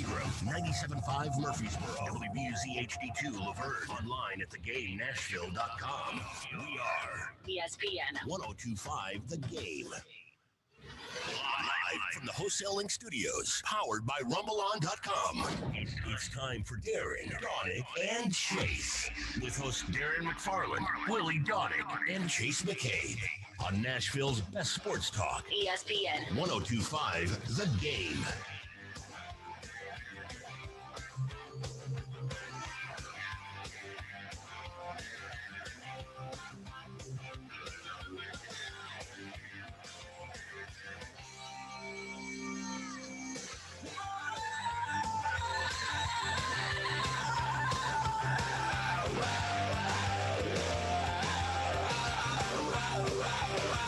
Grove, 97.5 Murfreesboro, WBUZ HD2 Laverne, online at theGameNashville.com. We are ESPN 102.5 The Game. Live from the Wholesaling Studios, powered by RumbleOn.com. It's time for Darren, Daunic, and Chase. With hosts Darren McFarland, Willie Daunic, and Chase McCabe. On Nashville's best sports talk. ESPN 102.5 The Game.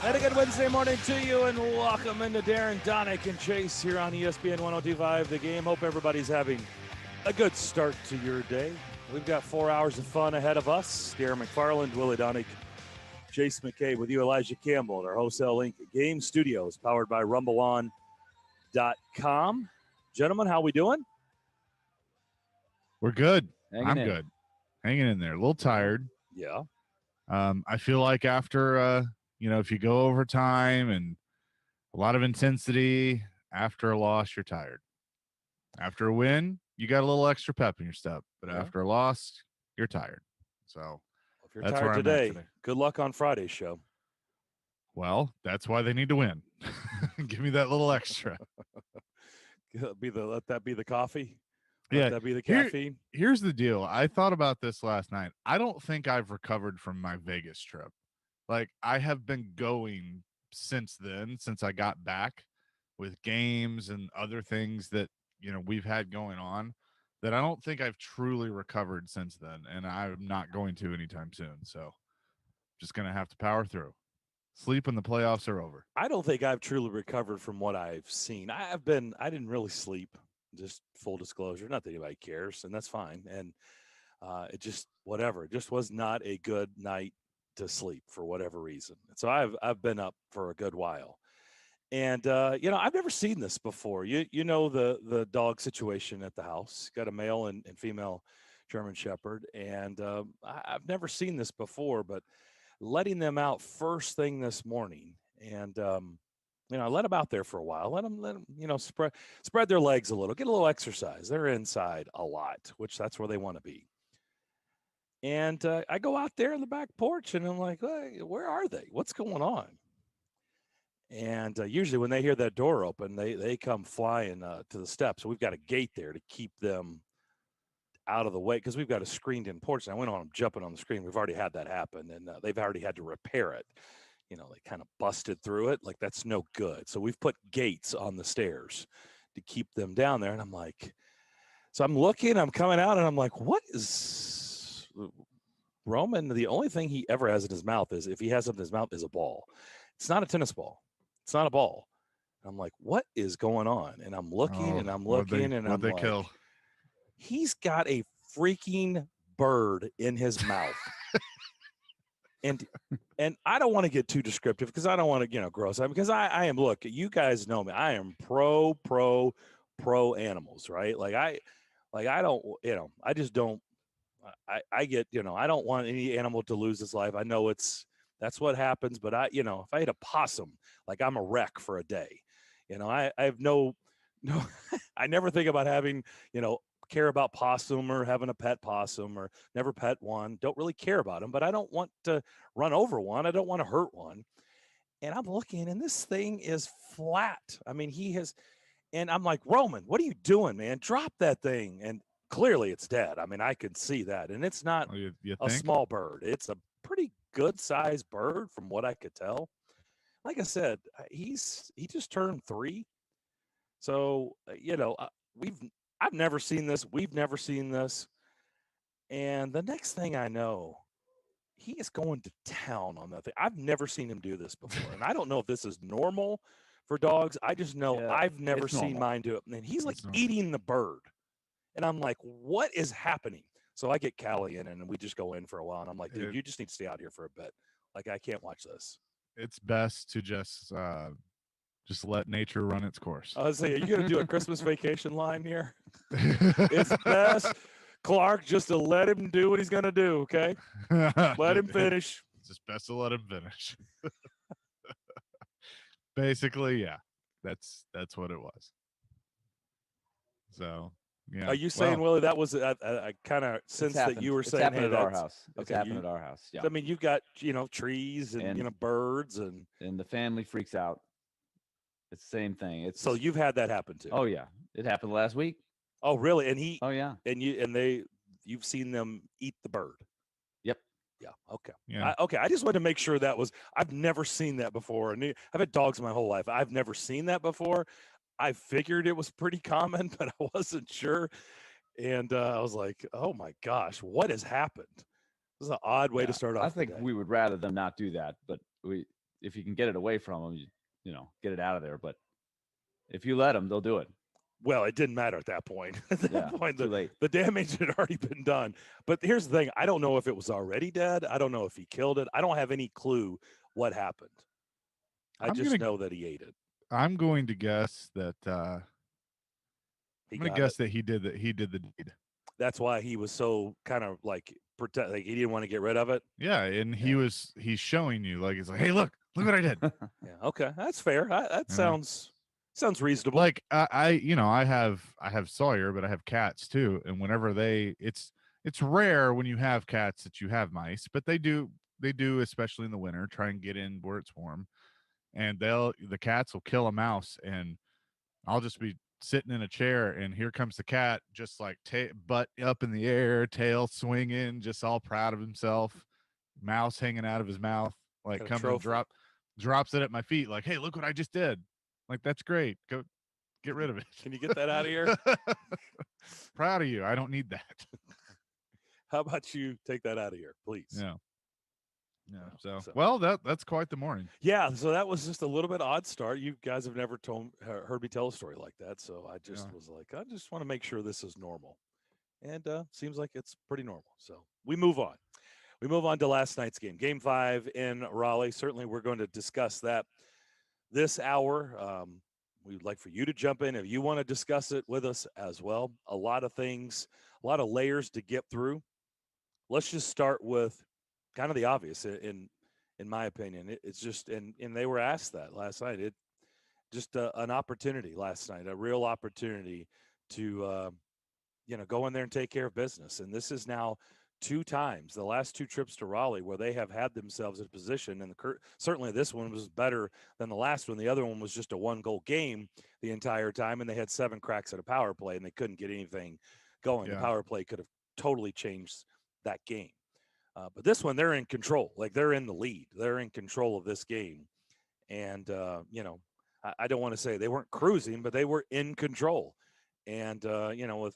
And a good Wednesday morning to you, and welcome into Darren, Daunic, and Chase here on ESPN 102.5 The Game. Hope everybody's having a good start to your day. We've got 4 hours of fun ahead of us. Darren McFarland, Willie Daunic, Chase McCabe with you, Elijah Campbell, at our Wholesale Link Game Studios, powered by RumbleOn.com. Gentlemen, how we doing? We're good. I'm good. Hanging in there. A little tired. Yeah. I feel like after if you go overtime and a lot of intensity, after a loss, you're tired. After a win, you got a little extra pep in your step. But after a loss, you're tired. So if you're tired today, good luck on Friday's show. Well, that's why they need to win. Give me that little extra. Let that be the coffee. Let that be the caffeine. Here's the deal. I thought about this last night. I don't think I've recovered from my Vegas trip. Like, I have been going since then, since I got back with games and other things that, we've had going on, that I don't think I've truly recovered since then. And I'm not going to anytime soon. So just going to have to power through. Sleep when the playoffs are over. I don't think I've truly recovered from what I've seen. I didn't really sleep, just full disclosure. Not that anybody cares, and that's fine. And it just was not a good night to sleep for whatever reason. So I've been up for a good while, and I've never seen this before. You know the dog situation at the house. Got a male and female German Shepherd, and I've never seen this before. But letting them out first thing this morning, and I let them out there for a while. Let them spread their legs a little, get a little exercise. They're inside a lot, which that's where they want to be. And I go out there in the back porch, and I'm like, hey, where are they? What's going on? And usually when they hear that door open, they come flying to the steps. So we've got a gate there to keep them out of the way because we've got a screened-in porch. And I went on them jumping on the screen. We've already had that happen, and they've already had to repair it. They kind of busted through it. Like, that's no good. So we've put gates on the stairs to keep them down there. And I'm like, so I'm looking, I'm coming out, and I'm like, what is Roman? The only thing he ever has in his mouth is, if he has something in his mouth, is a ball. It's not a tennis ball. It's not a ball. I'm like, what is going on? And I'm looking and I'm looking and I'm like, kill? He's got a freaking bird in his mouth. And I don't want to get too descriptive because I don't want to, gross out, because I am, look, you guys know me. I am pro animals, right? I don't, I just don't, I get, I don't want any animal to lose its life. I know that's what happens, but if I had a possum, I'm a wreck for a day. I have no, I never think about having, care about possum or having a pet possum, or never pet one. Don't really care about them, but I don't want to run over one. I don't want to hurt one. And I'm looking, and this thing is flat. I mean, and I'm like, Roman, what are you doing, man? Drop that thing. And clearly it's dead. I mean, I could see that. And it's not a small bird. It's a pretty good sized bird from what I could tell. Like I said, he just turned 3. So, I've never seen this. We've never seen this. And the next thing I know, he is going to town on that thing. I've never seen him do this before. And I don't know if this is normal for dogs. I just know I've never seen mine do it. And he's eating the bird. And I'm like, what is happening? So I get Callie in, and we just go in for a while. And I'm like, dude, you just need to stay out here for a bit. I can't watch this. It's best to just Just let nature run its course. I was saying, are you going to do a Christmas vacation line here? It's best, Clark, just to let him do what he's going to do, okay? Let him finish. It's just best to let him finish. Basically, yeah. That's what it was. So, yeah. Are you saying, Willie, that was I kind of sense that you were saying, happened hey, at our house. It's okay, happened at our house. Yeah. I mean, you've got, trees and birds and the family freaks out. It's the same thing. So you've had that happen too. Oh yeah. It happened last week. Oh, really? And Oh yeah. And you've seen them eat the bird. Yep. Yeah. Okay. Yeah. Okay. I just wanted to make sure I've never seen that before. And I've had dogs my whole life. I've never seen that before. I figured it was pretty common, but I wasn't sure. And I was like, oh my gosh, what has happened? This is an odd way to start off. I think we would rather them not do that, but if you can get it away from them, get it out of there. But if you let them, they'll do it. Well, it didn't matter at that point. At that point, too late. The damage had already been done. But here's the thing. I don't know if it was already dead. I don't know if he killed it. I don't have any clue what happened. I just know that he ate it. I'm going to guess that I'm going to guess that he did the deed. That's why he was so kind of like he didn't want to get rid of it. Yeah, and he's showing you, like, he's like, hey, look what I did. Yeah, okay, that's fair. That sounds reasonable. Like I have Sawyer, but I have cats too, and whenever it's rare when you have cats that you have mice, but they do, especially in the winter, try and get in where it's warm, and the cats will kill a mouse, and I'll just be sitting in a chair, and here comes the cat, just like butt up in the air, tail swinging, just all proud of himself, mouse hanging out of his mouth, like comes and drops it at my feet, like, hey, look what I just did. Like, that's great. Go get rid of it. Can you get that out of here? Proud of you. I don't need that. How about you take that out of here, please? Yeah. Yeah. So well, that's quite the morning. Yeah. So that was just a little bit odd start. You guys have never heard me tell a story like that. So I just was like, I just want to make sure this is normal. And seems like it's pretty normal. So we move on. We move on to last night's game, Game 5 in Raleigh. Certainly we're going to discuss that this hour. We'd like for you to jump in if you want to discuss it with us as well. A lot of things, a lot of layers to get through. Let's just start with kind of the obvious, in my opinion. It's just, and they were asked that last night. It just an opportunity last night, a real opportunity to go in there and take care of business. And this is now 2 times, the last 2 trips to Raleigh, where they have had themselves in a position, and certainly this one was better than the last one. The other one was just a 1-goal game the entire time, and they had 7 cracks at a power play, and they couldn't get anything going. Yeah. The power play could have totally changed that game. But this one, they're in control. Like, they're in the lead. They're in control of this game. And, I don't want to say they weren't cruising, but they were in control. And, with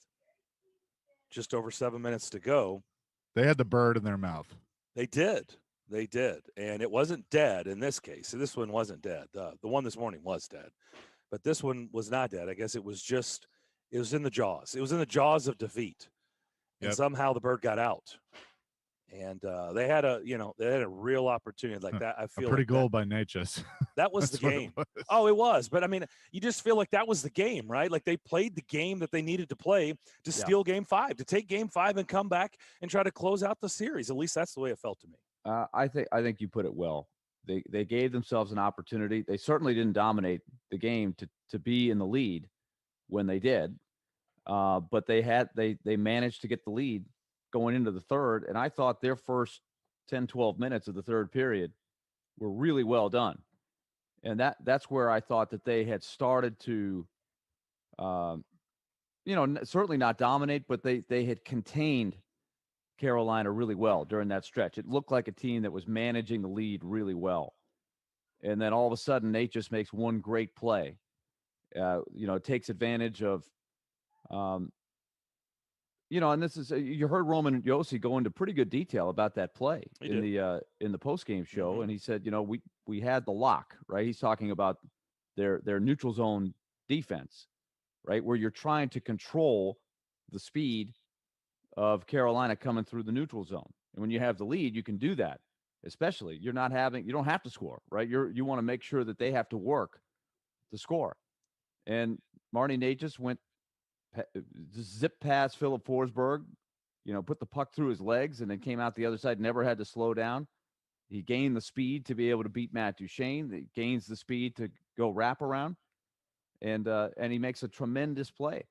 just over 7 minutes to go, they had the bird in their mouth. They did. And it wasn't dead in this case. So this one wasn't dead. The one this morning was dead. But this one was not dead. I guess it was in the jaws. It was in the jaws of defeat. And somehow the bird got out. And they had a real opportunity like that. I feel a pretty goal by Natchez. That was the game. Oh, it was. But I mean, you just feel like that was the game, right? Like they played the game that they needed to play to steal Game 5, to take Game 5 and come back and try to close out the series. At least that's the way it felt to me. I think you put it well. They gave themselves an opportunity. They certainly didn't dominate the game to be in the lead when they did, but they managed to get the lead going into the third, and I thought their first 10, 12 minutes of the third period were really well done. And that's where I thought that they had started to, certainly not dominate, but they had contained Carolina really well during that stretch. It looked like a team that was managing the lead really well. And then all of a sudden, Nate just makes one great play. Takes advantage of, and this is you heard Roman Yossi go into pretty good detail about that play in the postgame show, mm-hmm. And he said, we had the lock, right? He's talking about their neutral zone defense, right, where you're trying to control the speed of Carolina coming through the neutral zone, and when you have the lead, you can do that. Especially you don't have to score, right? You want to make sure that they have to work to score. And Marty Natchez went zip past Philip Forsberg, put the puck through his legs and then came out the other side, never had to slow down. He gained the speed to be able to beat Matt Duchene. He gains the speed to go wrap around, and he makes a tremendous play.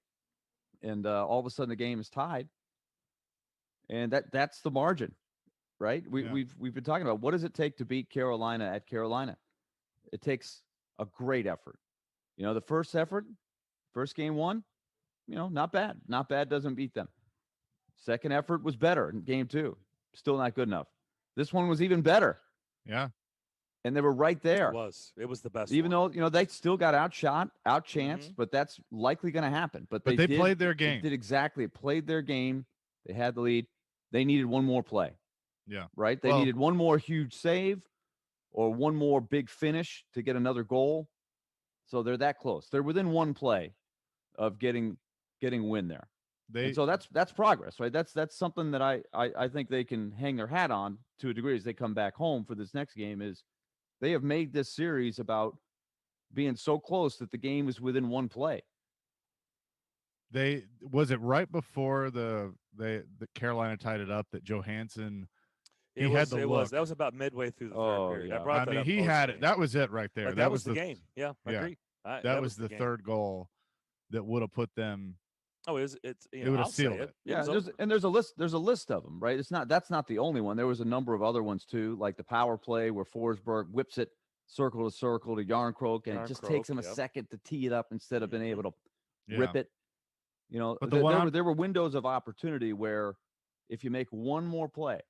And all of a sudden the game is tied. And that's the margin, right? We've been talking about what does it take to beat Carolina at Carolina? It takes a great effort. The first game won, not bad. Not bad doesn't beat them. Second effort was better in game 2. Still not good enough. This one was even better. Yeah. And they were right there. It was the best. Even though, they still got outchanced, but that's likely going to happen. But they played their game. They did exactly. Played their game. They had the lead. They needed one more play. Yeah. Right? They needed one more huge save or one more big finish to get another goal. So they're that close. They're within one play of getting a win there. And so that's progress, right? That's something that I think they can hang their hat on to a degree as they come back home for this next game. Is they have made this series about being so close that the game is within one play. Was it right before the Carolina tied it up that Johansson had the look. That was about midway through the third period. Yeah. I mean, he had it. That was it right there. Like, that was the game. Yeah, I agree. That was the third goal that would have put them. Oh, it would have sealed it. Yeah, there's a list. There's a list of them, right? That's not the only one. There was a number of other ones too, like the power play where Forsberg whips it circle to circle to Yarncroke, and it just takes him a second to tee it up instead of being able to rip it. But there were windows of opportunity where if you make one more play,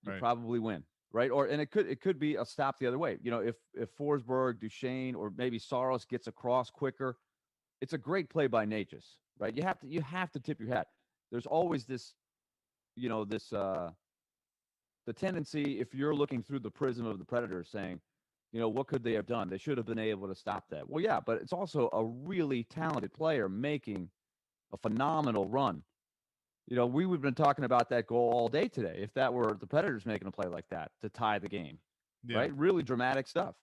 you probably win, right? And it could be a stop the other way. If Forsberg, Duchene, or maybe Saros gets across quicker, it's a great play by Natchez. Right, you have to tip your hat. There's always this, the tendency, if you're looking through the prism of the Predators, saying, what could they have done? They should have been able to stop that. Well, yeah, but it's also a really talented player making a phenomenal run. We've been talking about that goal all day today. If that were the Predators making a play like that to tie the game, right? Really dramatic stuff.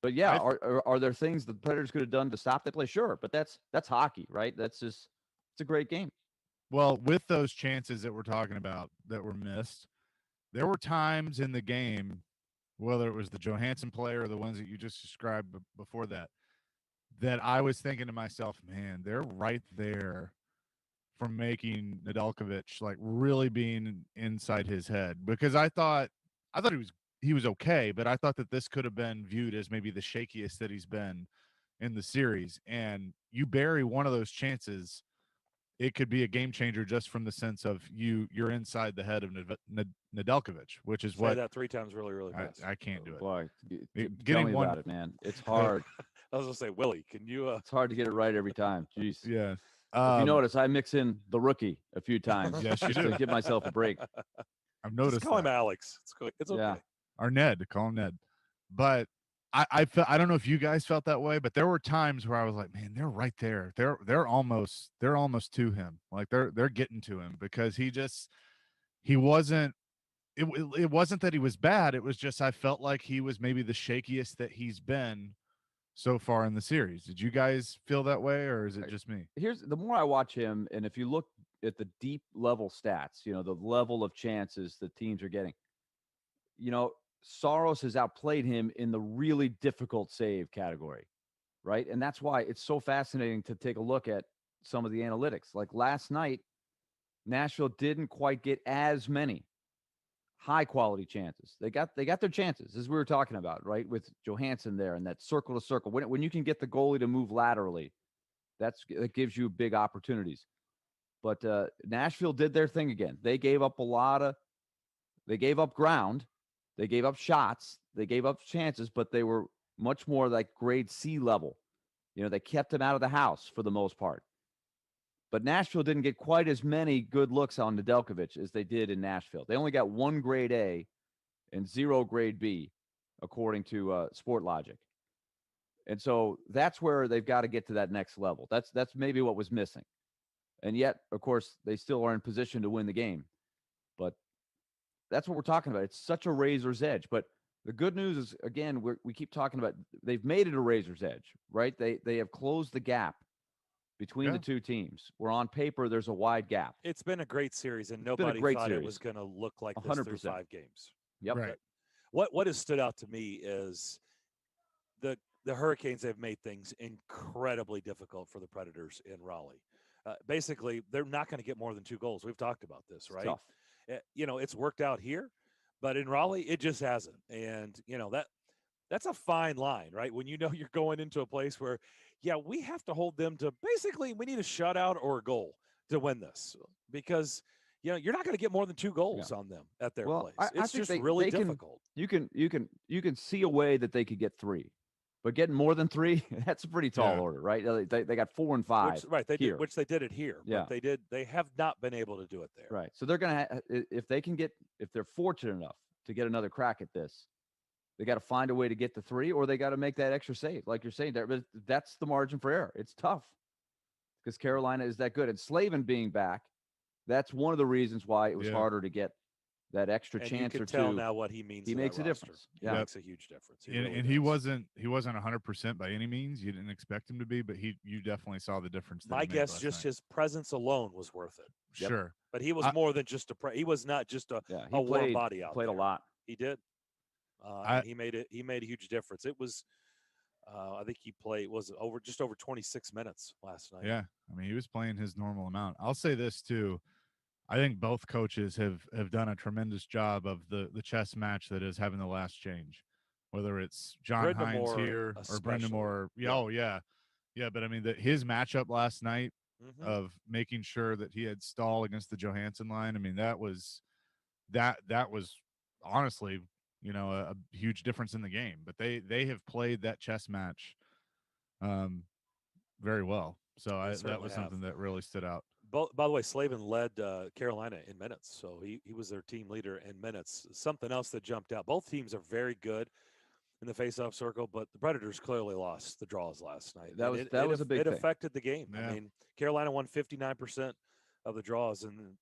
But yeah, are there things the Predators could have done to stop that play? Sure, but that's hockey, right? It's a great game. Well, with those chances that we're talking about that were missed, there were times in the game, whether it was the Johansson play or the ones that you just described before that I was thinking to myself, man, they're right there from making Nedeljkovic like really being inside his head, because I thought he was okay, but I thought that this could have been viewed as maybe the shakiest that he's been in the series. And you bury one of those chances, it could be a game changer just from the sense of you're inside the head of Nedeljkovic, which is Say that 3 times really, really fast. I can't do it. Boy, Getting tell me one about it, man. It's hard. I was gonna say, Willie, can you? It's hard to get it right every time. Jeez. Yeah. If you notice, I mix in the rookie a few times. Yes, you just do. to give myself a break. I've noticed. Just call him Alex. It's okay. Yeah. Or Ned, call him Ned. But I don't know if you guys felt that way, but there were times where I was like, man, they're right there. They're almost to him. Like they're getting to him, because he wasn't. It wasn't that he was bad. It was just I felt like he was maybe the shakiest that he's been so far in the series. Did you guys feel that way, or is it just me? Here's the more I watch him, and if you look at the deep level stats, the level of chances that teams are getting, Saros has outplayed him in the really difficult save category, right? And that's why it's so fascinating to take a look at some of the analytics. Like last night, Nashville didn't quite get as many high quality chances. They got their chances, as we were talking about, right? With Johansson there and that circle to circle. When you can get the goalie to move laterally, that gives you big opportunities. But Nashville did their thing again. They gave up ground. They gave up shots. They gave up chances, but they were much more like grade C level. They kept him out of the house for the most part. But Nashville didn't get quite as many good looks on Nedeljkovic as they did in Nashville. They only got 1 grade A and 0 grade B, according to Sportlogic. And so that's where they've got to get to that next level. That's maybe what was missing. And yet, of course, they still are in position to win the game. But that's what we're talking about. It's such a razor's edge. But The good news is, again, we keep talking about they've made it a razor's edge, right? They have closed the gap between the two teams. Where on paper there's a wide gap. It's been a great series, and It's been a nobody great thought it series. was going to look like this 100%. through 5 games. Yep. Right. What has stood out to me is the Hurricanes have made things incredibly difficult for the Predators in Raleigh. Basically, they're not going to get more than 2 goals. We've talked about this, right? Tough. It's worked out here, but in Raleigh, it just hasn't. And that's a fine line, right? When you're going into a place where, we have to hold them to basically we need a shutout or a goal to win this because you're not going to get more than 2 goals on them at their place. It's just really difficult. You can see a way that they could get 3, but getting more than 3, that's a pretty tall order, right? They got 4 and 5, they did it here. Yeah, but they have not been able to do it there. Right. So they're gonna if they're fortunate enough to get another crack at this, they got to find a way to get to 3, or they got to make that extra save, like you're saying there. But that's the margin for error. It's tough because Carolina is that good, and Slavin being back, that's one of the reasons why it was harder to get that extra chance you can or tell two. now what he means. He makes a roster. difference. He Yeah, makes a huge difference. He wasn't 100% by any means. You didn't expect him to be, but you definitely saw the difference. My guess, just his presence alone was worth it. Sure, but he was more than just he was not just a warm body out played there. a lot. He did. And he made a huge difference. It was, I think he played just over 26 minutes last night. Yeah, I mean he was playing his normal amount. I'll say this too. I think both coaches have done a tremendous job of the chess match that is having the last change, whether it's John Hines here or Brendan Moore. Yeah. But I mean his matchup last night of making sure that he had Stahl against the Johansson line. I mean that was honestly a huge difference in the game. But they have played that chess match very well. So that was something that really stood out. By the way, Slavin led Carolina in minutes, so he was their team leader in minutes. Something else that jumped out. Both teams are very good in the faceoff circle, but the Predators clearly lost the draws last night. That was a big thing. It affected the game. Yeah. I mean, Carolina won 59% of the draws, and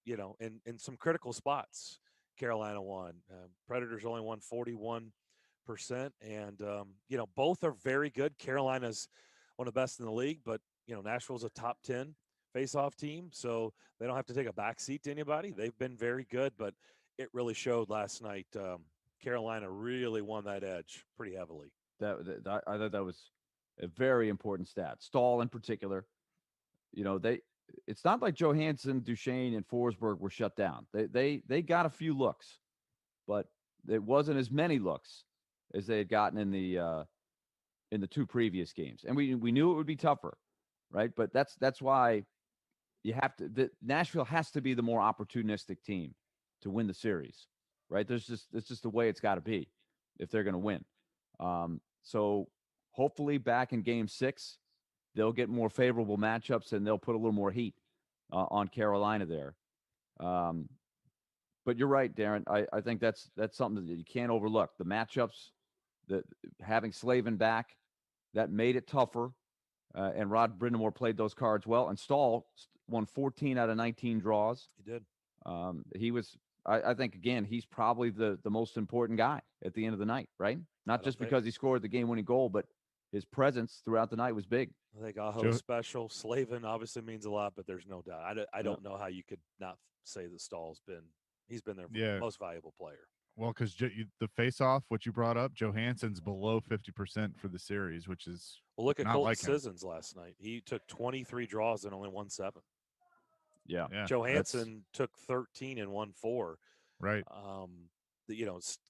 in some critical spots, Carolina won. Predators only won 41%, and both are very good. Carolina's one of the best in the league, but Nashville's a top 10 face-off team, so they don't have to take a backseat to anybody. They've been very good, but it really showed last night. Carolina really won that edge pretty heavily. I thought that was a very important stat. Stahl in particular, it's not like Johansson, Duchesne, and Forsberg were shut down. They got a few looks, but it wasn't as many looks as they had gotten in the 2 previous games, and we knew it would be tougher, right? But that's why. Nashville has to be the more opportunistic team to win the series, right? It's just the way it's got to be if they're going to win. So hopefully back in Game 6, they'll get more favorable matchups and they'll put a little more heat on Carolina there. But you're right, Darren. I think that's something that you can't overlook. The matchups, having Slavin back, that made it tougher. And Rod Brindamore played those cards well. And Stahl won 14 out of 19 draws. He did. He was, I think, again, he's probably the most important guy at the end of the night, right? Not just because he scored the game-winning goal, but his presence throughout the night was big. I think Aho's special. Slavin obviously means a lot, but there's no doubt. I don't know how you could not say that Stahl's he's been their most valuable player. Well, because the face-off, what you brought up, Johansson's below 50% for the series, which is look at Colton Sissons last night. He took 23 draws and only won 7. Yeah. Johansson took 13 and won 4. Right.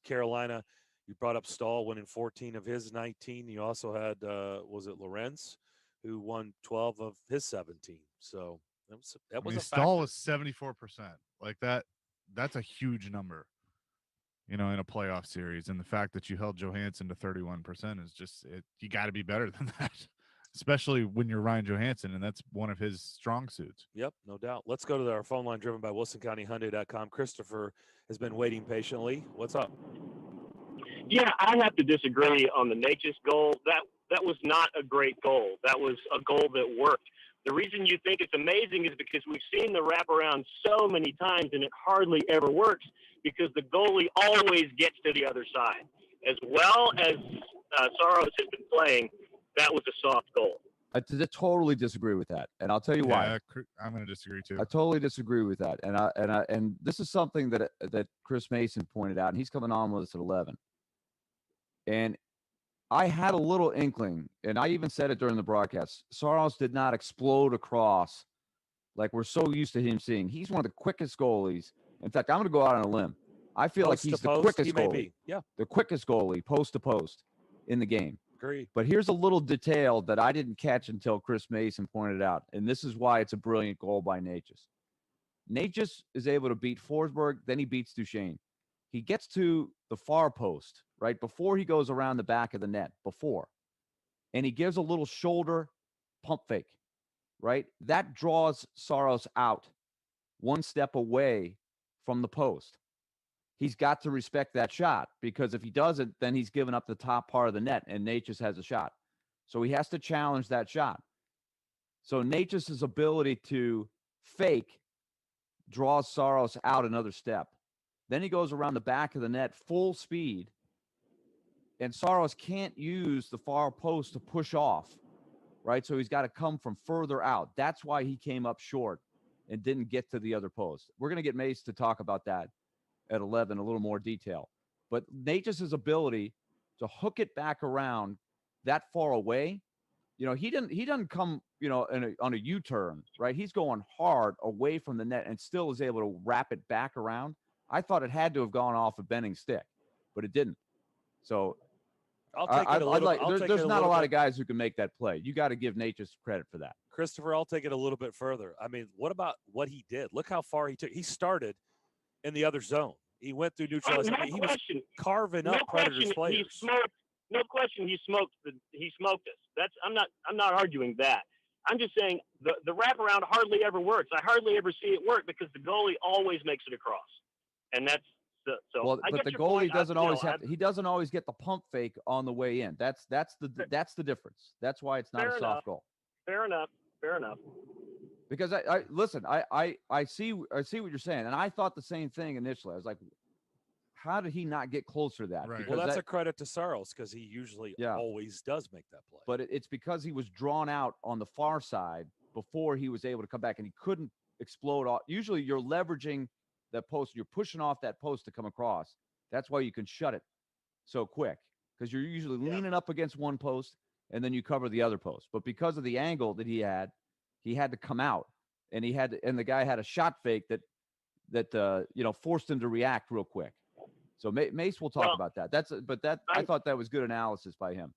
Carolina, you brought up Stahl winning 14 of his 19. You also had was it Lorenz who won 12 of his 17. So that was a Stahl was 74%. Like that's a huge number. In a playoff series, and the fact that you held Johansson to 31% is just you got to be better than that, especially when you're Ryan Johansson, and that's one of his strong suits. Yep, no doubt. Let's go to our phone line driven by WilsonCountyHyundai.com. Christopher has been waiting patiently. What's up? Yeah, I have to disagree on the Natchez goal. That was not a great goal. That was a goal that worked. The reason you think it's amazing is because we've seen the wraparound so many times, and it hardly ever works because the goalie always gets to the other side. As well as Saros has been playing, that was a soft goal. I totally disagree with that, and I'll tell you why. I'm going to disagree too. I totally disagree with that, and this is something that Chris Mason pointed out, and he's coming on with us at 11. And I had a little inkling, and I even said it during the broadcast. Saros did not explode across like we're so used to him seeing. He's one of the quickest goalies. In fact, I'm going to go out on a limb. I feel like he's the quickest goalie. Yeah, the quickest goalie post to post in the game. Agreed. But here's a little detail that I didn't catch until Chris Mason pointed out, and this is why it's a brilliant goal by Natchez. Natchez is able to beat Forsberg, then he beats Duchesne. He gets to the far post, right, before he goes around the back of the net, and he gives a little shoulder pump fake, right? That draws Saros out one step away from the post. He's got to respect that shot, because if he doesn't, then he's given up the top part of the net, and Natchez has a shot. So he has to challenge that shot. So Natchez's ability to fake draws Saros out another step. Then he goes around the back of the net full speed, and Saros can't use the far post to push off, right? So he's got to come from further out. That's why he came up short and didn't get to the other post. We're going to get Mace to talk about that at 11, a little more detail. But Natchez's ability to hook it back around that far away, he doesn't come, on a U-turn, right? He's going hard away from the net and still is able to wrap it back around. I thought it had to have gone off a bending stick, but it didn't. So I'll take it a little. There's not a lot of guys who can make that play. You got to give Natchez credit for that. Christopher, I'll take it a little bit further. I mean, what about what he did? Look how far he took. He started in the other zone. He went through neutralization. He was carving up Predators players. No question, he smoked us. I'm not arguing that. I'm just saying the wraparound hardly ever works. I hardly ever see it work because the goalie always makes it across, and that's so. Well, but the goalie doesn't always he doesn't always get the pump fake on the way in. That's the difference. That's why it's not a soft goal. Fair enough. Because I listen, I see what you're saying, and I thought the same thing initially. I was like, how did he not get closer to that? Right. Well, that's a credit to Saros, because he usually always does make that play. But it's because he was drawn out on the far side before he was able to come back, and he couldn't explode off. Usually you're leveraging that post, you're pushing off that post to come across. That's why you can shut it so quick, because you're usually leaning up against one post and then you cover the other post. But because of the angle that he had to come out, and the guy had a shot fake that forced him to react real quick. So Mace will talk about that. I thought that was good analysis by him.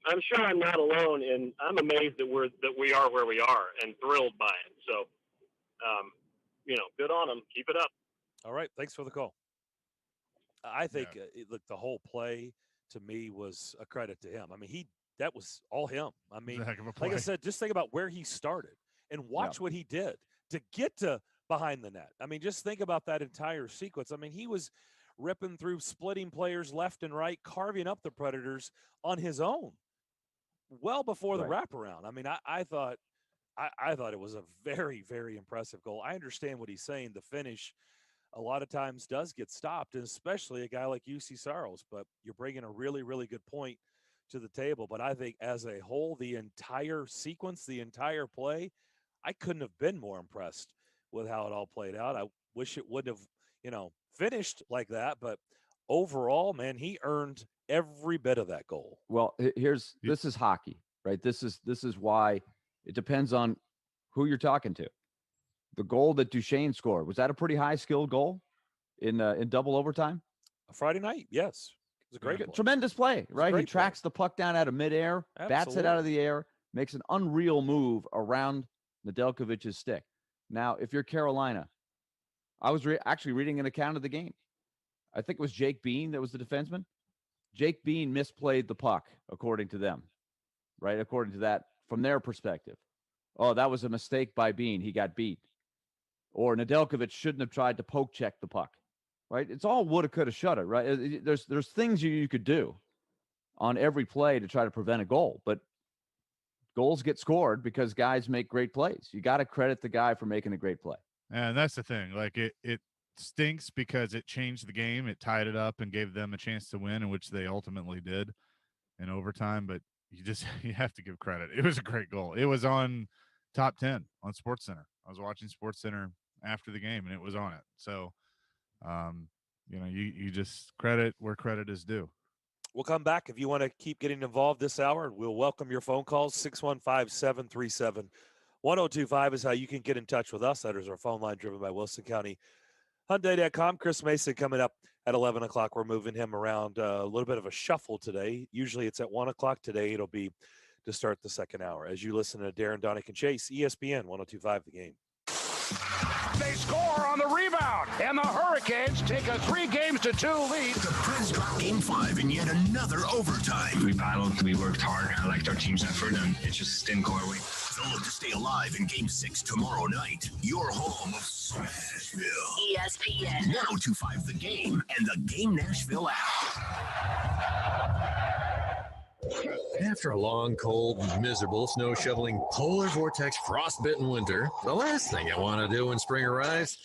I'm sure I'm not alone, and I'm amazed that we are where we are, and thrilled by it. So, good on him. Keep it up. All right, thanks for the call. I think the whole play to me was a credit to him. I mean, that was all him. I mean, like I said, just think about where he started and watch what he did to get to behind the net. I mean, just think about that entire sequence. I mean, he was ripping through, splitting players left and right, carving up the Predators on his own well before the wraparound. I mean, I thought it was a very, very impressive goal. I understand what he's saying. The finish a lot of times does get stopped, and especially a guy like UC Saros, but you're bringing a really, really good point to the table. But I think as a whole, the entire sequence, the entire play, I couldn't have been more impressed with how it all played out. I wish it wouldn't have, finished like that, but overall, man, he earned every bit of that goal. Well, this is hockey, right? This is why it depends on who you're talking to. The goal that Duchesne scored, was that a pretty high skilled goal in double overtime? Friday night, yes. It was a great play. Tremendous play, right? He tracks the puck down out of midair, bats it out of the air, makes an unreal move around Nedeljkovic's stick. Now, if you're Carolina, I was actually reading an account of the game. I think it was Jake Bean that was the defenseman. Jake Bean misplayed the puck, according to them, right? According to that, from their perspective. Oh, that was a mistake by Bean. He got beat. Or Nedeljkovic shouldn't have tried to poke check the puck, right? It's all woulda, coulda, shoulda, right? There's things you could do on every play to try to prevent a goal, but goals get scored because guys make great plays. You got to credit the guy for making a great play. And that's the thing. Like it stinks because it changed the game. It tied it up and gave them a chance to win, in which they ultimately did in overtime. But you have to give credit. It was a great goal. It was on top 10 on SportsCenter. I was watching SportsCenter after the game, and it was on it. So, you just credit where credit is due. We'll come back. If you want to keep getting involved this hour, we'll welcome your phone calls. 615-737-1025 is how you can get in touch with us. That is our phone line driven by Wilson County Hyundai.com. Chris Mason coming up at 11 o'clock. We're moving him around a little bit of a shuffle today. Usually it's at 1 o'clock. Today it'll be to start the second hour. As you listen to Darren, Daunic, and Chase, ESPN 102.5 The Game. They score on the rebound, and the Hurricanes take a 3-2 lead. The Preds got Game 5 in yet another overtime. We battled, we worked hard. I liked our team's effort, and it just didn't go our way. So look to stay alive in Game 6 tomorrow night. Your home of Smashville. ESPN 102.5 The Game and the Game Nashville app. After a long, cold, miserable, snow-shoveling, polar vortex, frostbitten winter, the last thing I want to do when spring arrives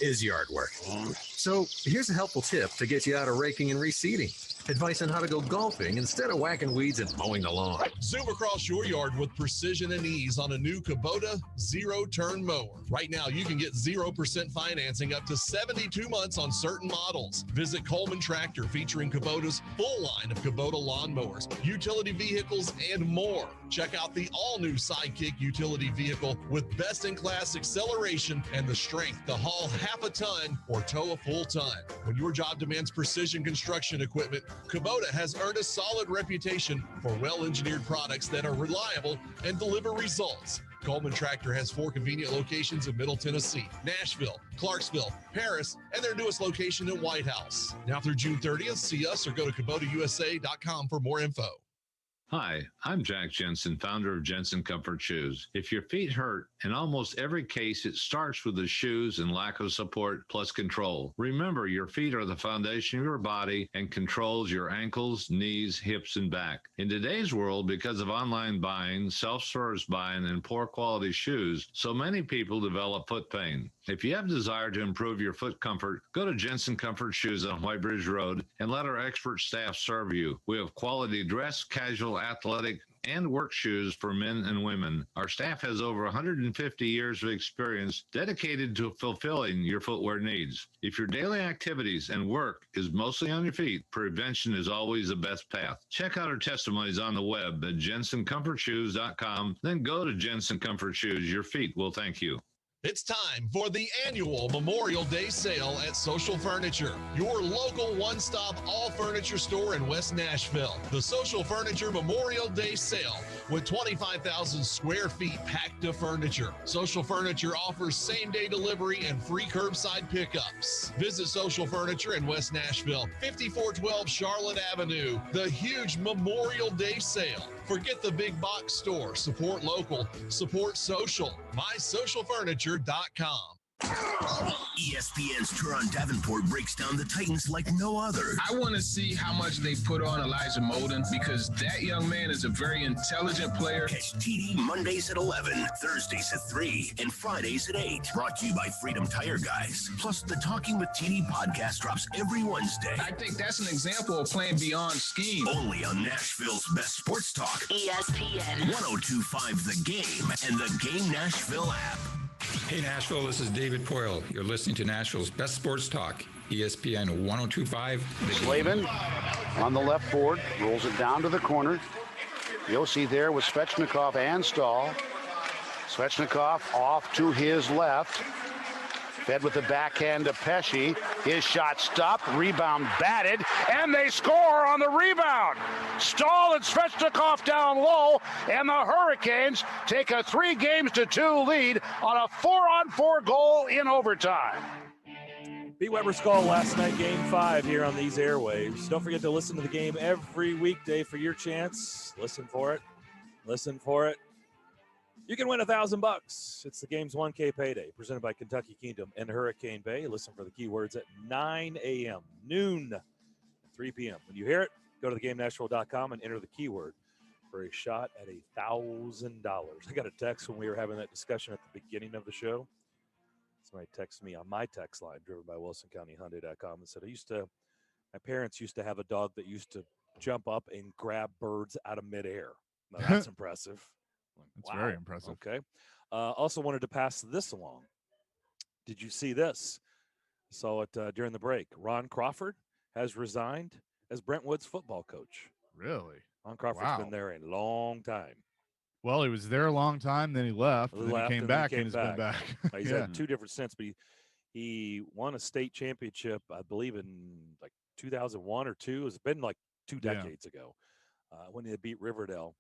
is yard work. So here's a helpful tip to get you out of raking and reseeding. Advice on how to go golfing instead of whacking weeds and mowing the lawn. Zoom across your yard with precision and ease on a new Kubota zero-turn mower. Right now, you can get 0% financing up to 72 months on certain models. Visit Coleman Tractor, featuring Kubota's full line of Kubota lawnmowers, utility vehicles, and more. Check out the all-new Sidekick utility vehicle with best-in-class acceleration and the strength to haul half a ton or tow a full ton. When your job demands precision construction equipment, Kubota has earned a solid reputation for well-engineered products that are reliable and deliver results. Coleman Tractor has 4 convenient locations in Middle Tennessee, Nashville, Clarksville, Paris, and their newest location in White House. Now through June 30th, see us or go to KubotaUSA.com for more info. Hi, I'm Jack Jensen, founder of Jensen Comfort Shoes. If your feet hurt, in almost every case, it starts with the shoes and lack of support plus control. Remember, your feet are the foundation of your body and controls your ankles, knees, hips, and back. In today's world, because of online buying, self-service buying, and poor quality shoes, so many people develop foot pain. If you have desire to improve your foot comfort, go to Jensen Comfort Shoes on White Bridge Road and let our expert staff serve you. We have quality dress, casual, athletic, and work shoes for men and women. Our staff has over 150 years of experience dedicated to fulfilling your footwear needs. If your daily activities and work is mostly on your feet, prevention is always the best path. Check out our testimonies on the web at jensencomfortshoes.com. Then go to Jensen Comfort Shoes. Your feet will thank you. It's time for the annual Memorial Day sale at Social Furniture, your local one-stop all-furniture store in West Nashville. The Social Furniture Memorial Day sale with 25,000 square feet packed of furniture. Social Furniture offers same-day delivery and free curbside pickups. Visit Social Furniture in West Nashville, 5412 Charlotte Avenue. The huge Memorial Day sale. Forget the big box store. Support local. Support social. MySocialFurniture.com. ESPN's Turron Davenport breaks down the Titans like no other. I want to see how much they put on Elijah Molden because that young man is a very intelligent player. Catch TD Mondays at 11, Thursdays at 3, and Fridays at 8. Brought to you by Freedom Tire Guys. Plus, the Talking with TD podcast drops every Wednesday. I think that's an example of playing beyond scheme. Only on Nashville's best sports talk. ESPN 102.5 The Game and the Game Nashville app. Hey, Nashville, this is David Poyle. You're listening to Nashville's best sports talk, ESPN 102.5. Slavin on the left board, rolls it down to the corner. Yossi there with Svechnikov and Stahl. Svechnikov off to his left. Fed with the backhand to Pesce. His shot stopped, rebound batted, and they score on the rebound. Stahl and Svechnikov down low, and the Hurricanes take a 3-2 lead on a 4-on-4 goal in overtime. Pete Weber's call last night, Game 5 here on these airwaves. Don't forget to listen to the game every weekday for your chance. Listen for it. Listen for it. You can win $1,000. It's the Game's 1K payday, presented by Kentucky Kingdom and Hurricane Bay. Listen for the keywords at 9 a.m., noon, 3 p.m. When you hear it, go to thegamenashville.com and enter the keyword for a shot at $1,000. I got a text when we were having that discussion at the beginning of the show. Somebody texted me on my text line, driven by WilsonCountyHyundai.com, and said, my parents used to have a dog that used to jump up and grab birds out of midair. Now, that's impressive. That's very impressive. Okay. Also wanted to pass this along. Did you see this? Saw it during the break. Ron Crawford has resigned as Brentwood's football coach. Really? Ron Crawford's been there a long time. Well, he was there a long time, then he left, and then he came back, and he's been back. He's had 2 different stints, but he won a state championship, I believe, in like 2001 or 2. It's been like 2 decades ago when they beat Riverdale.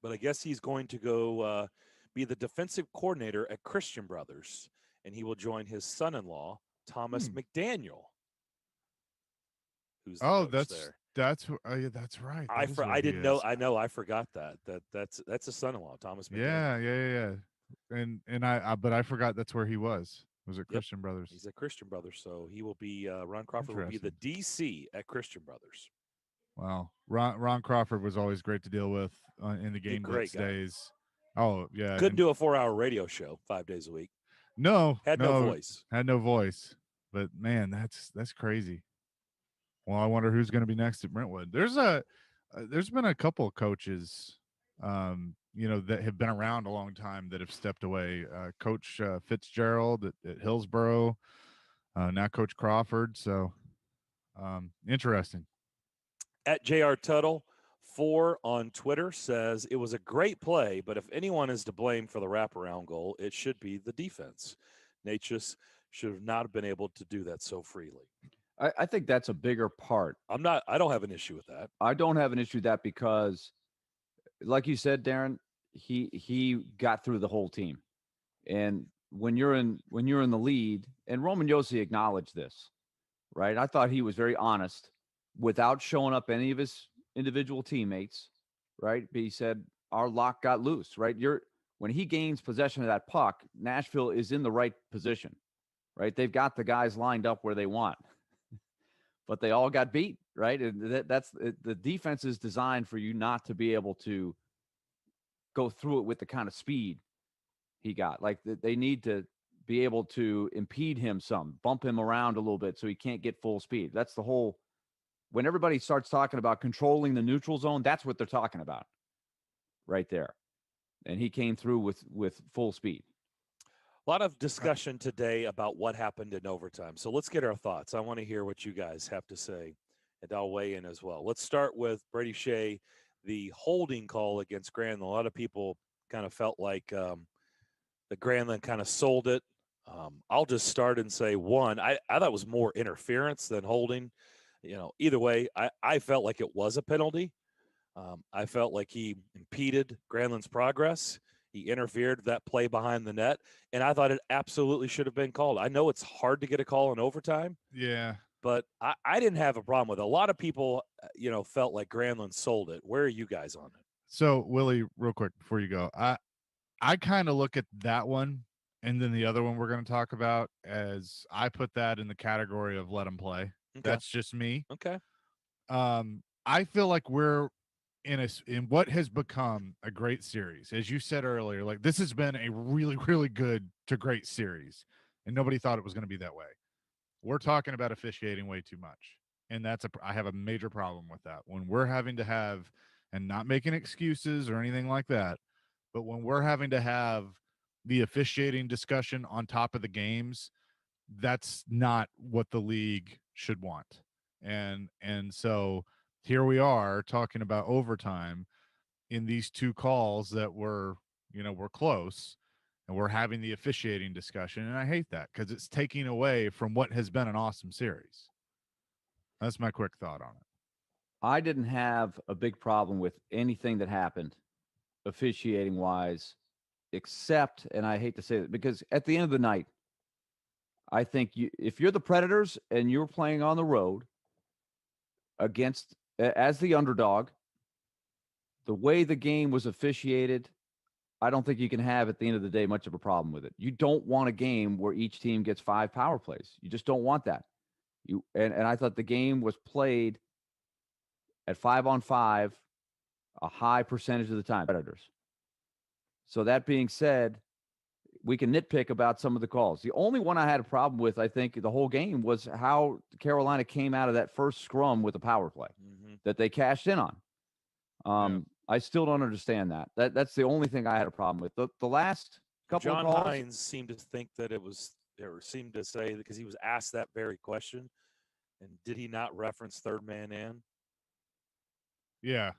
But I guess he's going to go be the defensive coordinator at Christian Brothers, and he will join his son-in-law, Thomas McDaniel. Who's the coach there. That's right. I didn't know. I forgot that. That's a son-in-law, Thomas McDaniel. Yeah. But I forgot that's where he was. Was it Christian Brothers? He's at Christian Brothers, so he will be. Ron Crawford will be the DC at Christian Brothers. Wow, Ron Crawford was always great to deal with in the game blitz days. Oh yeah, couldn't do a 4-hour radio show 5 days a week. No, had no voice. Had no voice. But man, that's crazy. Well, I wonder who's going to be next at Brentwood. There's been a couple of coaches, that have been around a long time that have stepped away. Coach Fitzgerald at Hillsboro, now Coach Crawford. So interesting. At JR Tuttle 4 on Twitter says it was a great play, but if anyone is to blame for the wraparound goal, it should be the defense. Natchez should have not been able to do that so freely. I think that's a bigger part. I don't have an issue with that. I don't have an issue with that because, like you said, Darren, he got through the whole team. And when you're in the lead, and Roman Yossi acknowledged this, right? I thought he was very honest without showing up any of his individual teammates, right? But he said our lock got loose, right? When he gains possession of that puck, Nashville is in the right position, right? They've got the guys lined up where they want. But they all got beat, right? And that's the defense is designed for you not to be able to go through it with the kind of speed he got. Like they need to be able to impede him some, bump him around a little bit so he can't get full speed. That's the whole. When everybody starts talking about controlling the neutral zone, that's what they're talking about, right there. And he came through with full speed. A lot of discussion today about what happened in overtime. So let's get our thoughts. I want to hear what you guys have to say, and I'll weigh in as well. Let's start with Brady Shea, the holding call against Granlund. A lot of people kind of felt like the Granlund kind of sold it. I'll just start and say, one, I thought it was more interference than holding. Either way, I felt like it was a penalty. I felt like he impeded Granlund's progress. He interfered that play behind the net, and I thought it absolutely should have been called. I know it's hard to get a call in overtime. Yeah. But I didn't have a problem with it. A lot of people, felt like Granlund sold it. Where are you guys on it? So, Willie, real quick before you go, I kind of look at that one and then the other one we're going to talk about as I put that in the category of let him play. Okay. That's just me. Okay. I feel like we're in what has become a great series. As you said earlier, like this has been a really, really good to great series, and nobody thought it was going to be that way. We're talking about officiating way too much, and I have a major problem with that. When we're having to have, and not making excuses or anything like that, but when we're having to have the officiating discussion on top of the games, that's not what the league should want. And so here we are talking about overtime in these 2 calls that were close, and we're having the officiating discussion. And I hate that because it's taking away from what has been an awesome series. That's my quick thought on it. I didn't have a big problem with anything that happened officiating wise, except, and I hate to say that, because at the end of the night, I think if you're the Predators and you're playing on the road as the underdog, the way the game was officiated, I don't think you can have at the end of the day much of a problem with it. You don't want a game where each team gets 5 power plays. You just don't want that. And I thought the game was played at 5-on-5 a high percentage of the time. Predators. So that being said, we can nitpick about some of the calls. The only one I had a problem with, I think, the whole game was how Carolina came out of that first scrum with a power play that they cashed in on. I still don't understand that. That's the only thing I had a problem with. The last couple John of calls, Hines seemed to think that it was, or seemed to say, because he was asked that very question, and did he not reference third man in? Yeah.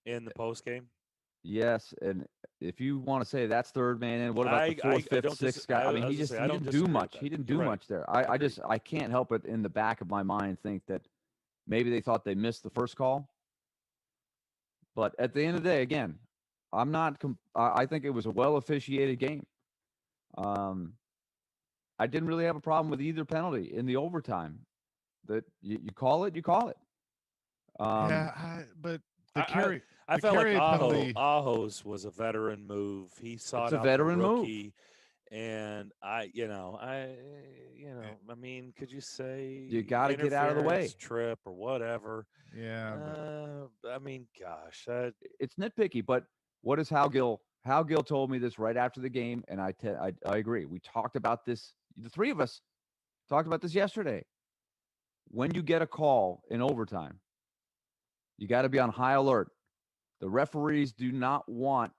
In the post game. Yes, and if you want to say that's third man in, what about the fourth, fifth, sixth guy? I mean, he didn't do much. He didn't do much there. I can't help it in the back of my mind think that maybe they thought they missed the first call. But at the end of the day, again, I'm not. I think it was a well officiated game. I didn't really have a problem with either penalty in the overtime. That you call it, you call it. But the carry. I felt like Aho's was a veteran move. He sought out the rookie, and I mean, could you say you got to get out of the way, trip or whatever? Yeah. I mean, gosh, it's nitpicky. But what is Hal Gill? Hal Gill told me this right after the game, and I agree. We talked about this. The three of us talked about this yesterday. When you get a call in overtime, you got to be on high alert. The referees do not want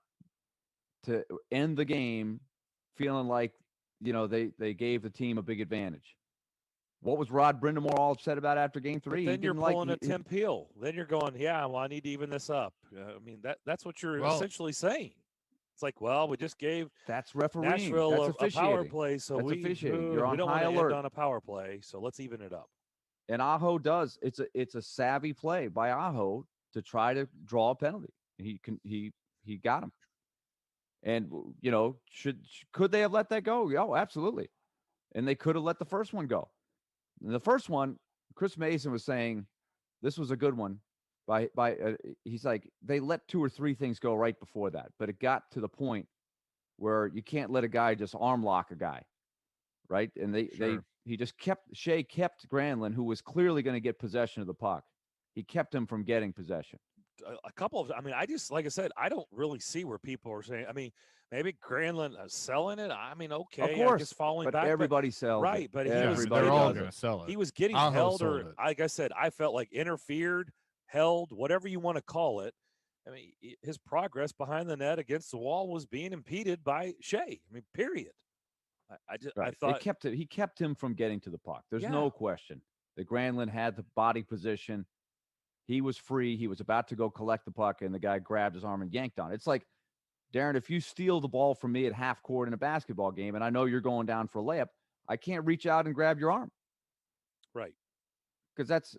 to end the game feeling like, they gave the team a big advantage. What was Rod Brindamore all upset about after game 3? But then you're pulling a Tim Peel. Then you're going, I need to even this up. I mean, that's what you're essentially saying. It's like, we just gave that's refereeing. Nashville that's a power play, so that's officiating. You're on we don't high want to alert end on a power play, so let's even it up. And Aho does. It's a savvy play by Aho to try to draw a penalty. He got him. And could they have let that go? Oh, absolutely. And they could have let the first one go. And the first one, Chris Mason was saying this was a good one. He's like, they let 2 or 3 things go right before that, but it got to the point where you can't let a guy just arm lock a guy, right? And Shea kept Granlund, who was clearly going to get possession of the puck. He kept him from getting possession. A couple of, I just, like I said, I don't really see where people are saying, maybe Granlund selling it. Okay. Of course, just falling but back. everybody sells right, it. But they're all going to sell it. He was getting held, or like I said, I felt like interfered, held, whatever you want to call it. His progress behind the net against the wall was being impeded by Shea. period. I thought he kept him from getting to the puck. There's no question that Granlund had the body position. He was free. He was about to go collect the puck, and the guy grabbed his arm and yanked on it. It's like, Darren, if you steal the ball from me at half court in a basketball game, and I know you're going down for a layup, I can't reach out and grab your arm. Right. Because that's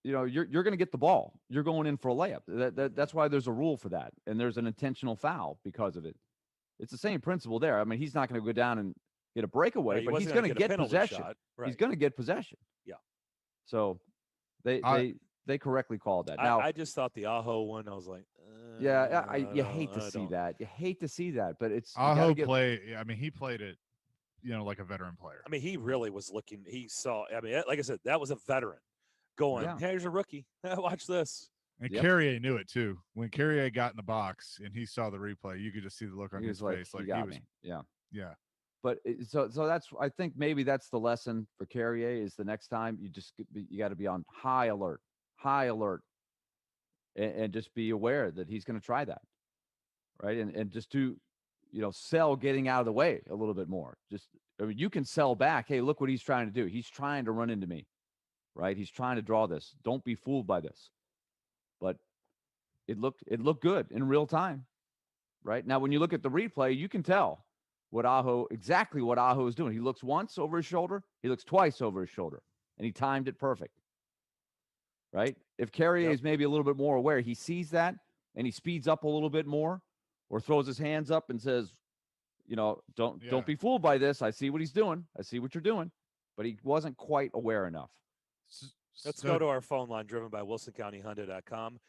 you're going to get the ball. You're going in for a layup. That's why there's a rule for that, and there's an intentional foul because of it. It's the same principle there. He's not going to go down and get a breakaway, but he's going to get possession. Right. He's going to get possession. Yeah. So they correctly called that. Now, I just thought the Aho one, I was like, you hate to see that. You hate to see that, but it's Aho play. He played it, like a veteran player. He really was looking. He saw. Like I said, that was a veteran going. Yeah. Hey, here's a rookie. Watch this. And Carrier knew it too. When Carrier got in the box and he saw the replay, you could just see the look on his face. Like he was, yeah. But so that's, I think maybe that's the lesson for Carrier is the next time you got to be on high alert, and just be aware that he's going to try that, right? And just do, sell getting out of the way a little bit more. You can sell back. Hey, look what he's trying to do. He's trying to run into me, right? He's trying to draw this. Don't be fooled by this. But it looked good in real time, right? Now, when you look at the replay, you can tell exactly what Aho is doing. He looks once over his shoulder. He looks twice over his shoulder, and he timed it perfect, right? If Carrier is maybe a little bit more aware, he sees that, and he speeds up a little bit more or throws his hands up and says, don't be fooled by this. I see what he's doing. I see what you're doing. But he wasn't quite aware enough. Let's go to our phone line driven by WilsonCountyHonda.com.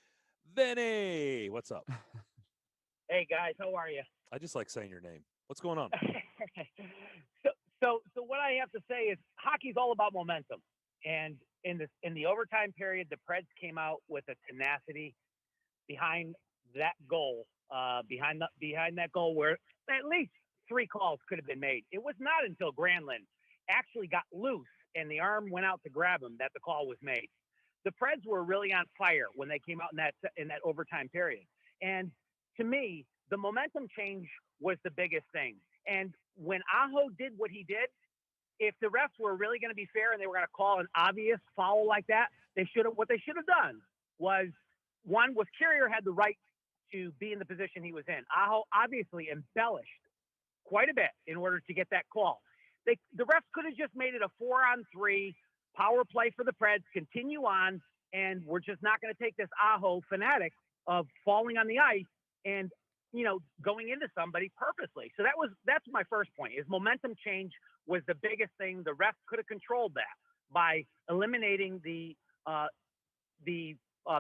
Vinny, what's up? Hey, guys. How are you? I just like saying your name. What's going on? So what I have to say is hockey's all about momentum. And in the overtime period, the Preds came out with a tenacity behind that goal, behind that goal where at least 3 calls could have been made. It was not until Granlund actually got loose and the arm went out to grab him that the call was made. The Preds were really on fire when they came out in that overtime period. And to me, the momentum change was the biggest thing. And when Aho did what he did, if the refs were really going to be fair and they were going to call an obvious foul like that, what they should have done was, one, was Carrier had the right to be in the position he was in. Aho obviously embellished quite a bit in order to get that call. The refs could have just made it a 4-on-3 power play for the Preds, continue on, and we're just not going to take this Aho fanatic of falling on the ice and, going into somebody purposely. So that's my first point, is momentum change was the biggest thing. The refs could have controlled that by eliminating the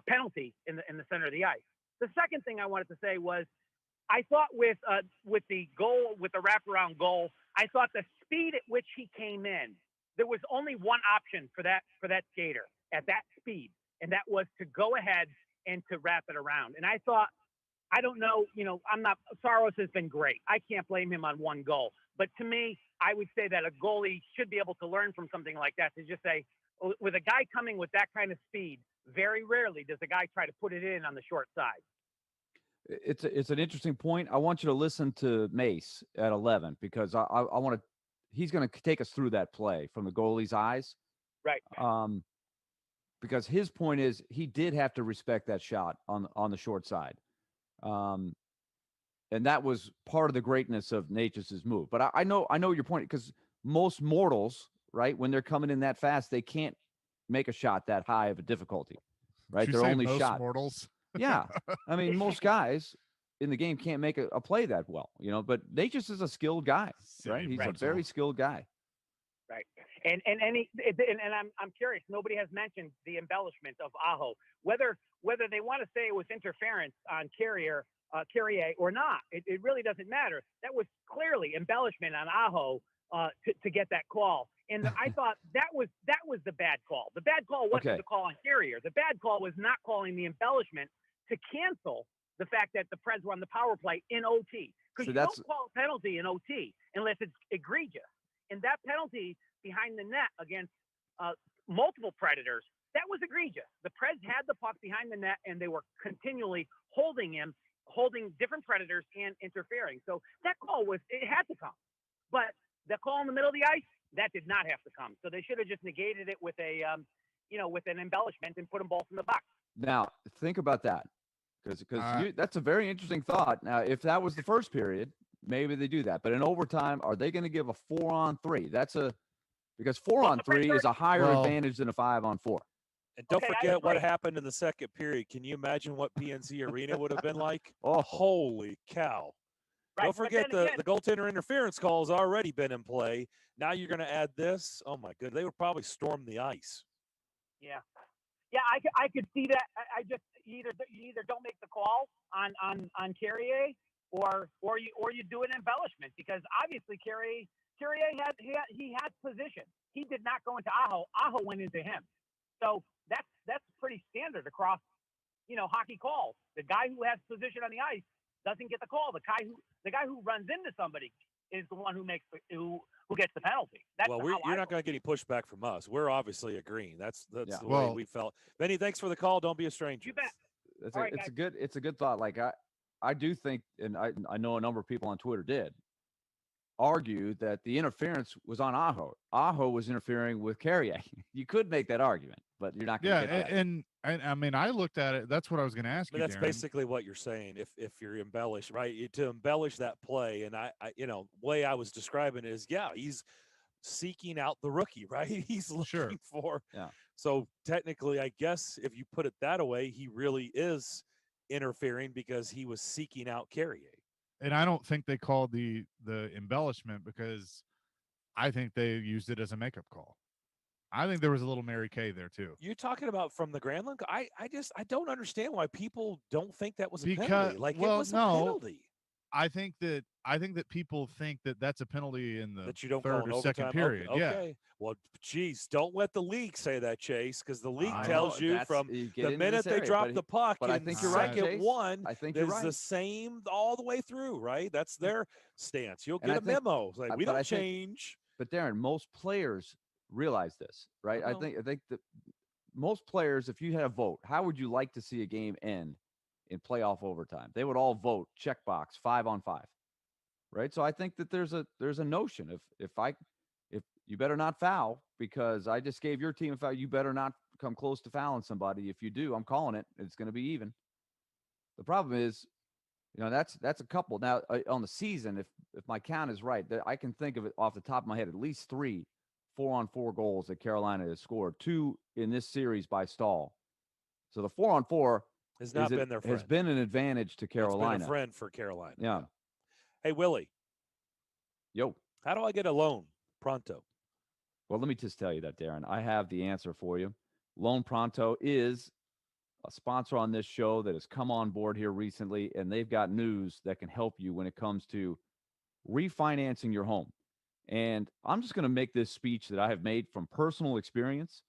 penalty in the center of the ice. The second thing I wanted to say was, I thought with the goal, with the wraparound goal, I thought the speed at which he came in, there was only one option for that skater at that speed, and that was to go ahead and to wrap it around. And I thought, I don't know, Saros has been great. I can't blame him on one goal. But to me, I would say that a goalie should be able to learn from something like that, to just say, with a guy coming with that kind of speed, very rarely does a guy try to put it in on the short side. It's an interesting point. I want you to listen to Mace at 11, because I want to. He's going to take us through that play from the goalie's eyes, right? Because his point is he did have to respect that shot on the short side, and that was part of the greatness of Natchez' move. But I know your point, because most mortals, right, when they're coming in that fast, they can't make a shot that high of a difficulty, right? Did you They're say only most shot mortals. Yeah, I mean, most guys in the game can't make a play that well, but Natchez is a skilled guy, right? He's a very skilled guy. Right. And I'm curious, nobody has mentioned the embellishment of Aho, whether they want to say it was interference on Carrier or not. It really doesn't matter. That was clearly embellishment on Aho to get that call. And I thought that was the bad call. The bad call wasn't the call on Carrier. The bad call was not calling the embellishment to cancel the fact that the Preds were on the power play in OT. Because you don't call a penalty in OT unless it's egregious. And that penalty behind the net against multiple Predators, that was egregious. The Preds had the puck behind the net, and they were continually holding different Predators and interfering. So that call it had to come. But the call in the middle of the ice, that did not have to come. So they should have just negated it with with an embellishment and put them both in the box. Now, think about that, because that's a very interesting thought. Now, if that was the first period, maybe they do that. But in overtime, are they going to give a 4-on-3? Because 4-on-3 is a higher advantage than a 5-on-4. And don't forget what happened in the second period. Can you imagine what PNC Arena would have been like? Oh, holy cow. Right. Don't forget the goaltender interference call has already been in play. Now you're going to add this. Oh, my goodness. They would probably storm the ice. Yeah. Yeah, I could see that. I just you either don't make the call on Carrier or you do an embellishment, because obviously Carrier had position. He did not go into Aho. Aho went into him. So that's pretty standard across hockey calls. The guy who has position on the ice doesn't get the call. The guy who runs into somebody is the one who gets the penalty. You're not going to get any pushback from us. We're obviously agreeing. That's the way we felt. Benny, thanks for the call. Don't be a stranger. You bet. It's a good thought. Like I do think, and I know a number of people on Twitter did argue that the interference was on Aho. Aho was interfering with Carrier. You could make that argument, but you're not going to get that. And I mean, I looked at it. That's what I was going to ask you. That's Darren. Basically what you're saying. If you're embellished, right? To embellish that play, and I way I was describing it is, he's seeking out the rookie, right? He's looking for. Yeah. So technically, I guess if you put it that way, he really is interfering because he was seeking out Carrier. And I don't think they called the embellishment, because I think they used it as a makeup call. I think there was a little Mary Kay there too. You're talking about from the Granlund? I don't understand why people don't think that was a penalty. Like, it was a penalty. I think that people think that that's a penalty in the that you don't third call or an second overtime. period. Okay. Yeah. Well, geez, don't let the league say that, Chase, because the league I tells know, you that's- from you get the into minute this they area, drop but the puck but I in think you're right, second Chase. one, I think you're is right. the same all the way through, right? That's their stance. You'll And get I a think- memo. It's like, we but don't I think- change. But Darren, most players realize this, right? I know. think that most players, if you had a vote, how would you like to see a game end in playoff overtime? They would all vote checkbox 5-on-5, right? So I think that there's a notion if you better not foul because I just gave your team a foul, you better not come close to fouling somebody. If you do, I'm calling it. It's going to be even. The problem is, that's a couple. Now on the season, if my count is right, I can think of it off the top of my head, at least 3 4-on-4 goals that Carolina has scored, 2 in this series by Stahl. So the 4-on-4 Has not been their friend. has been an advantage to Carolina. It's been a friend for Carolina. Yeah. Hey, Willie. Yo. How do I get a loan pronto? Well, let me just tell you that, Darren. I have the answer for you. Loan Pronto is a sponsor on this show that has come on board here recently, and they've got news that can help you when it comes to refinancing your home. And I'm just going to make this speech that I have made from personal experience.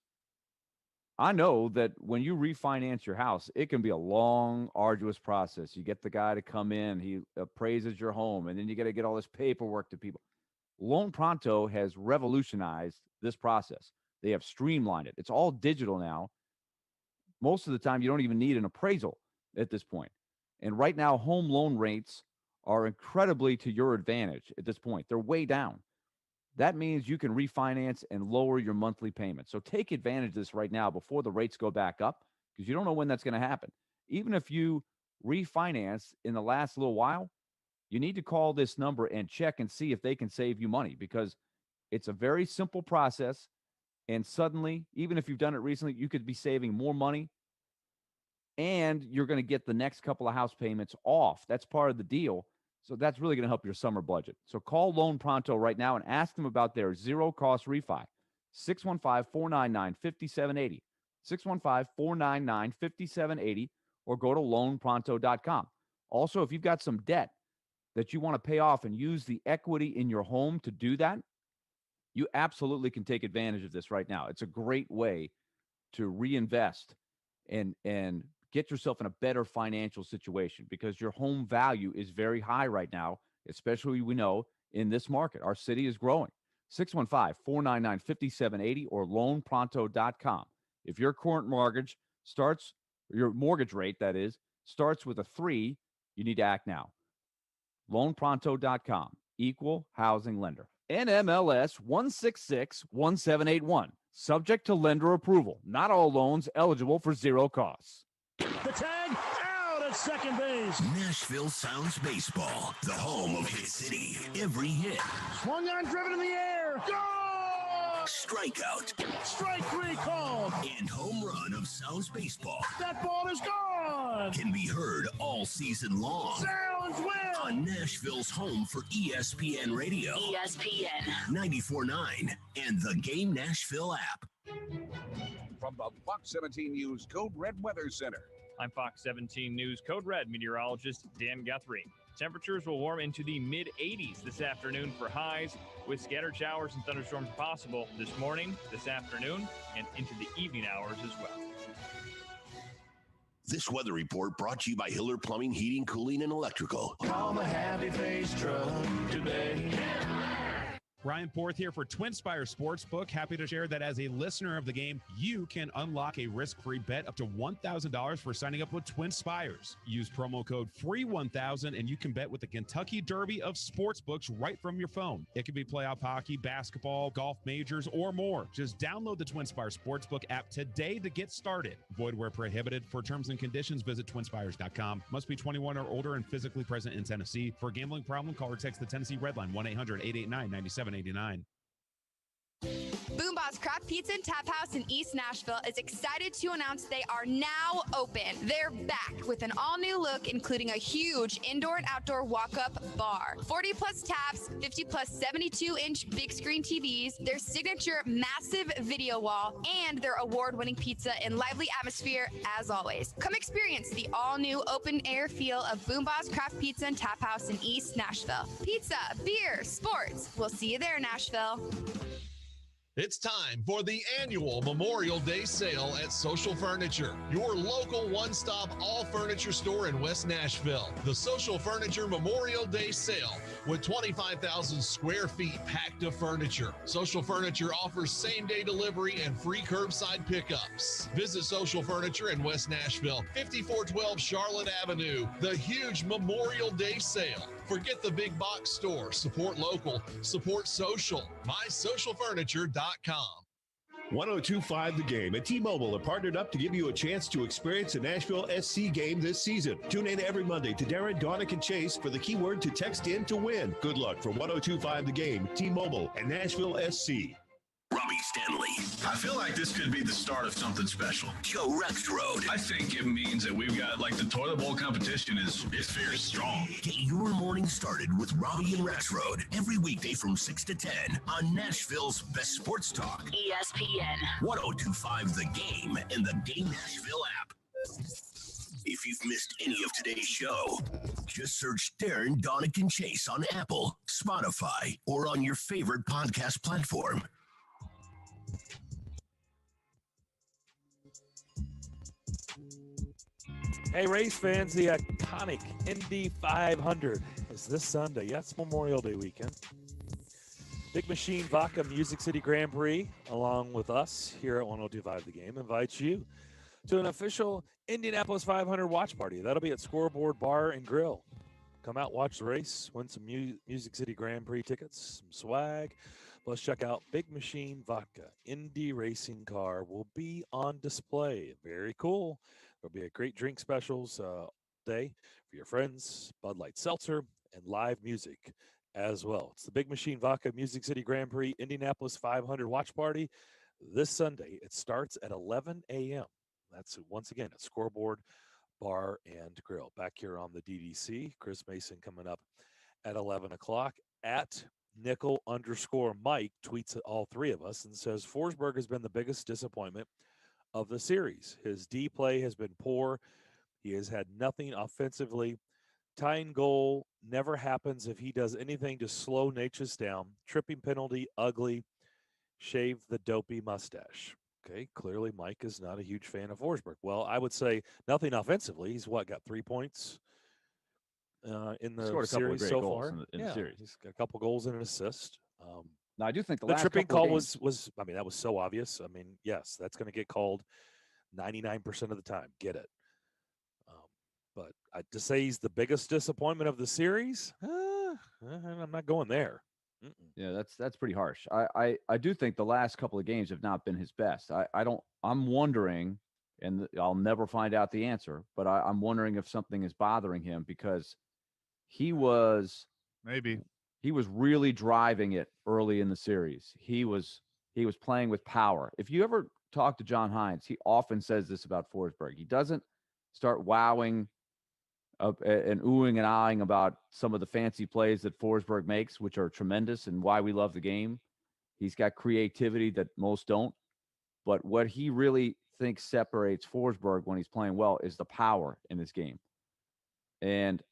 I know that when you refinance your house, it can be a long, arduous process. You get the guy to come in, he appraises your home, and then you got to get all this paperwork to people. Loan Pronto has revolutionized this process. They have streamlined it. It's all digital now. Most of the time, you don't even need an appraisal at this point. And right now, home loan rates are incredibly to your advantage at this point. They're way down. That means you can refinance and lower your monthly payment. So take advantage of this right now before the rates go back up, because you don't know when that's going to happen. Even if you refinance in the last little while, you need to call this number and check and see if they can save you money, because it's a very simple process. And suddenly, even if you've done it recently, you could be saving more money and you're going to get the next couple of house payments off. That's part of the deal. So that's really going to help your summer budget. So call Loan Pronto right now and ask them about their zero-cost refi. 615-499-5780. 615-499-5780, or go to loanpronto.com. Also, if you've got some debt that you want to pay off and use the equity in your home to do that, you absolutely can take advantage of this right now. It's a great way to reinvest and get yourself in a better financial situation, because your home value is very high right now, especially we know in this market. Our city is growing. 615-499-5780 or loanpronto.com. If your current mortgage starts, your mortgage rate, that is, starts with a 3, you need to act now. Loanpronto.com, equal housing lender. NMLS 1661781. Subject to lender approval. Not all loans eligible for zero costs. The tag out at second base. Nashville Sounds Baseball, the home of Hit City. Every hit. Swung on, driven in the air. Go! Strikeout. Strike 3 called. And home run of Sounds Baseball. That ball is gone. Can be heard all season long. Sounds win. On Nashville's home for ESPN Radio. ESPN 94.9 and the Game Nashville app. From the Fox 17 News Code Red Weather Center. I'm Fox 17 News Code Red meteorologist Dan Guthrie. Temperatures will warm into the mid-80s this afternoon for highs, with scattered showers and thunderstorms possible this morning, this afternoon, and into the evening hours as well. This weather report brought to you by Hiller Plumbing, Heating, Cooling, and Electrical. Call the Happy Face Truck today. Ryan Porth here for TwinSpires Sportsbook. Happy to share that as a listener of the game, you can unlock a risk-free bet up to $1,000 for signing up with TwinSpires. Use promo code FREE1000 and you can bet with the Kentucky Derby of sportsbooks right from your phone. It could be playoff hockey, basketball, golf majors, or more. Just download the TwinSpires Sportsbook app today to get started. Void where prohibited. For terms and conditions, visit TwinSpires.com. Must be 21 or older and physically present in Tennessee. For a gambling problem, call or text the Tennessee Red Line 1-800-889-9789. Boomba's Craft Pizza and Tap House in East Nashville is excited to announce they are now open. They're back with an all-new look, including a huge indoor and outdoor walk-up bar, 40-plus taps, 50-plus 72-inch big screen TVs, their signature massive video wall, and their award-winning pizza and lively atmosphere as always. Come experience the all-new open-air feel of Boomba's Craft Pizza and Tap House in East Nashville. Pizza, beer, sports. We'll see you there, Nashville. It's time for the annual Memorial Day sale at Social Furniture, your local one-stop all-furniture store in West Nashville. The Social Furniture Memorial Day sale with 25,000 square feet packed of furniture. Social Furniture offers same-day delivery and free curbside pickups. Visit Social Furniture in West Nashville, 5412 Charlotte Avenue. The huge Memorial Day sale. Forget the big box store. Support local. Support social. MySocialFurniture.com. 1025 The Game and T-Mobile are partnered up to give you a chance to experience a Nashville SC game this season. Tune in every Monday to Darren, Daunic, and Chase for the keyword to text in to win. Good luck for 1025 The Game, T-Mobile, and Nashville SC. Robbie Stanley. I feel like this could be the start of something special. Joe Rexrode. I think it means that we've got, like, the toilet bowl competition is very strong. Get your morning started with Robbie and Rexrode every weekday from 6 to 10 on Nashville's best sports talk. ESPN 1025 The Game and the Game Nashville app. If you've missed any of today's show, just search Darren, Daunic, and Chase on Apple, Spotify, or on your favorite podcast platform. Hey, race fans, the iconic Indy 500 is this Sunday. Yes, Memorial Day weekend. Big Machine Vodka Music City Grand Prix, along with us here at 1025 The Game, invites you to an official Indianapolis 500 watch party. That'll be at Scoreboard Bar and Grill. Come out, watch the race, win some Music City Grand Prix tickets, some swag. Plus, check out Big Machine Vodka. Indy racing car will be on display. Very cool. There'll be a great drink specials day for your friends, Bud Light Seltzer, and live music as well. It's the Big Machine Vodka Music City Grand Prix Indianapolis 500 watch party this Sunday. It starts at 11 a.m. That's, once again, at Scoreboard Bar and Grill. Back here on the DDC, Chris Mason coming up at 11 o'clock. At Nickel_Mike tweets at all three of us and says, Forsberg has been the biggest disappointment of the series. His D play has been poor. He has had nothing offensively. Tying goal never happens if he does anything to slow Natchez down. Tripping penalty, ugly. Shave the dopey mustache. Okay, clearly Mike is not a huge fan of Forsberg. Well, I would say nothing offensively. He's got 3 points in the series so far. In the series. He's got a couple goals and an assist. Now, I do think the last tripping call games, was, I mean, that was so obvious. I mean, yes, that's going to get called 99% of the time. Get it. But to say he's the biggest disappointment of the series, I'm not going there. Yeah, that's pretty harsh. I do think the last couple of games have not been his best. I'm wondering, and I'll never find out the answer, but I'm wondering if something is bothering him, because he was really driving it early in the series. He was playing with power. If you ever talk to John Hines, he often says this about Forsberg. He doesn't start wowing and oohing and ahhing about some of the fancy plays that Forsberg makes, which are tremendous and why we love the game. He's got creativity that most don't. But what he really thinks separates Forsberg when he's playing well is the power in this game. And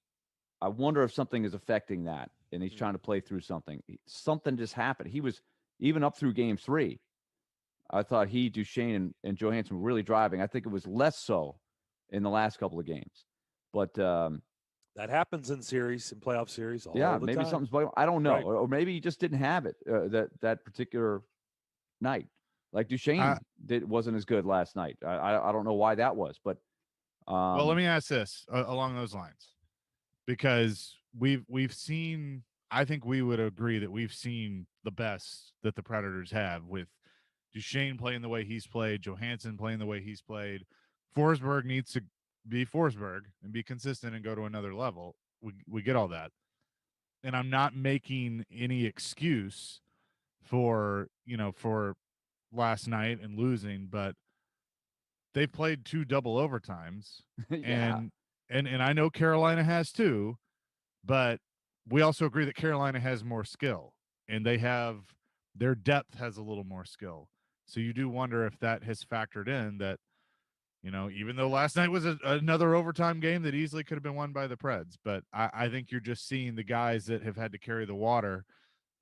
I wonder if something is affecting that, and he's trying to play through something. Something just happened. He was even up through game 3. I thought Duchesne, and Johansson were really driving. I think it was less so in the last couple of games. But that happens in playoff series all the maybe time. something's – I don't know. Right. Or maybe he just didn't have it that particular night. Like Duchesne wasn't as good last night. I don't know why that was. But well, let me ask this along those lines. Because we've seen – I think we would agree that we've seen the best that the Predators have, with Duchesne playing the way he's played, Johansson playing the way he's played. Forsberg needs to be Forsberg and be consistent and go to another level. We get all that. And I'm not making any excuse for last night and losing, but they played 2 double overtimes. Yeah. and I know Carolina has too, but we also agree that Carolina has more skill, and their depth has a little more skill. So you do wonder if that has factored in that, even though last night was another overtime game that easily could have been won by the Preds, but I think you're just seeing the guys that have had to carry the water,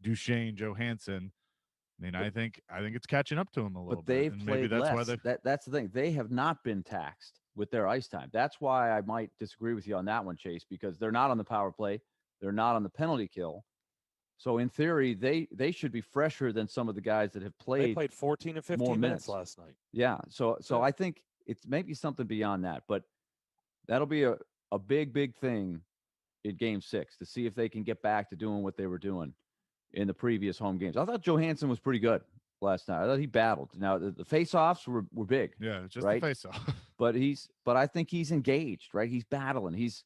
Duchesne, Johansson. I mean, I think it's catching up to them a little But bit. they've And played maybe that's less. why they That's the thing. They have not been taxed with their ice time. That's why I might disagree with you on that one, Chase, because they're not on the power play. They're not on the penalty kill. So in theory, they should be fresher than some of the guys that have They played played 14 and 15 more minutes minutes last night. Yeah. So Yeah. I think it's maybe something beyond that, but that'll be a big thing in game 6 to see if they can get back to doing what they were doing in the previous home games. I thought Johansson was pretty good last night. I thought he battled. Now the face-offs were big. Yeah, just right? the face-off. But I think he's engaged, right? He's battling. He's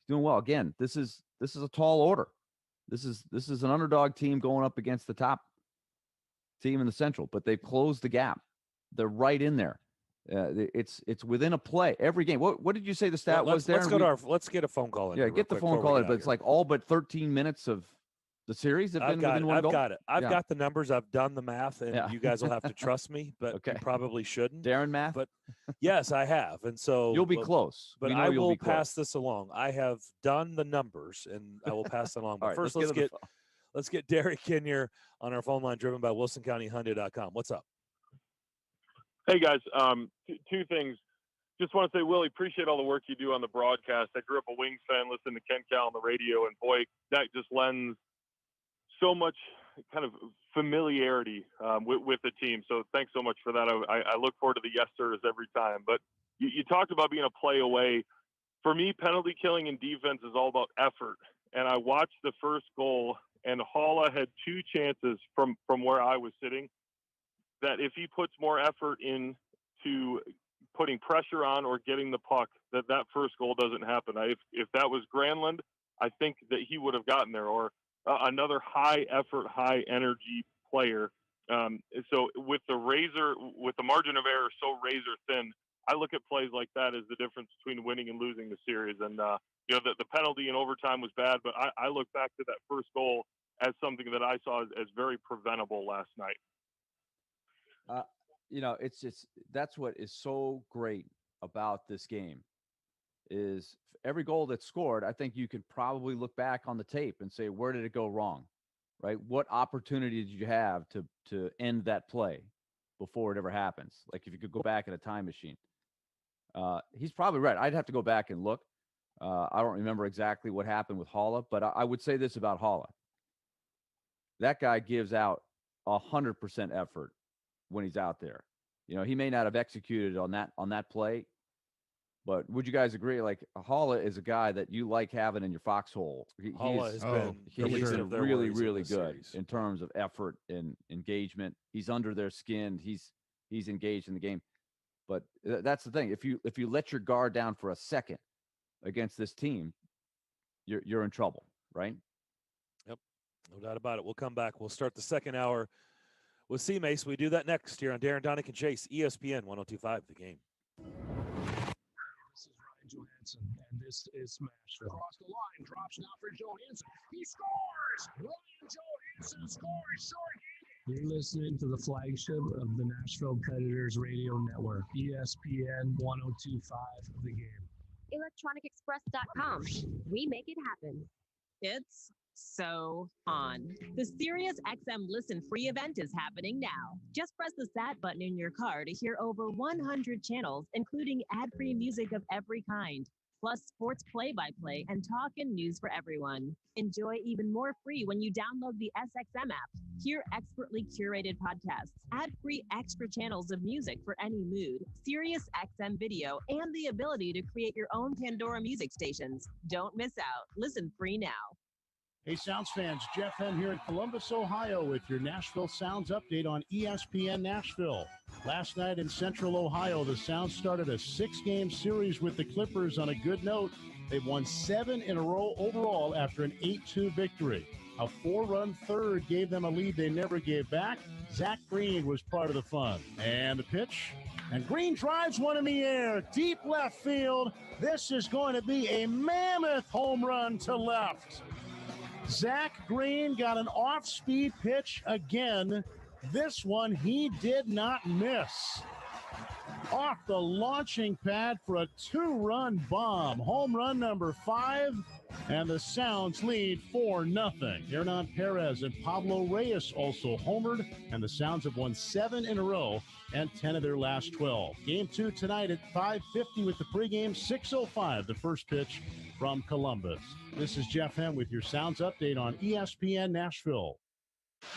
doing well. Again, this is a tall order. This is an underdog team going up against the top team in the Central, but they've closed the gap. They're right in there. It's within a play every game. What did you say the stat was there? Let's get a phone call in. Yeah, here get the real quick phone before call we in, get but out it's here. like all but 13 minutes of the series have been within one goal. I've got it. I've Yeah. got the numbers. I've done the math, and Yeah. you guys will have to trust me, but you probably shouldn't. Darren math? But yes, I have. And so You'll be close. But We know I you'll will be close. pass this along. I have done the numbers, and I will pass it along. But All right, first, let's get let's get Derek Kinyer on our phone line, driven by WilsonCountyHyundai.com. What's up? Hey guys, two things. Just want to say, Willie, appreciate all the work you do on the broadcast. I grew up a Wings fan, listening to Ken Cal on the radio, and boy, that just lends so much kind of familiarity with the team. So thanks so much for that. I look forward to the yes sirs every time. But you talked about being a play away. For me, penalty killing and defense is all about effort. And I watched the first goal, and Haula had 2 chances from where I was sitting that if he puts more effort into putting pressure on or getting the puck, that first goal doesn't happen. If that was Granlund, I think that he would have gotten there, or another high effort, high energy player. So with the margin of error so razor thin, I look at plays like that as the difference between winning and losing the series. And the penalty in overtime was bad, but I look back to that first goal as something that I saw as very preventable last night. It's just that's what is so great about this game is every goal that's scored. I think you can probably look back on the tape and say, where did it go wrong? Right? What opportunity did you have to end that play before it ever happens? Like if you could go back in a time machine. He's probably right. I'd have to go back and look. I don't remember exactly what happened with Haula, but I would say this about Haula. That guy gives out 100% effort when he's out there. He may not have executed on that play, but would you guys agree? Like Haula is a guy that you like having in your foxhole. Haula has been he's been really, really good series. in terms of effort and engagement. He's under their skin. He's engaged in the game. But that's the thing. If you let your guard down for a second against this team, you're in trouble, right? Yep, no doubt about it. We'll come back. We'll start the second hour with C-Mace. We do that next here on Darren, Daunic, and Chase, ESPN 102.5 The Game. This is Ryan Johansson, and this is Smashville. Across the line, drops now for Johansson. He scores! Ryan Johansson scores! You're listening to the flagship of the Nashville Predators Radio Network, ESPN 102.5 The Game. ElectronicExpress.com. We make it happen. It's so on. The Sirius XM Listen Free event is happening now. Just press the Sat button in your car to hear over 100 channels, including ad-free music of every kind, plus sports play-by-play and talk and news for everyone. Enjoy even more free when you download the SXM app. Hear expertly curated podcasts, ad-free extra channels of music for any mood, Sirius XM video, and the ability to create your own Pandora music stations. Don't miss out. Listen free now. Hey, Sounds fans, Jeff Henn here in Columbus, Ohio with your Nashville Sounds update on ESPN Nashville. Last night in Central Ohio, the Sounds started a 6-game series with the Clippers on a good note. They've won 7 in a row overall after an 8-2 victory. A 4-run third gave them a lead they never gave back. Zach Green was part of the fun. And the pitch. And Green drives one in the air, deep left field. This is going to be a mammoth home run to left. Zach Green got an off-speed pitch again. This one he did not miss. Off the launching pad for a 2-run bomb. Home run number 5, and the Sounds lead 4-0. Hernan Perez and Pablo Reyes also homered, and the Sounds have won 7 in a row and 10 of their last 12. Game 2 tonight at 5:50 with the pregame, 6:05 the first pitch from Columbus. This is Jeff Hem with your Sounds update on ESPN Nashville.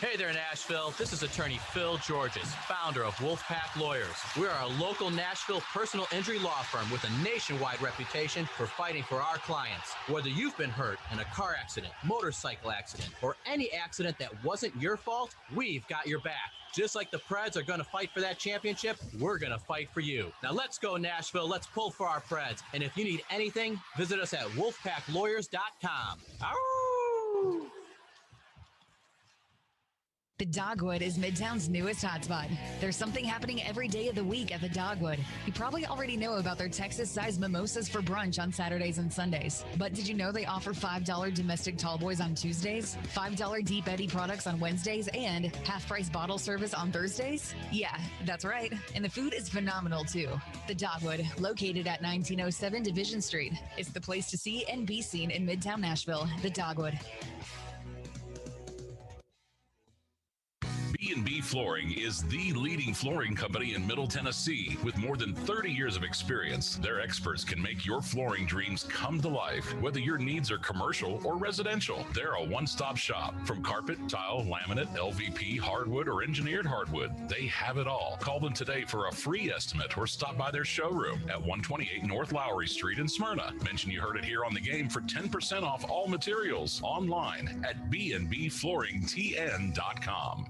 Hey there, Nashville. This is attorney Phil Georges, founder of Wolfpack Lawyers. We are a local Nashville personal injury law firm with a nationwide reputation for fighting for our clients. Whether you've been hurt in a car accident, motorcycle accident, or any accident that wasn't your fault, we've got your back. Just like the Preds are going to fight for that championship, we're going to fight for you. Now let's go, Nashville. Let's pull for our Preds. And if you need anything, visit us at wolfpacklawyers.com. Ow! The Dogwood is Midtown's newest hotspot. There's something happening every day of the week at the Dogwood. You probably already know about their Texas-sized mimosas for brunch on Saturdays and Sundays. But did you know they offer $5 domestic tall boys on Tuesdays, $5 Deep Eddy products on Wednesdays, and half-price bottle service on Thursdays? Yeah, that's right. And the food is phenomenal, too. The Dogwood, located at 1907 Division Street. It's the place to see and be seen in Midtown Nashville. The Dogwood. B&B Flooring is the leading flooring company in Middle Tennessee. With more than 30 years of experience, their experts can make your flooring dreams come to life. Whether your needs are commercial or residential, they're a one-stop shop. From carpet, tile, laminate, LVP, hardwood, or engineered hardwood, they have it all. Call them today for a free estimate or stop by their showroom at 128 North Lowry Street in Smyrna. Mention you heard it here on the game for 10% off all materials online at bnbflooringtn.com.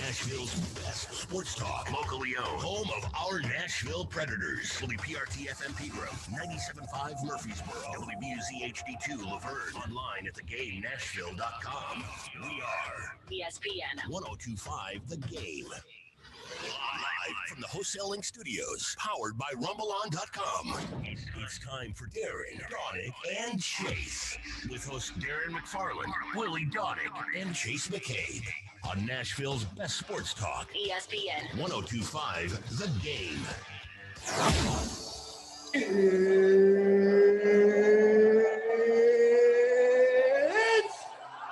Nashville's best sports talk, locally owned, home of our Nashville Predators. WPRT FM Pegram, 97.5 Murfreesboro, WBUZ HD2 Laverne, online at theGameNashville.com. We are ESPN 102.5 The Game. Live from the Wholesaling Studios, powered by RumbleOn.com. It's time for Darren, Daunic, and Chase, with hosts Darren McFarland, Willie Daunic, and Chase McCabe on Nashville's best sports talk. ESPN 102.5 The Game. It's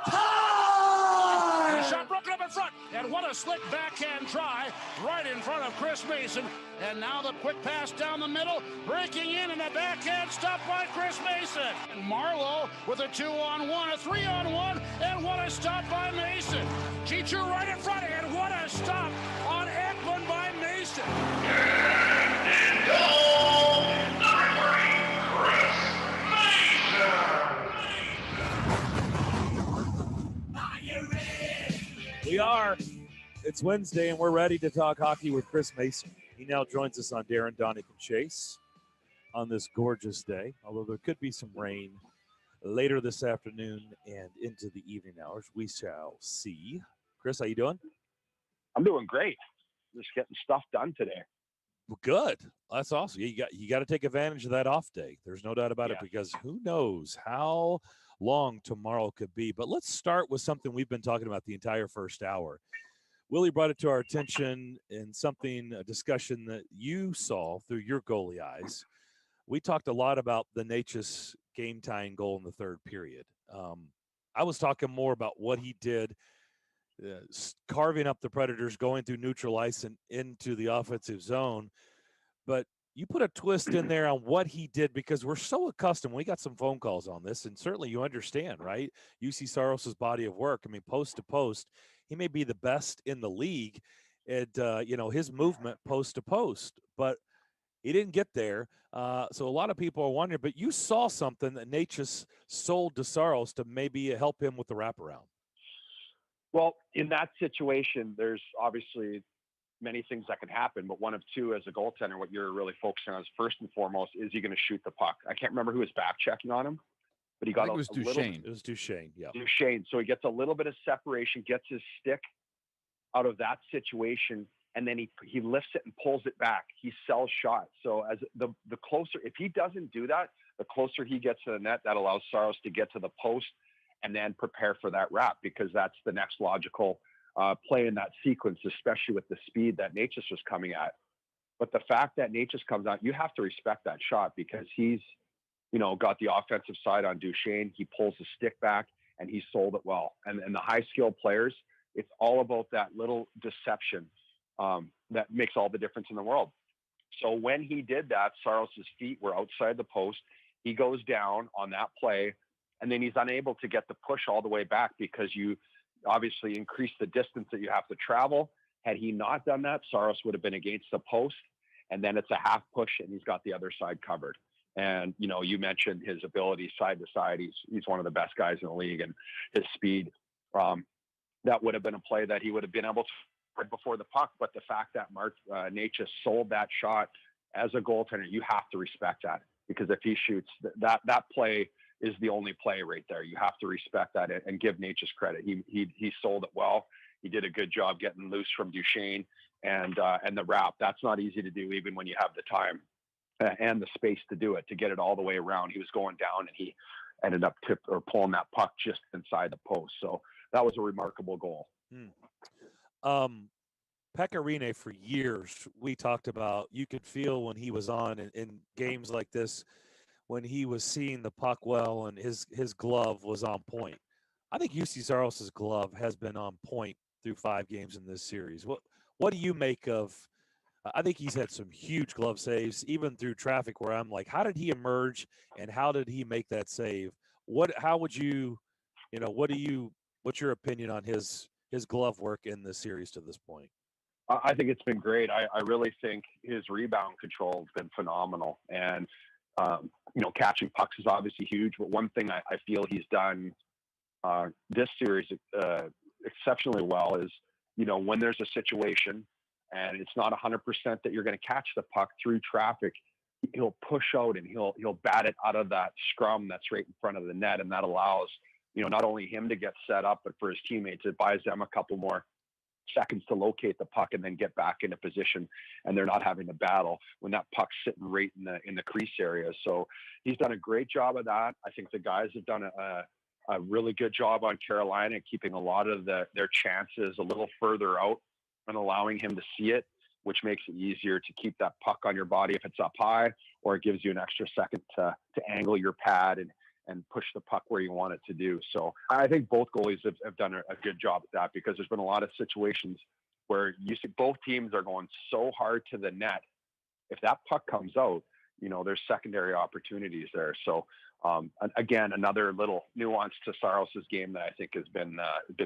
time! Shot broken up in front, and what a slick backhand try right in front of Chris Mason. And now the quick pass down the middle, breaking in, and the backhand stopped by Chris Mason. And Marlowe with a 2-on-1, a 3-on-1, and what a stop by Mason. Cheechoo right in front, and what a stop on Ekman by Mason. And goal, number 3, Chris Mason. We are. It's Wednesday, and we're ready to talk hockey with Chris Mason. He now joins us on Darren, Daunic, and Chase on this gorgeous day, although there could be some rain later this afternoon and into the evening hours. We shall see. Chris, how you doing? I'm doing great. Just getting stuff done today. Well, good. That's awesome. You got to take advantage of that off day. There's no doubt about it, because who knows how long tomorrow could be. But let's start with something we've been talking about the entire first hour. Willie brought it to our attention in a discussion that you saw through your goalie eyes. We talked a lot about the Natchez game-tying goal in the third period. I was talking more about what he did, carving up the Predators, going through neutral ice and into the offensive zone. But you put a twist in there on what he did, because we're so accustomed. We got some phone calls on this, and certainly you understand, right? You see Saros's body of work. I mean, post to post, he may be the best in the league at, his movement post to post, but he didn't get there. So a lot of people are wondering, but you saw something that Natchez sold to Saros to maybe help him with the wraparound. Well, in that situation, there's obviously many things that can happen, but one of two as a goaltender, what you're really focusing on is first and foremost, is he going to shoot the puck? I can't remember who was back checking on him, but he got it was a little. Duchesne. It was Duchesne, yeah. Duchesne. So he gets a little bit of separation, gets his stick out of that situation, and then he lifts it and pulls it back. He sells shots. So as the closer, if he doesn't do that, the closer he gets to the net, that allows Saros to get to the post and then prepare for that wrap, because that's the next logical play in that sequence, especially with the speed that Natchez was coming at. But the fact that Natchez comes out, you have to respect that shot, because he's, got the offensive side on Duchesne. He pulls the stick back and he sold it well. And the high skilled players, it's all about that little deception that makes all the difference in the world. So when he did that, Saros's feet were outside the post. He goes down on that play, and then he's unable to get the push all the way back, because you obviously increase the distance that you have to travel. Had he not done that, Saros would have been against the post, and then it's a half push and he's got the other side covered. And, you mentioned his ability side to side. He's one of the best guys in the league, and his speed, that would have been a play that he would have been able to right before the puck. But the fact that Natchez sold that shot as a goaltender, you have to respect that, because if he shoots that play is the only play right there. You have to respect that and give Natchez credit. He sold it well. He did a good job getting loose from Duchesne and the wrap. That's not easy to do, even when you have the time and the space to do it, to get it all the way around. He was going down and he ended up pulling that puck just inside the post. So that was a remarkable goal. Pecorine, for years, we talked about, you could feel when he was on in games like this, when he was seeing the puck well and his glove was on point. I think UC Saros's glove has been on point through 5 games in this series. What do you make of? I think he's had some huge glove saves, even through traffic, where I'm like, how did he emerge and how did he make that save? How would you, what's your opinion on his glove work in the series to this point? I think it's been great. I really think his rebound control has been phenomenal. And, catching pucks is obviously huge. But one thing I feel he's done this series exceptionally well is, when there's a situation and it's not 100% that you're going to catch the puck through traffic, he'll push out and he'll bat it out of that scrum that's right in front of the net. And that allows, not only him to get set up, but for his teammates, it buys them a couple more seconds to locate the puck and then get back into position, and they're not having to battle when that puck's sitting right in the crease area. So he's done a great job of that. I think the guys have done a really good job on Carolina, keeping a lot of their chances a little further out and allowing him to see it, which makes it easier to keep that puck on your body if it's up high, or it gives you an extra second to angle your pad and push the puck where you want it to do. So I think both goalies have done a good job at that, because there's been a lot of situations where you see both teams are going so hard to the net. If that puck comes out, there's secondary opportunities there. So again, another little nuance to Saros's game that I think has been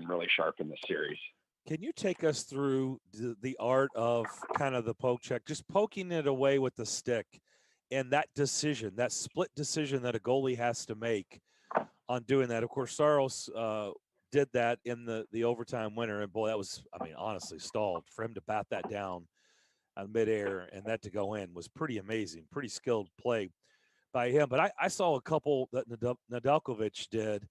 really sharp in this series. Can you take us through the art of kind of the poke check, just poking it away with the stick, and that decision, that split decision that a goalie has to make on doing that? Of course, Saros did that in the overtime winner, and boy, that was, honestly stalled. For him to bat that down on midair and that to go in was pretty amazing, pretty skilled play by him. But I saw a couple that Nedeljkovic did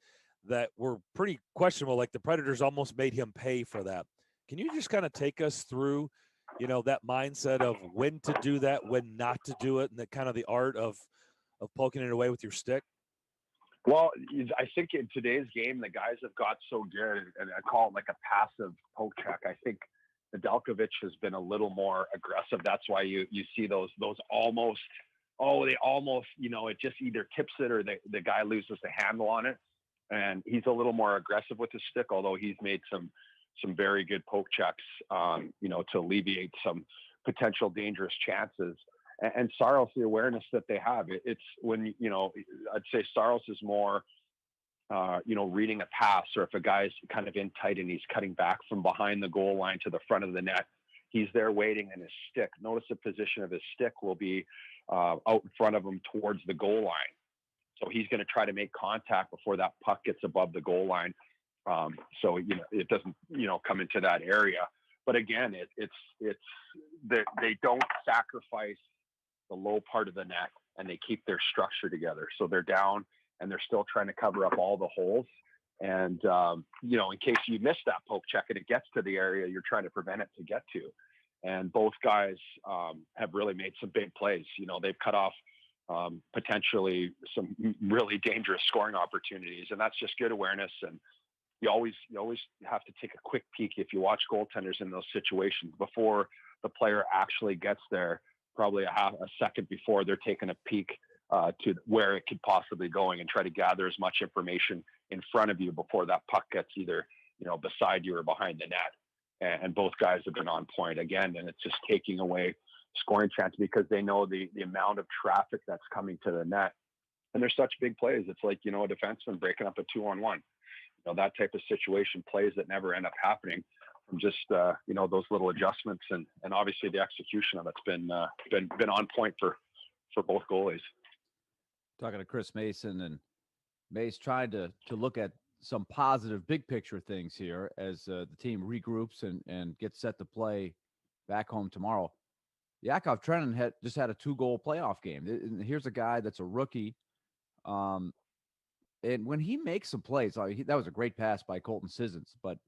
that were pretty questionable. Like the Predators almost made him pay for that. Can you just kind of take us through, that mindset of when to do that, when not to do it, and the kind of the art of poking it away with your stick? Well, I think in today's game, the guys have got so good, and I call it like a passive poke check. I think Nedeljkovic has been a little more aggressive. That's why you see those almost, it just either tips it or the guy loses the handle on it. And he's a little more aggressive with his stick, although he's made some very good poke checks, to alleviate some potential dangerous chances. And Saros, the awareness that they have, it's when, I'd say Saros is more, reading a pass, or if a guy's kind of in tight and he's cutting back from behind the goal line to the front of the net, he's there waiting in his stick. Notice the position of his stick will be out in front of him towards the goal line. So he's going to try to make contact before that puck gets above the goal line. So, it doesn't, come into that area. But again, they don't sacrifice the low part of the net, and they keep their structure together. So they're down and they're still trying to cover up all the holes. And, in case you miss that poke check and it gets to the area you're trying to prevent it to get to. And both guys have really made some big plays. They've cut off potentially some really dangerous scoring opportunities, and that's just good awareness. And you always have to take a quick peek if you watch goaltenders in those situations before the player actually gets there, probably a second before they're taking a peek to where it could possibly going, and try to gather as much information in front of you before that puck gets either, beside you or behind the net. And both guys have been on point again, and it's just taking away scoring chances because they know the amount of traffic that's coming to the net. And they're such big plays. It's like, a defenseman breaking up a 2-on-1, that type of situation, plays that never end up happening from just, those little adjustments. And obviously the execution of it's been on point for both goalies. Talking to Chris Mason, and Mace tried to look at some positive big picture things here as the team regroups and gets set to play back home tomorrow. Yakov Trenin just had a 2-goal playoff game. And here's a guy that's a rookie. And when he makes some plays, that was a great pass by Colton Sissons, but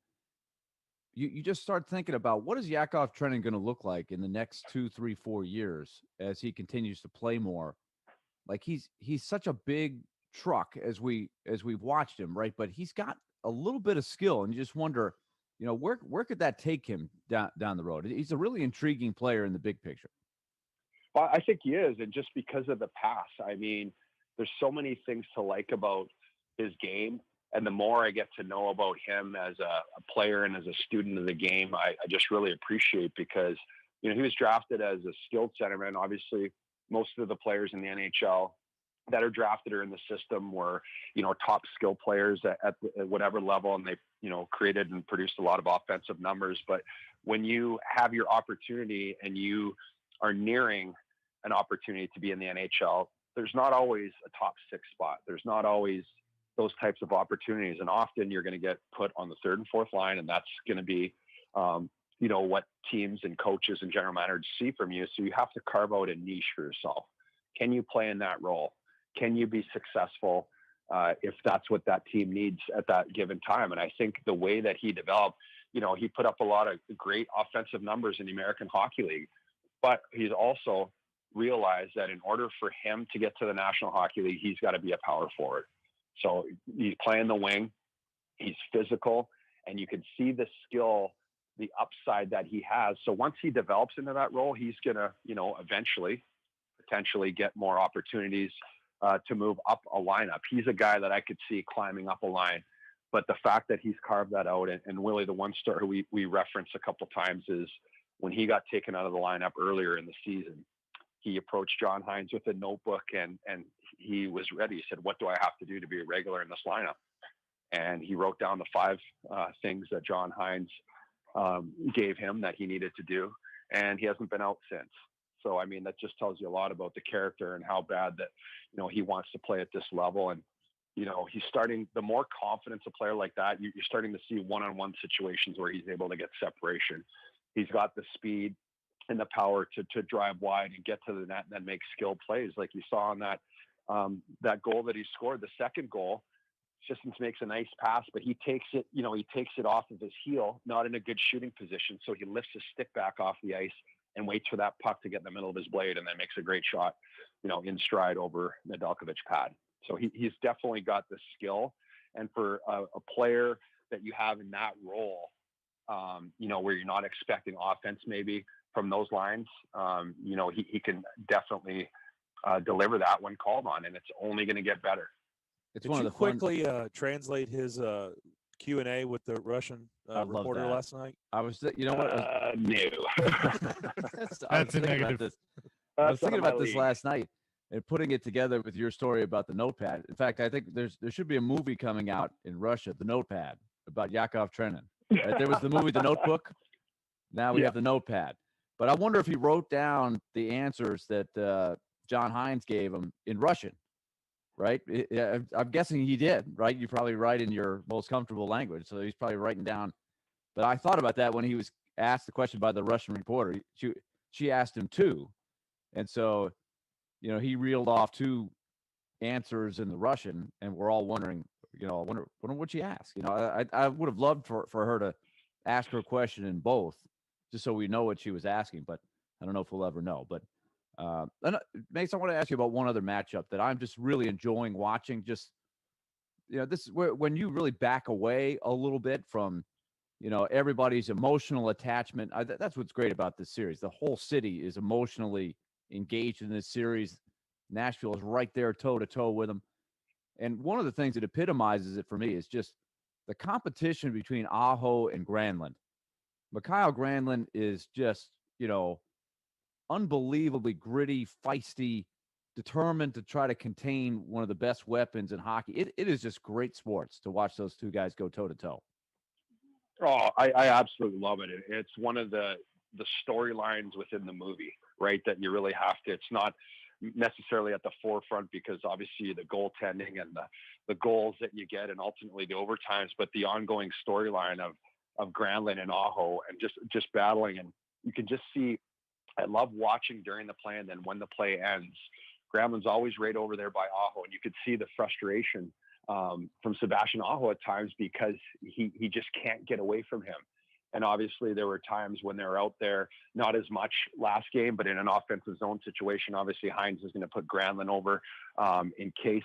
you just start thinking about what is Yakov Trenin going to look like in the next 2, 3, 4 years as he continues to play more. Like he's such a big truck as we've watched him, right? But he's got a little bit of skill, and you just wonder, where could that take him down the road? He's a really intriguing player in the big picture. Well, I think he is, and just because of the pass, there's so many things to like about his game, and the more I get to know about him as a player and as a student of the game, I just really appreciate, because he was drafted as a skilled centerman. Obviously, most of the players in the NHL that are drafted or in the system were, top skill players at whatever level, and they, created and produced a lot of offensive numbers. But when you have your opportunity and you are nearing an opportunity to be in the NHL, there's not always a top 6 spot. There's not always those types of opportunities. And often you're going to get put on the 3rd and 4th line, and that's going to be, what teams and coaches and general managers see from you. So you have to carve out a niche for yourself. Can you play in that role? Can you be successful if that's what that team needs at that given time? And I think the way that he developed, he put up a lot of great offensive numbers in the American Hockey League, but he's also realized that in order for him to get to the National Hockey League, he's got to be a power forward. So he's playing the wing, he's physical, and you can see the skill, the upside that he has. So once he develops into that role, he's going to, eventually potentially get more opportunities to move up a lineup. He's a guy that I could see climbing up a line, but the fact that he's carved that out, and Willie, the one story we referenced a couple times is when he got taken out of the lineup earlier in the season, he approached John Hines with a notebook and he was ready. He said, "What do I have to do to be a regular in this lineup?" And he wrote down the 5 things that John Hines gave him that he needed to do, and he hasn't been out since. So, that just tells you a lot about the character and how bad that, he wants to play at this level. And, he's starting, the more confidence a player like that, you're starting to see one-on-one situations where he's able to get separation. He's got the speed and the power to drive wide and get to the net and then make skilled plays. Like you saw on that goal that he scored, the second goal, Sissons makes a nice pass, but he takes it off of his heel, not in a good shooting position. So he lifts his stick back off the ice and waits for that puck to get in the middle of his blade, and then makes a great shot, in stride over Nedeljkovic pad. So he's definitely got the skill. And for a player that you have in that role, where you're not expecting offense maybe from those lines, he can definitely deliver that when called on, and it's only going to get better. Did you quickly translate his Q&A with the Russian reporter last night? I was, what? No. That's a negative. I was thinking about this last night and putting it together with your story about the notepad. In fact, I think there should be a movie coming out in Russia, The Notepad, about Yakov Trenin. Right? There was the movie The Notebook. Now we have the notepad. But I wonder if he wrote down the answers that John Hines gave him in Russian. Right? I'm guessing he did, right? You probably write in your most comfortable language. So he's probably writing down. But I thought about that when he was asked the question by the Russian reporter. She asked him too. And so, he reeled off 2 answers in the Russian, and we're all wondering, I wonder what she asked. I would have loved for her to ask her question in both, just so we know what she was asking. But I don't know if we'll ever know. But Mace, I want to ask you about one other matchup that I'm just really enjoying watching. Just this is when you really back away a little bit from everybody's emotional attachment. That's what's great about this series. The whole city is emotionally engaged in this series. Nashville is right there toe to toe with them. And one of the things that epitomizes it for me is just the competition between Aho and Granlund. Mikael Granlund is just, unbelievably gritty, feisty, determined to try to contain one of the best weapons in hockey. It is just great sports to watch those two guys go toe to toe. Oh, I absolutely love it. It's one of the storylines within the movie, right? That you really have to. It's not necessarily at the forefront because obviously the goaltending and the goals that you get and ultimately the overtimes, but the ongoing storyline of Granlund and Aho and just battling. And you can just see, I love watching during the play, and then when the play ends, Granlund's always right over there by Aho, and you could see the frustration from Sebastian Aho at times because he just can't get away from him. And obviously there were times when they were out there, not as much last game, but in an offensive zone situation, obviously Hines is going to put Granlund over in case,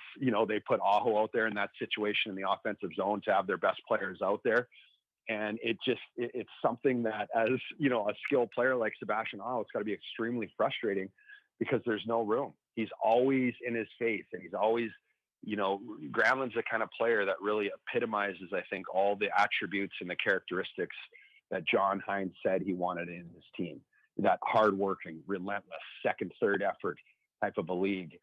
they put Aho out there in that situation in the offensive zone to have their best players out there. And it's something that as, a skilled player like Sebastian Aho, it's got to be extremely frustrating because there's no room. He's always in his face, and he's always, Granlund's the kind of player that really epitomizes, I think, all the attributes and the characteristics that John Hines said he wanted in his team. That hardworking, relentless, second, third effort type of a league,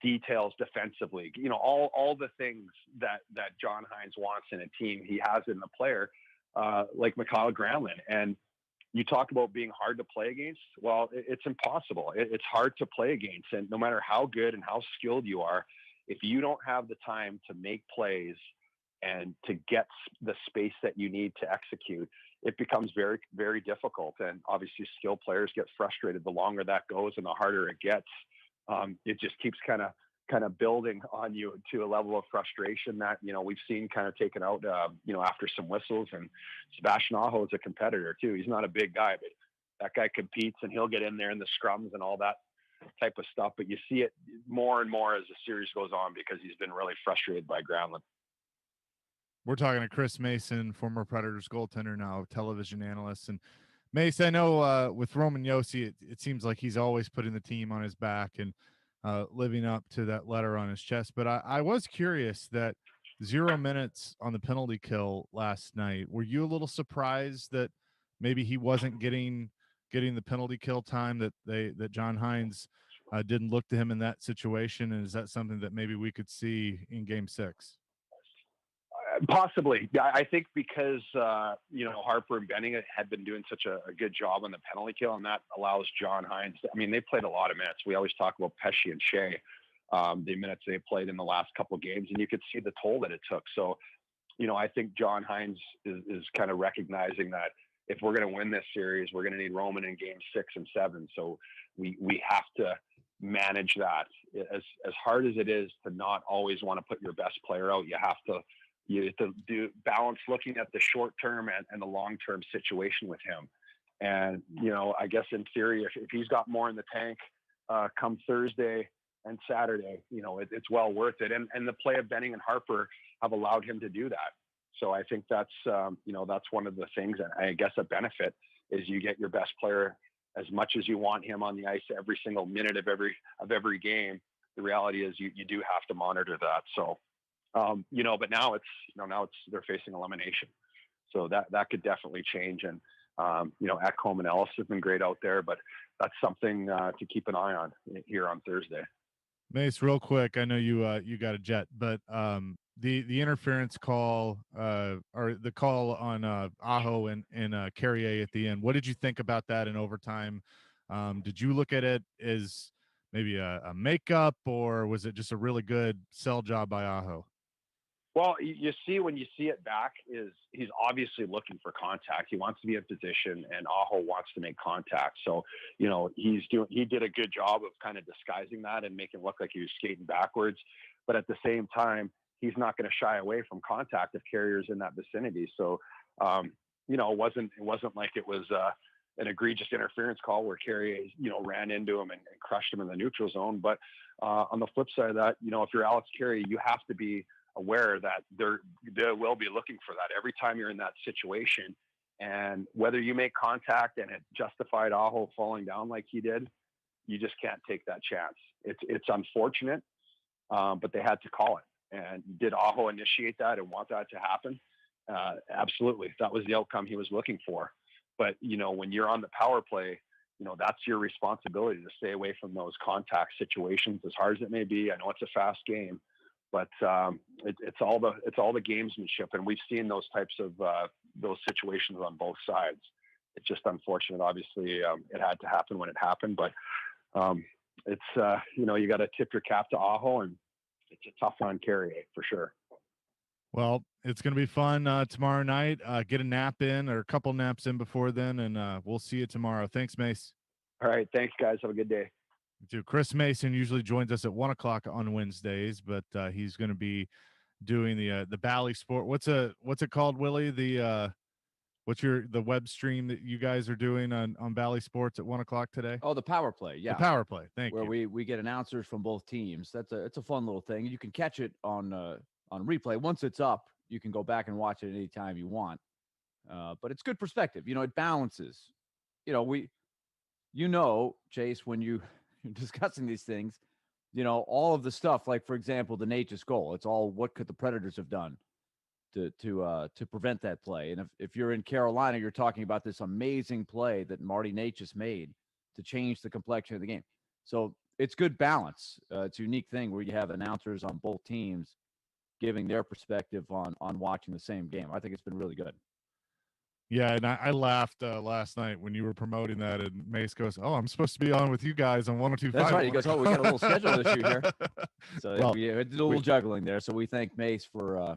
details defensively, all the things that John Hines wants in a team, he has in the player, like Mikael Granlund. And you talk about being hard to play against. Well, it's impossible. It's hard to play against. And no matter how good and how skilled you are, if you don't have the time to make plays and to get the space that you need to execute, it becomes very, very difficult. And obviously skilled players get frustrated. The longer that goes and the harder it gets, it just keeps kind of building on you to a level of frustration that, we've seen kind of taken out, after some whistles. And Sebastian Aho is a competitor too. He's not a big guy, but that guy competes and he'll get in there in the scrums and all that type of stuff. But you see it more and more as the series goes on because he's been really frustrated by Granlund. We're talking to Chris Mason, former Predators goaltender, now television analyst. And Mace, I know with Roman Josi, it seems like he's always putting the team on his back and living up to that letter on his chest. But I was curious that 0 minutes on the penalty kill last night. Were you a little surprised that maybe he wasn't getting the penalty kill time that John Hines didn't look to him in that situation? And is that something that maybe we could see in Game 6? Possibly. I think because, Harper and Benning had been doing such a good job on the penalty kill, and that allows John Hines. They played a lot of minutes. We always talk about Pesce and Shea, the minutes they played in the last couple of games, and you could see the toll that it took. So, I think John Hines is kind of recognizing that if we're going to win this series, we're going to need Roman in Game 6 and 7. So we have to manage that. As hard as it is to not always want to put your best player out, you have to do balance looking at the short term and the long term situation with him. And, I guess in theory, if he's got more in the tank come Thursday and Saturday, it's well worth it. And the play of Benning and Harper have allowed him to do that. So I think that's one of the things, and I guess a benefit is you get your best player as much as you want him on the ice every single minute of every game. The reality is you do have to monitor that. So, but now it's they're facing elimination. So that could definitely change. And, Ekholm and Ellis have been great out there, but that's something to keep an eye on here on Thursday. Mace, real quick, I know you got a jet, but the interference call or the call on Aho and Carrier at the end, what did you think about that in overtime? Did you look at it as maybe a makeup, or was it just a really good sell job by Aho? Well, you see when you see it back is he's obviously looking for contact. He wants to be in position, and Aho wants to make contact. So, he did a good job of kind of disguising that and making it look like he was skating backwards. But at the same time, he's not going to shy away from contact if Carrier's in that vicinity. So, it wasn't like it was an egregious interference call where Carrier, ran into him and crushed him in the neutral zone. But on the flip side of that, if you're Alex Carrier, you have to be aware that they will be looking for that every time you're in that situation. And whether you make contact and it justified Aho falling down like he did, you just can't take that chance. It's unfortunate, but they had to call it. And did Aho initiate that and want that to happen? Absolutely. That was the outcome he was looking for. But, when you're on the power play, that's your responsibility to stay away from those contact situations, as hard as it may be. I know it's a fast game, but it's all the gamesmanship. And we've seen those types of those situations on both sides. It's just unfortunate. Obviously, it had to happen when it happened, but it's, you got to tip your cap to Aho, and it's a tough one on Carrier for sure. Well, it's going to be fun tomorrow night. Get a nap in or a couple naps in before then, and we'll see you tomorrow. Thanks, Mace. All right. Thanks, guys. Have a good day. Chris Mason usually joins us at 1:00 on Wednesdays, but he's going to be doing the Bally Sport. What's it called, Willie? What's the web stream that you guys are doing on Bally Sports at 1:00 today? Oh, the Power Play. Yeah. The Power Play. Thank you. Where we get announcers from both teams. It's a fun little thing. You can catch it on replay. Once it's up, you can go back and watch it anytime you want. But it's good perspective. It balances. Chase, when you're discussing these things, all of the stuff, like, for example, the Natchez goal, it's all what could the Predators have done to prevent that play. And if you're in Carolina, you're talking about this amazing play that Marty Natchez made to change the complexion of the game. So it's good balance. It's a unique thing where you have announcers on both teams giving their perspective on watching the same game. I think it's been really good. Yeah, and I laughed last night when you were promoting that, and Mace goes, "Oh, I'm supposed to be on with you guys on 102.5." That's right. He goes, "Oh, we got a little schedule issue here." So we did a little juggling there. So we thank Mace for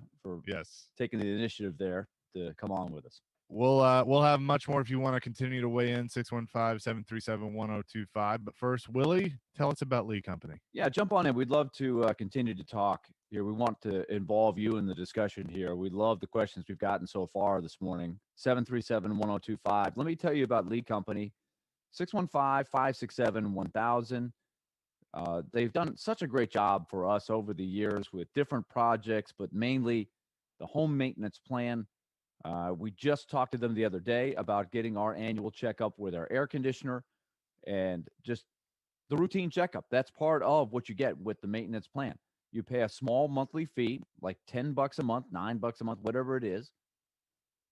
taking the initiative there to come on with us. We'll have much more if you want to continue to weigh in, 615-737-1025. But first, Willie, tell us about Lee Company. Yeah, jump on in. We'd love to continue to talk here. We want to involve you in the discussion here. We love the questions we've gotten so far this morning. 737-1025. Let me tell you about Lee Company. 615-567-1000. They've done such a great job for us over the years with different projects, but mainly the home maintenance plan. We just talked to them the other day about getting our annual checkup with our air conditioner and just the routine checkup. That's part of what you get with the maintenance plan. You pay a small monthly fee, like $10 a month, $9 a month, whatever it is.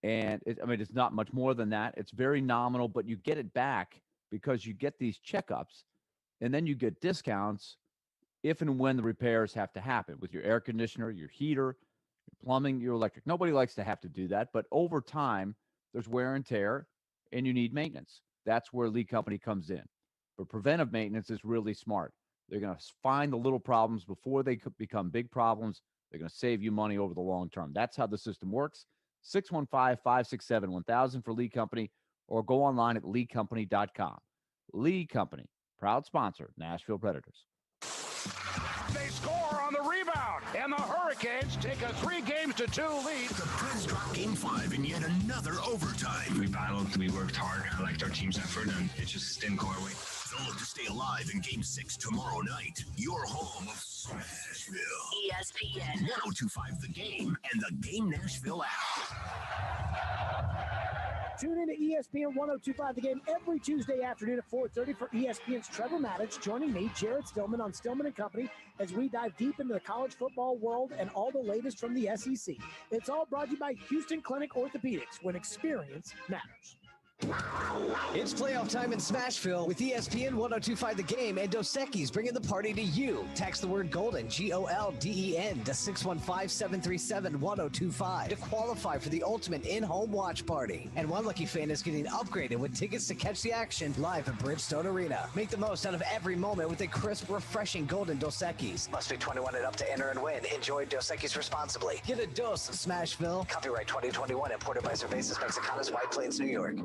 And it's not much more than that. It's very nominal, but you get it back because you get these checkups, and then you get discounts if and when the repairs have to happen with your air conditioner, your heater, your plumbing, your electric. Nobody likes to have to do that, but over time, there's wear and tear, and you need maintenance. That's where Lee Company comes in. But preventive maintenance is really smart. They're going to find the little problems before they become big problems. They're going to save you money over the long term. That's how the system works. 615-567-1000 for Lee Company, or go online at leecompany.com. Lee Company, proud sponsor, Nashville Predators. They score on the rebound, and the Hurricanes take a 3-2 lead. The Preds drop Game 5 in yet another overtime. We battled, we worked hard. I liked our team's effort, and it just didn't go our way. They'll look to stay alive in Game 6 tomorrow night. Your home of Nashville. ESPN 1025 The Game and the Game Nashville app. Tune in to ESPN 1025 The Game every Tuesday afternoon at 4:30 for ESPN's Trevor Maddich joining me, Jared Stillman, on Stillman Company as we dive deep into the college football world and all the latest from the SEC. It's all brought to you by Houston Clinic Orthopedics, when experience matters. It's playoff time in Smashville with ESPN 1025 The Game and Dos Equis bringing the party to you. Text the word GOLDEN, GOLDEN, to 615-737-1025 to qualify for the ultimate in-home watch party. And one lucky fan is getting upgraded with tickets to catch the action live at Bridgestone Arena. Make the most out of every moment with a crisp, refreshing Golden Dos Equis. Must be 21 and up to enter and win. Enjoy Dos Equis responsibly. Get a dose of Smashville. Copyright 2021, imported by Cervezas Mexicanas, White Plains, New York.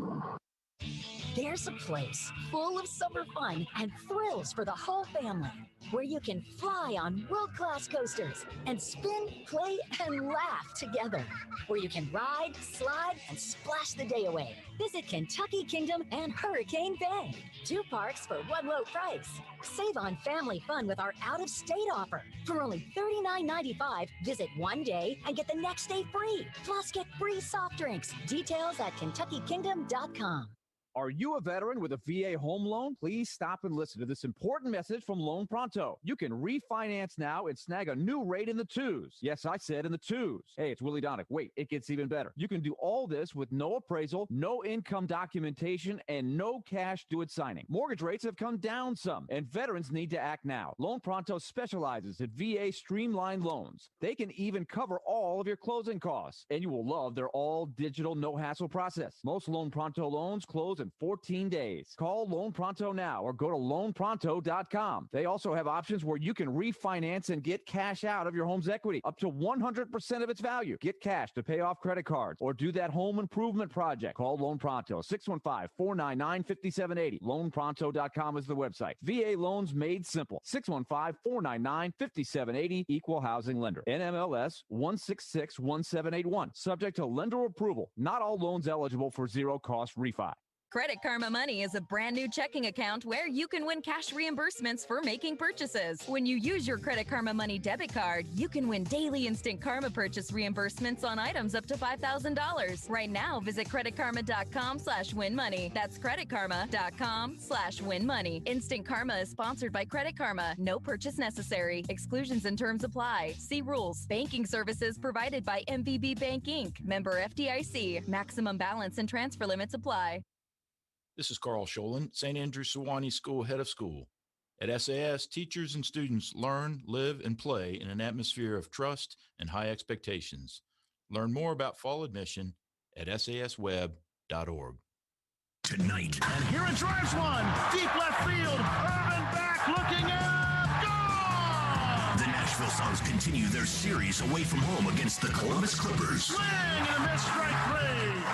There's a place full of summer fun and thrills for the whole family, where you can fly on world-class coasters and spin, play, and laugh together, where you can ride, slide, and splash the day away. Visit Kentucky Kingdom and Hurricane Bay. 2 parks for one low price. Save on family fun with our out-of-state offer. For only $39.95, visit one day and get the next day free. Plus, get free soft drinks. Details at KentuckyKingdom.com. Are you a veteran with a VA home loan? Please stop and listen to this important message from Loan Pronto. You can refinance now and snag a new rate in the 2s. Yes, I said in the 2s. Hey, it's Willie Daunic. Wait, it gets even better. You can do all this with no appraisal, no income documentation, and no cash due at signing. Mortgage rates have come down some, and veterans need to act now. Loan Pronto specializes in VA streamlined loans. They can even cover all of your closing costs, and you will love their all-digital, no-hassle process. Most Loan Pronto loans close in 14 days. Call Loan Pronto now or go to loanpronto.com. They also have options where you can refinance and get cash out of your home's equity up to 100% of its value. Get cash to pay off credit cards or do that home improvement project. Call Loan Pronto, 615-499-5780. Loanpronto.com is the website. VA loans made simple. 615-499-5780. Equal housing lender. NMLS 1661781. Subject to lender approval. Not all loans eligible for zero cost refi. Credit Karma Money is a brand new checking account where you can win cash reimbursements for making purchases. When you use your Credit Karma Money debit card, you can win daily instant Karma purchase reimbursements on items up to $5,000. Right now, visit creditkarma.com/winmoney. That's creditkarma.com/winmoney. Instant Karma is sponsored by Credit Karma. No purchase necessary. Exclusions and terms apply. See rules. Banking services provided by MVB Bank Inc. Member FDIC. Maximum balance and transfer limits apply. This is Carl Sholin, St. Andrew Sewanee School Head of School. At SAS, teachers and students learn, live, and play in an atmosphere of trust and high expectations. Learn more about fall admission at sasweb.org. Tonight. And here it drives one. Deep left field. Irvin back looking up. Gone! The Nashville Sounds continue their series away from home against the Columbus Clippers. Swing and a miss, strike 3.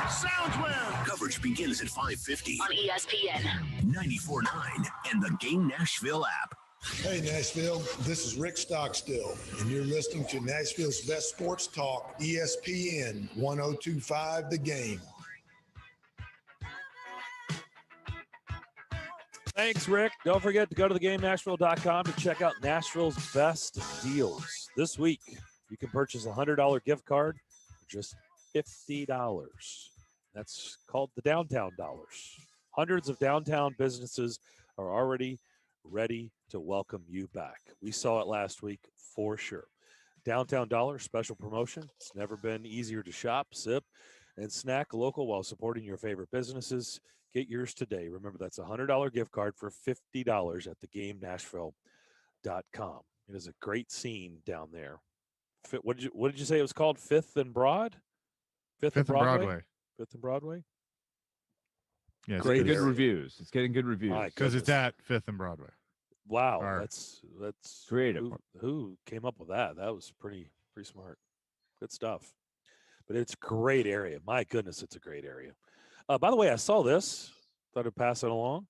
Sounds win. Coverage begins at 5:50 on ESPN 94.9 and the Game Nashville app. Hey, Nashville, this is Rick Stockstill, and you're listening to Nashville's best sports talk, ESPN 1025 The Game. Thanks, Rick. Don't forget to go to theGameNashville.com to check out Nashville's best deals. This week, you can purchase a $100 gift card for just $50. That's called the Downtown Dollars. Hundreds of downtown businesses are already ready to welcome you back. We saw it last week for sure. Downtown Dollars special promotion. It's never been easier to shop, sip, and snack local while supporting your favorite businesses. Get yours today. Remember, that's a $100 gift card for $50 at theGameNashville.com. It is a great scene down there. What did you say it was called? Fifth and Broad? Fifth and Broadway? Fifth and Broadway? Yeah, great, good reviews. It's getting good reviews because it's at 5th and Broadway. Wow, that's creative. Who came up with that? That was pretty smart. Good stuff. But it's a great area. My goodness, it's a great area. By the way, I saw this. Thought I'd pass it along.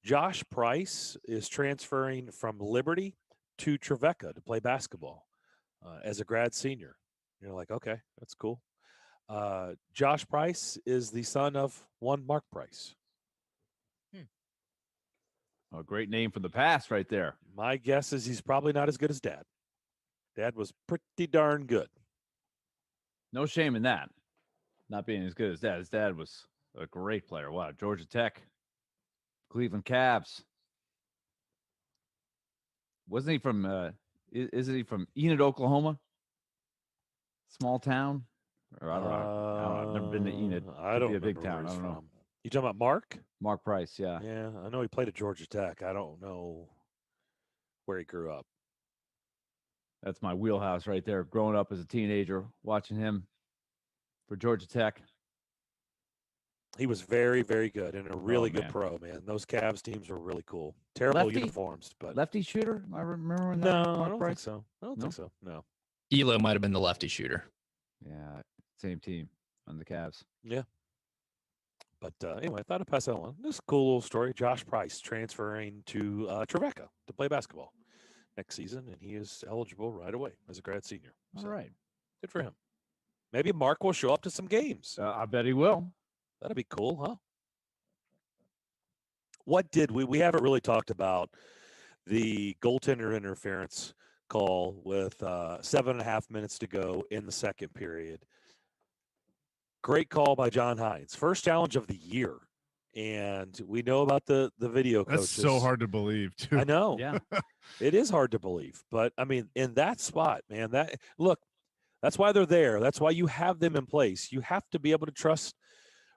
Josh Price is transferring from Liberty to Trevecca to play basketball as a grad senior. You're like, okay, that's cool. Josh Price is the son of one Mark Price. A great name for the past right there. My guess is he's probably not as good as Dad. Dad was pretty darn good. No shame in that. Not being as good as Dad. His dad was a great player. Wow. Georgia Tech, Cleveland Cavs. Wasn't he from, isn't he from Enid, Oklahoma? Small town? Or I don't know. I've never been to Enid. I don't be a big remember town. where I don't he's know. from. You talking about Mark? Mark Price, yeah. Yeah, I know he played at Georgia Tech. I don't know where he grew up. That's my wheelhouse right there. Growing up as a teenager, watching him for Georgia Tech. He was very, very good and a really good man. pro, man. Those Cavs teams were really cool. Terrible uniforms, but lefty shooter. I remember that. no, Mark I don't Price? think so. I don't think so. No. Elo might have been the lefty shooter. Yeah, same team on the Cavs. Yeah. But anyway, I thought I'd pass that along. This is a cool little story. Josh Price transferring to Trevecca to play basketball next season, and he is eligible right away as a grad senior. All right. Good for him. Maybe Mark will show up to some games. I bet he will. That'd be cool, huh? What did we haven't really talked about the goaltender interference call with 7.5 minutes to go in the second period. Great call by John Hines. First challenge of the year. And we know about the video coaches. That's so hard to believe, too. I know. Yeah. It is hard to believe. But, I mean, in that spot, man, that's why they're there. That's why you have them in place. You have to be able to trust,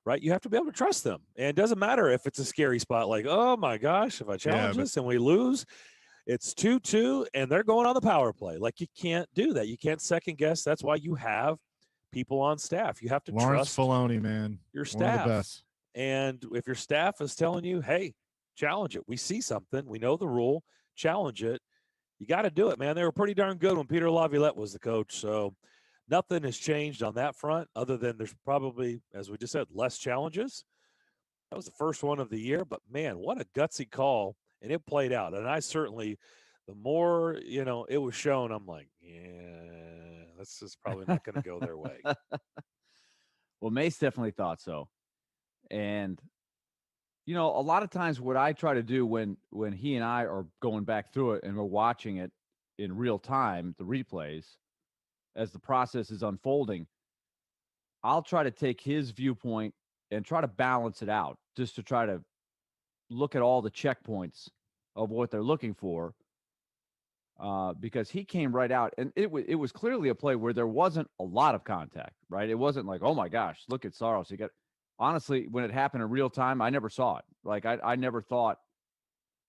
right? You have to be able to trust them. And it doesn't matter if it's a scary spot like, oh, my gosh, if I challenge this and we lose, it's 2-2 and they're going on the power play. Like, you can't do that. You can't second guess. That's why you have people on staff. You have to Lawrence trust Filoni, man. your One of staff. the best. And if your staff is telling you, hey, challenge it. We see something. We know the rule. Challenge it. You got to do it, man. They were pretty darn good when Peter Laviolette was the coach. So nothing has changed on that front other than there's probably, as we just said, less challenges. That was the first one of the year. But, man, what a gutsy call. And it played out. And I certainly, the more, it was shown, I'm like, yeah, this is probably not going to go their way. Well, Mace definitely thought so. And, a lot of times what I try to do when he and I are going back through it and we're watching it in real time, the replays, as the process is unfolding, I'll try to take his viewpoint and try to balance it out just to try to look at all the checkpoints of what they're looking for. Because he came right out, and it was clearly a play where there wasn't a lot of contact, right? It wasn't like, oh my gosh, look at Saros. Honestly, when it happened in real time, I never saw it. Like I never thought.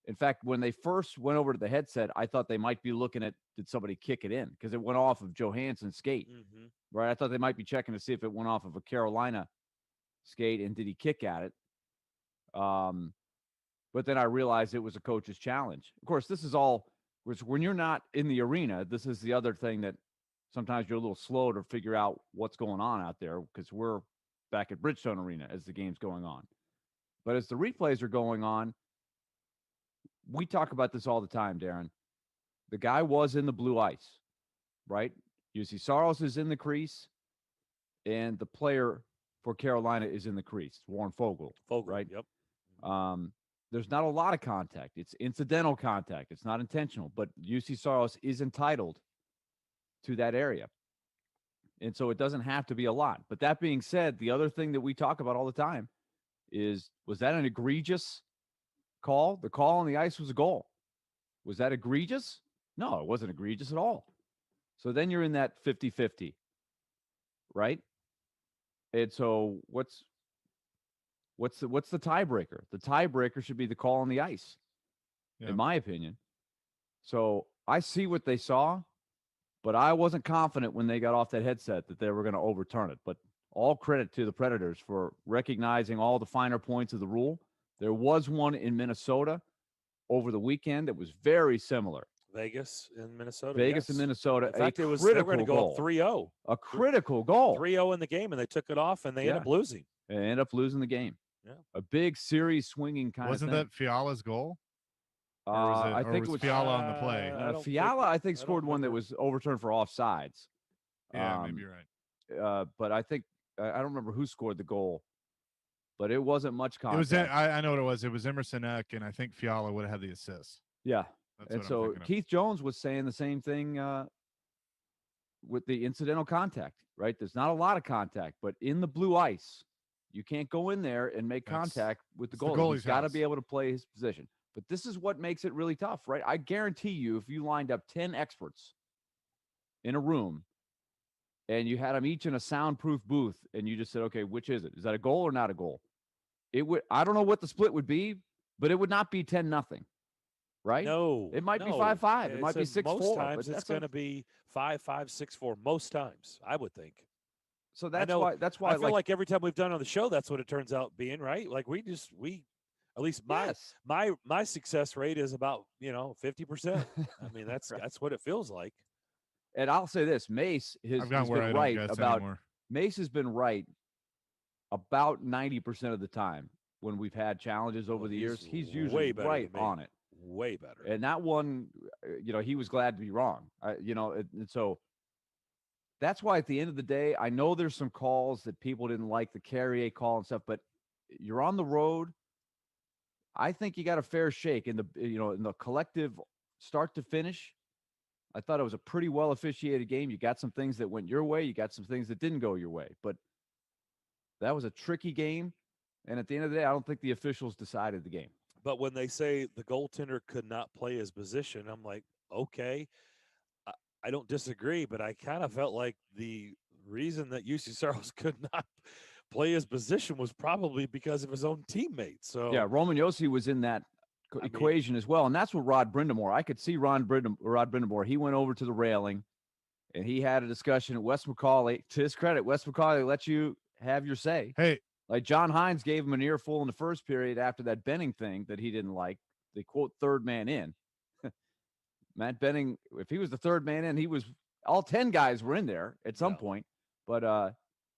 In fact, when they first went over to the headset, I thought they might be looking at, did somebody kick it in? Because it went off of Johansson's skate, right? I thought they might be checking to see if it went off of a Carolina skate and did he kick at it? But then I realized it was a coach's challenge. Of course, this is all. When you're not in the arena, this is the other thing that sometimes you're a little slow to figure out what's going on out there because we're back at Bridgestone Arena as the game's going on. But as the replays are going on, we talk about this all the time, Darren. The guy was in the blue ice, right? You see Saros is in the crease, and the player for Carolina is in the crease, Warren Fogle, right? Yep. There's not a lot of contact. It's incidental contact. It's not intentional, but UC Saros is entitled to that area. And so it doesn't have to be a lot. But that being said, the other thing that we talk about all the time was that an egregious call? The call on the ice was a goal. Was that egregious? No, it wasn't egregious at all. So then you're in that 50-50, right? And so what's the tiebreaker? The tiebreaker should be the call on the ice, in my opinion. So I see what they saw, but I wasn't confident when they got off that headset that they were going to overturn it. But all credit to the Predators for recognizing all the finer points of the rule. There was one in Minnesota over the weekend that was very similar. Vegas in Minnesota. Vegas in Minnesota. In fact, they were going to go up 3-0. A critical goal. 3-0 in the game, and they took it off, and they ended up losing. They ended up losing the game. Yeah. A big series swinging kind Wasn't of thing. that Fiala's goal? I think was it was Fiala on the play. Fiala, I think, scored one that was overturned for offsides. Yeah, maybe you're right. But I think I don't remember who scored the goal, but it wasn't much contact. It was. I know what it was. It was Emerson Eck, and I think Fiala would have had the assist. Yeah, That's and what I'm so thinking of. Keith Jones was saying the same thing with the incidental contact. Right, there's not a lot of contact, but in the blue ice, you can't go in there and make contact with the goalie. He's got to be able to play his position. But this is what makes it really tough, right? I guarantee you, if you lined up 10 experts in a room and you had them each in a soundproof booth and you just said, okay, which is it? Is that a goal or not a goal? it would. I don't know what the split would be, but it would not be 10-0, right? No, it might be no. 5-5. It It's might be 6-4. Most times but it's going to be 5-5, 6-4. Most times, I would think. So I know, that's why I feel like every time we've done on the show, that's what it turns out being, right? Like we at least my success rate is about 50%. I mean, that's what it feels like. And I'll say this: Mace has been right about anymore. Mace has been right about 90% of the time when we've had challenges over the years. He's usually right on it. Way better. And that one, he was glad to be wrong. And so that's why at the end of the day, I know there's some calls that people didn't like, the Carrier call and stuff, but you're on the road. I think you got a fair shake in the collective start to finish. I thought it was a pretty well officiated game. You got some things that went your way. You got some things that didn't go your way. But that was a tricky game. And at the end of the day, I don't think the officials decided the game. But when they say the goaltender could not play his position, I'm like, okay, I don't disagree. But I kind of felt like the reason that UC Saros could not play his position was probably because of his own teammates. So yeah, Roman Josi was in that equation as well. And that's what Rod Brindamore, I could see Rod Brindamore. He went over to the railing and he had a discussion at Wes McCauley. To his credit, Wes McCauley let you have your say. Hey, like John Hines gave him an earful in the first period after that Benning thing that he didn't like. They quote third man in. Matt Benning, if he was the third man in, all 10 guys were in there at some point. But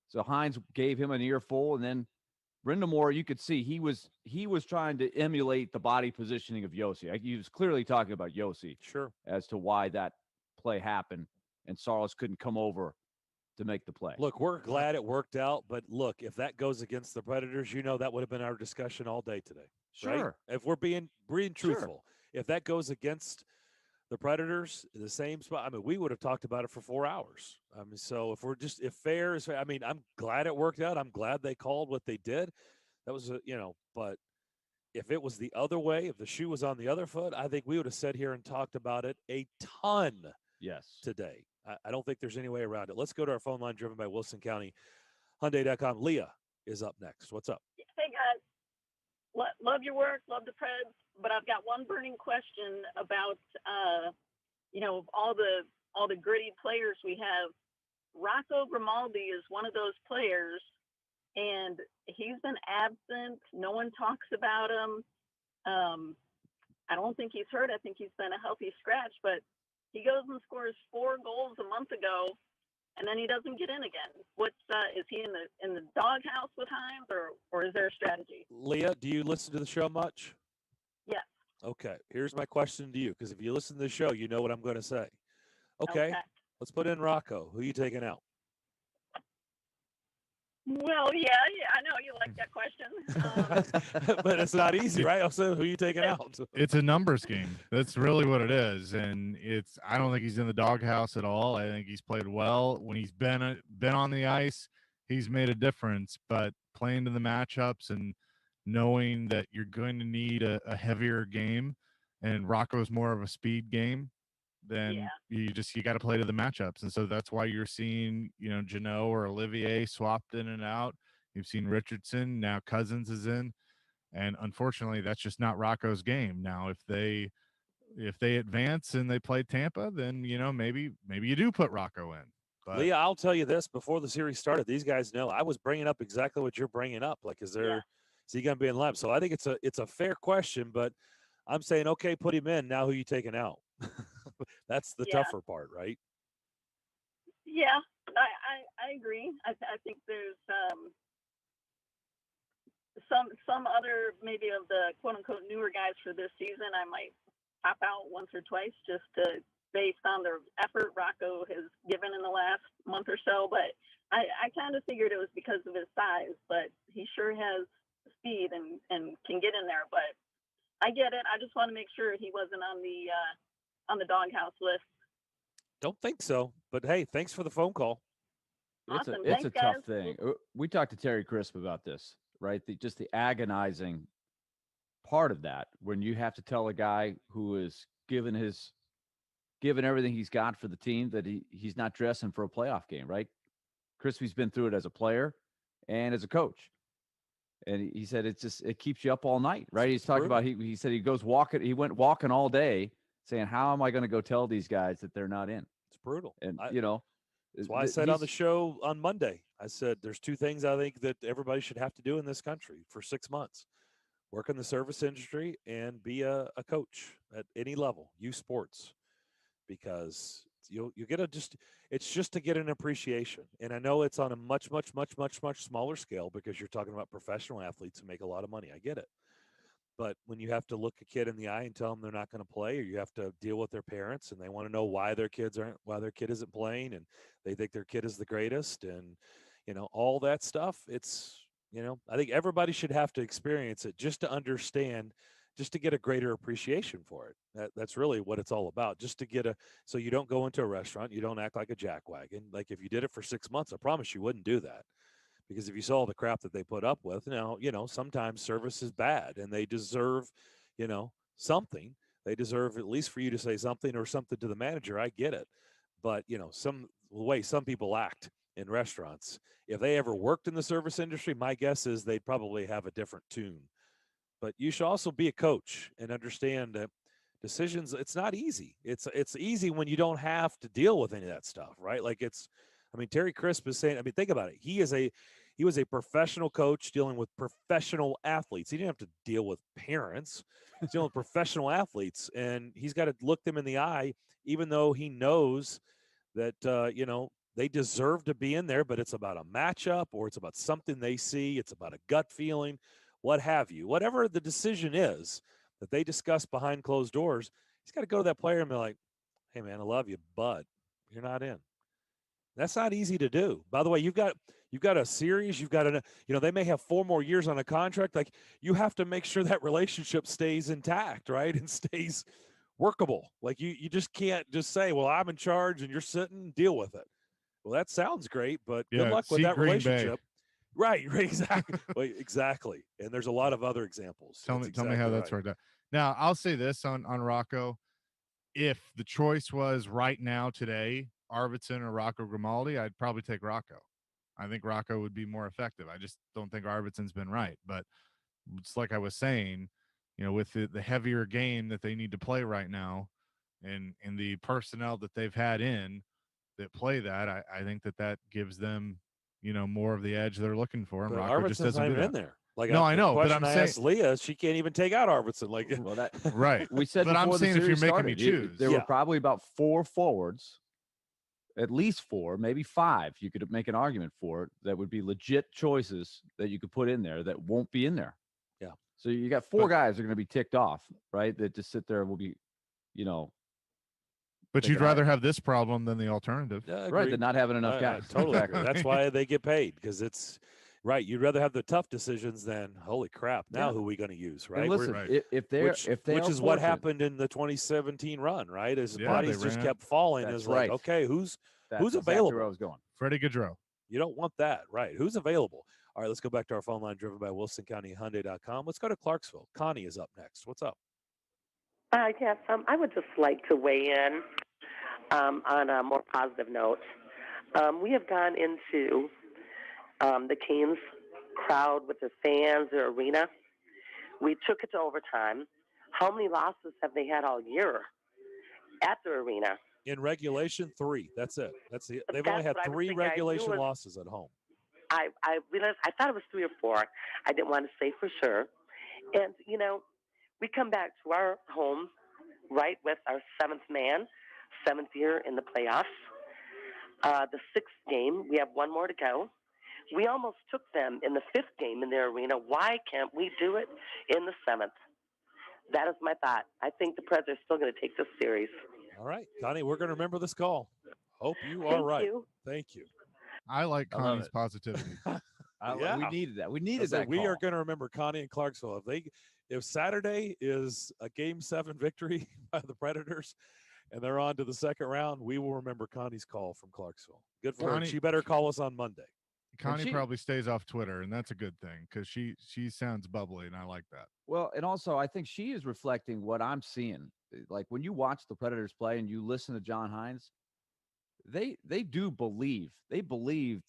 so Hines gave him an earful, and then Brindamore, you could see he was trying to emulate the body positioning of Josi. He was clearly talking about Josi. Sure. As to why that play happened and Saros couldn't come over to make the play. Look, we're glad it worked out, but look, if that goes against the Predators, that would have been our discussion all day today. Sure. Right? If we're being truthful, if that goes against the Predators, the same spot, we would have talked about it for 4 hours. So if fair is, I'm glad it worked out. I'm glad they called what they did. That was, but if it was the other way, if the shoe was on the other foot, I think we would have sat here and talked about it a ton. Yes. Today. I don't think there's any way around it. Let's go to our phone line driven by Wilson County Hyundai.com. Leah is up next. What's up? Hey, guys. Love your work. Love the Preds. But I've got one burning question about, all the gritty players we have. Rocco Grimaldi is one of those players, and he's been absent. No one talks about him. I don't think he's hurt. I think he's been a healthy scratch, but he goes and scores 4 goals a month ago, and then he doesn't get in again. Is he in the doghouse with Hines, or is there a strategy? Leah, do you listen to the show much? Yes. Okay. Here's my question to you, because if you listen to the show, you know what I'm going to say. Okay. Let's put in Rocco. Who are you taking out? Well, yeah, I know you like that question. But it's not easy, right? Also, who are you taking out? It's a numbers game. That's really what it is. And I don't think he's in the doghouse at all. I think he's played well. When he's been on the ice, he's made a difference. But playing to the matchups and knowing that you're going to need a heavier game, and Rocco's more of a speed game, then you got to play to the matchups. And so that's why you're seeing, Jeannot or Olivier swapped in and out. You've seen Richardson, now Cousins is in. And unfortunately, that's just not Rocco's game. Now, if they advance and they play Tampa, then, maybe you do put Rocco in. But Leah, I'll tell you this, before the series started, these guys know I was bringing up exactly what you're bringing up. Like, is he going to be in line? So I think it's a fair question, but I'm saying, okay, put him in. Now who you taking out? That's the tougher part, right? Yeah, I agree. I think there's some other maybe of the quote unquote newer guys for this season. I might pop out once or twice just based on the effort Rocco has given in the last month or so. But I kind of figured it was because of his size, but he sure has speed and can get in there. But I get it. I just want to make sure he wasn't on the doghouse list. Don't think so. But hey, thanks for the phone call. Awesome. It's a Thanks, tough thing. We talked to Terry Crisp about this, right? Just the agonizing part of that when you have to tell a guy who is given everything he's got for the team that he's not dressing for a playoff game, right? Crispy's been through it as a player and as a coach. And he said it keeps you up all night, right? He's talking brutal. about he said he went walking all day saying, how am I going to go tell these guys that they're not in? It's brutal. And that's why I said on the show on Monday, I said there's two things I think that everybody should have to do in this country for 6 months: work in the service industry and be a coach at any level, youth sports, because you get it's just to get an appreciation. And I know it's on a much smaller scale because you're talking about professional athletes who make a lot of money. I get it. But when you have to look a kid in the eye and tell them they're not going to play, or you have to deal with their parents and they want to know why their kid isn't playing, and they think their kid is the greatest, and all that stuff, it's I think everybody should have to experience it just to understand, just to get a greater appreciation for it. That's really what it's all about. Just to get so you don't go into a restaurant, you don't act like a jackwagon. Like if you did it for 6 months, I promise you wouldn't do that. Because if you saw the crap that they put up with, sometimes service is bad and they deserve, something. They deserve at least for you to say something or something to the manager. I get it. But, the way some people act in restaurants, if they ever worked in the service industry, my guess is they'd probably have a different tune. But you should also be a coach and understand that decisions, it's not easy. It's easy when you don't have to deal with any of that stuff, right? Like Terry Crisp is saying, think about it. He was a professional coach dealing with professional athletes. He didn't have to deal with parents. He's dealing with professional athletes, and he's got to look them in the eye, even though he knows that, they deserve to be in there, but it's about a matchup or it's about something they see. It's about a gut feeling, what have you. Whatever the decision is that they discuss behind closed doors, he's got to go to that player and be like, hey, man, I love you, but you're not in. That's not easy to do. By the way, you've got a series. You've got they may have 4 more years on a contract. Like, you have to make sure that relationship stays intact, right, and stays workable. Like you just can't just say, well, I'm in charge and you're sitting, deal with it. Well, that sounds great, but good luck with that relationship. Right, exactly. Exactly. And there's a lot of other examples. Tell me how that's worked out. Now, I'll say this on Rocco. If the choice was right now today, Arvidsson or Rocco Grimaldi, I'd probably take Rocco. I think Rocco would be more effective. I just don't think Arvidsson's been right. But it's like I was saying, with the heavier game that they need to play right now, and the personnel that they've had in that play that, I think that gives them, more of the edge they're looking for. And Rocco just doesn't do that. In there. Like, no, I know, but I'm saying, asked Leah, she can't even take out Arvidsson. Like, well, that right. We said, but I'm saying if you're making me choose, there were probably about 4 forwards, at least 4, maybe 5. You could make an argument for it that would be legit choices that you could put in there that won't be in there. Yeah. So you got 4 guys that are going to be ticked off, right? That just sit there and will be, But you'd rather have this problem than the alternative, right? Than not having enough guys. Totally agree. That's why they get paid, because it's right. You'd rather have the tough decisions than holy crap. Now who are we going to use, right? And listen, if which is what happened in the 2017 run, right? As bodies just kept falling. Is right. Like, okay, who's exactly available? Where I was going. Freddie Gaudreau. You don't want that, right? Who's available? All right, let's go back to our phone line driven by WilsonCountyHyundai.com. Let's go to Clarksville. Connie is up next. What's up? Yes, I would just like to weigh in on a more positive note. We have gone into the Canes crowd with their fans, their arena. We took it to overtime. How many losses have they had all year at their arena? In regulation, 3. That's it. They've only had 3 regulation losses at home. I realized, I thought it was 3 or 4. I didn't want to say for sure. And, we come back to our home, right, with our 7th man, 7th year in the playoffs. The 6th game, we have 1 more to go. We almost took them in the 5th game in their arena. Why can't we do it in the 7th? That is my thought. I think the Preds are still going to take this series. All right, Connie, we're going to remember this call. Hope you are right. Thank you. I like Connie's positivity. We needed that. We needed that. We are going to remember Connie and Clarksville. If Saturday is a Game 7 victory by the Predators and they're on to the second round, we will remember Connie's call from Clarksville. Good for her. She better call us on Monday. Connie probably stays off Twitter, and that's a good thing because she sounds bubbly, and I like that. Well, and also I think she is reflecting what I'm seeing. Like when you watch the Predators play and you listen to John Hines, they do believe. They believe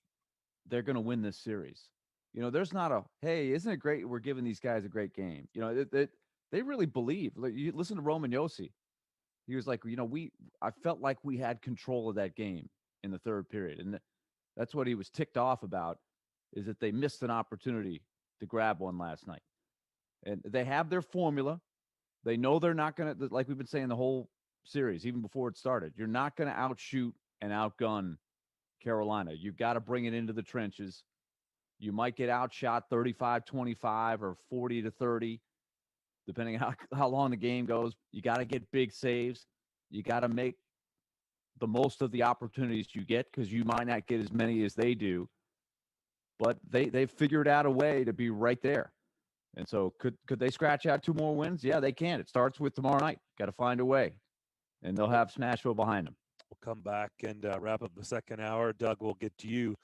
they're going to win this series. There's not a, hey, isn't it great we're giving these guys a great game? They really believe. Like, you listen to Roman Yossi. He was like, I felt like we had control of that game in the third period. And that's what he was ticked off about, is that they missed an opportunity to grab one last night. And they have their formula. They know they're not going to, like we've been saying the whole series, even before it started, you're not going to outshoot and outgun Carolina. You've got to bring it into the trenches. You might get outshot 35-25 or 40-30, depending on how long the game goes. You got to get big saves. You got to make the most of the opportunities you get, because you might not get as many as they do. But they've figured out a way to be right there. And so could they scratch out 2 more wins? Yeah, they can. It starts with tomorrow night. Got to find a way. And they'll have Smashville behind them. We'll come back and wrap up the second hour. Doug, we'll get to you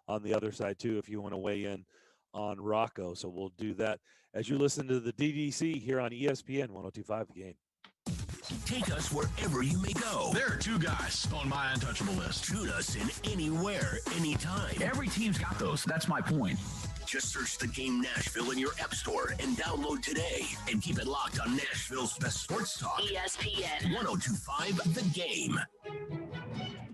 on the other side, too, if you want to weigh in on Rocco. So we'll do that as you listen to the DDC here on ESPN 102.5 The Game. Take us wherever you may go. There are 2 guys on my untouchable list. Tune us in anywhere, anytime. Every team's got those. That's my point. Just search The Game Nashville in your app store and download today. And keep it locked on Nashville's best sports talk. ESPN 102.5 The Game.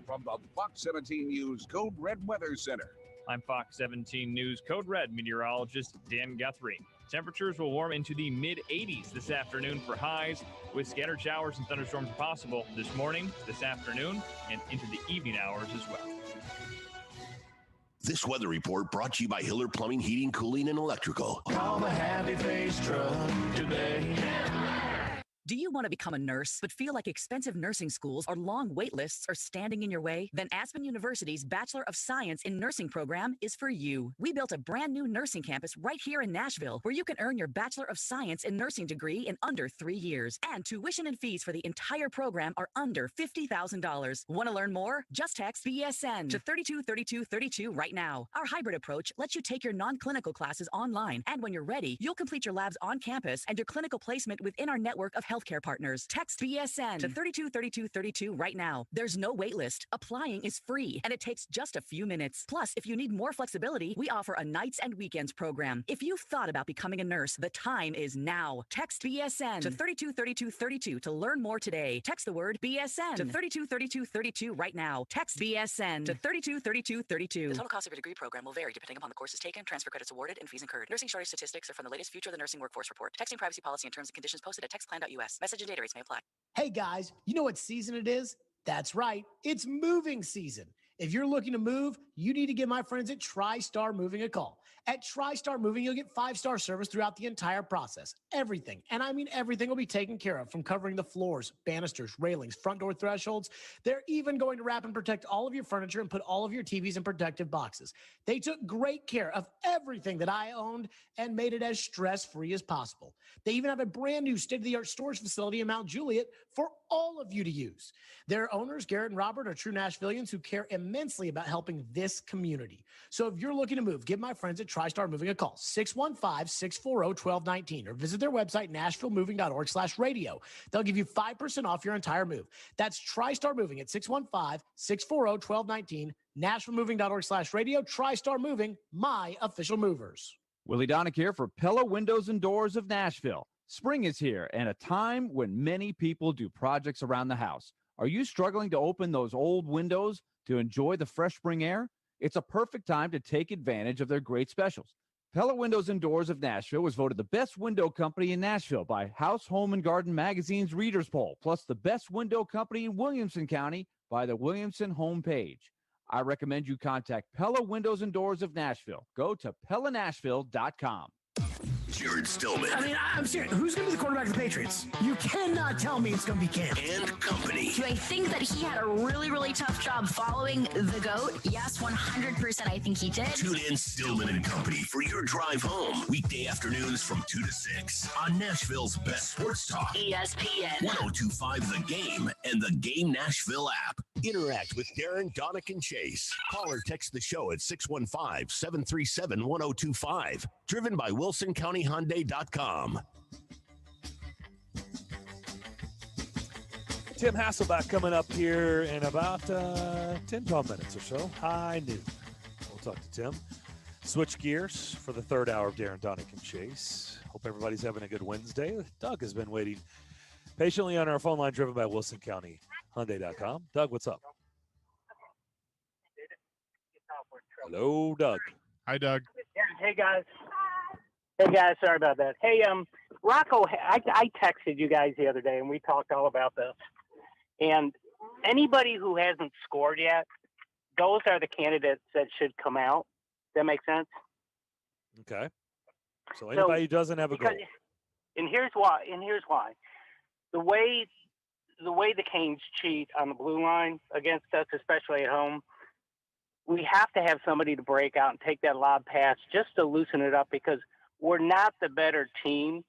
From the Fox 17 News Code Red Weather Center. I'm Fox 17 News Code Red meteorologist Dan Guthrie. Temperatures will warm into the mid-80s this afternoon for highs, with scattered showers and thunderstorms possible this morning, this afternoon, and into the evening hours as well. This weather report brought to you by Hiller Plumbing, Heating, Cooling, and Electrical. Call the Happy Face Truck today. Do you want to become a nurse but feel like expensive nursing schools or long wait lists are standing in your way? Then Aspen University's Bachelor of Science in Nursing program is for you. We built a brand new nursing campus right here in Nashville where you can earn your Bachelor of Science in Nursing degree in under 3 years. And tuition and fees for the entire program are under $50,000. Want to learn more? Just text BSN to 323232 right now. Our hybrid approach lets you take your non-clinical classes online, and when you're ready, you'll complete your labs on campus and your clinical placement within our network of healthcare partners. Text BSN to 323232 right now. There's no wait list. Applying is free, and it takes just a few minutes. Plus, if you need more flexibility, we offer a nights and weekends program. If you've thought about becoming a nurse, the time is now. Text BSN to 323232 to learn more today. Text the word BSN to 323232 right now. Text BSN to 323232. The total cost of your degree program will vary depending upon the courses taken, transfer credits awarded, and fees incurred. Nursing shortage statistics are from the latest Future of the Nursing Workforce report. Texting privacy policy and terms and conditions posted at textplan.us. Message and data rates may apply. Hey guys, you know what season it is? That's right. It's moving season. If you're looking to move, you need to give my friends at TriStar Moving a call. At TriStar Moving, you'll get 5-star service throughout the entire process. Everything, and I mean everything, will be taken care of, from covering the floors, banisters, railings, front door thresholds. They're even going to wrap and protect all of your furniture and put all of your TVs in protective boxes. They took great care of everything that I owned and made it as stress-free as possible. They even have a brand new state-of-the-art storage facility in Mount Juliet for all of you to use. Their owners, Garrett and Robert, are true Nashvillians who care immensely about helping this community. So if you're looking to move, give my friends at TriStar Moving a call, 615-640-1219, or visit their website, nashvillemoving.org/radio. They'll give you 5% off your entire move. That's TriStar Moving at 615-640-1219, nashvillemoving.org/radio. TriStar Moving, my official movers. Willie Daunic here for Pella Windows and Doors of Nashville. Spring is here, and a time when many people do projects around the house. Are you struggling to open those old windows to enjoy the fresh spring air? It's a perfect time to take advantage of their great specials. Pella Windows and Doors of Nashville was voted the best window company in Nashville by House, Home, and Garden Magazine's Readers Poll, plus the best window company in Williamson County by the Williamson homepage. I recommend you contact Pella Windows and Doors of Nashville. Go to PellaNashville.com. Jared Stillman. I mean, I'm serious. Who's going to be the quarterback of the Patriots? You cannot tell me it's going to be Cam. And company. Do I think that he had a really, really tough job following the GOAT? Yes, 100% I think he did. Tune in Stillman and Company for your drive home. Weekday afternoons from 2 to 6 on Nashville's best sports talk. ESPN 102.5 The Game and the Game Nashville app. Interact with Darren, Daunic, and Chase. Call or text the show at 615-737-1025. Driven by WilsonCountyHyundai.com. Tim Hasselback coming up here in about 10, 12 minutes or so. High noon. We'll talk to Tim. Switch gears for the third hour of Darren, Daunic, and Chase. Hope everybody's having a good Wednesday. Doug has been waiting patiently on our phone line, driven by Wilson County Hyundai.com. Doug, what's up? Hello, Doug. Hi, Doug. Yeah, hey guys. Hey guys, sorry about that. Hey, Rocco, I texted you guys the other day and we talked all about this. And anybody who hasn't scored yet, those are the candidates that should come out. That makes sense? Okay. So anybody who doesn't have a goal. And here's why. The way the Canes cheat on the blue line against us, especially at home, we have to have somebody to break out and take that lob pass just to loosen it up, because we're not the better team.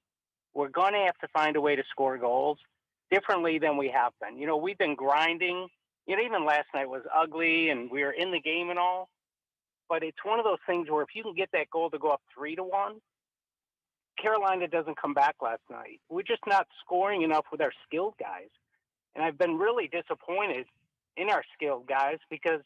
We're going to have to find a way to score goals differently than we have been. You know, we've been grinding. You know, even last night was ugly and we were in the game and all. But it's one of those things where if you can get that goal to go up 3-1, Carolina doesn't come back last night. We're just not scoring enough with our skilled guys. And I've been really disappointed in our skilled guys because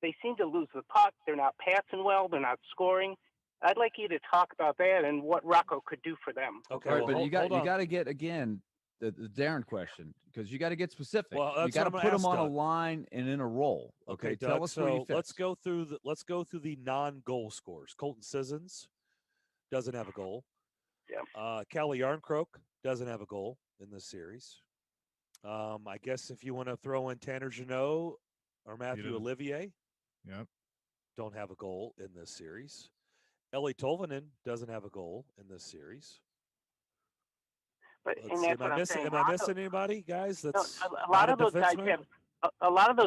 they seem to lose the puck. They're not passing well. They're not scoring. I'd like you to talk about that and what Rocco could do for them. Okay, right, but you got to get again the Darren question, because you got to get specific. Well, you got to put them on a line and in a role. Okay, Doug, tell us where you fit. let's go through the non-goal scorers. Colton Sissons doesn't have a goal. Yeah. Callie Yarncroke doesn't have a goal in this series. I guess if you want to throw in Tanner Jeannot or Matthew Olivier. Yep. Don't have a goal in this series. Ellie Tolvanen doesn't have a goal in this series. But Am I missing anybody, guys? That's a lot of those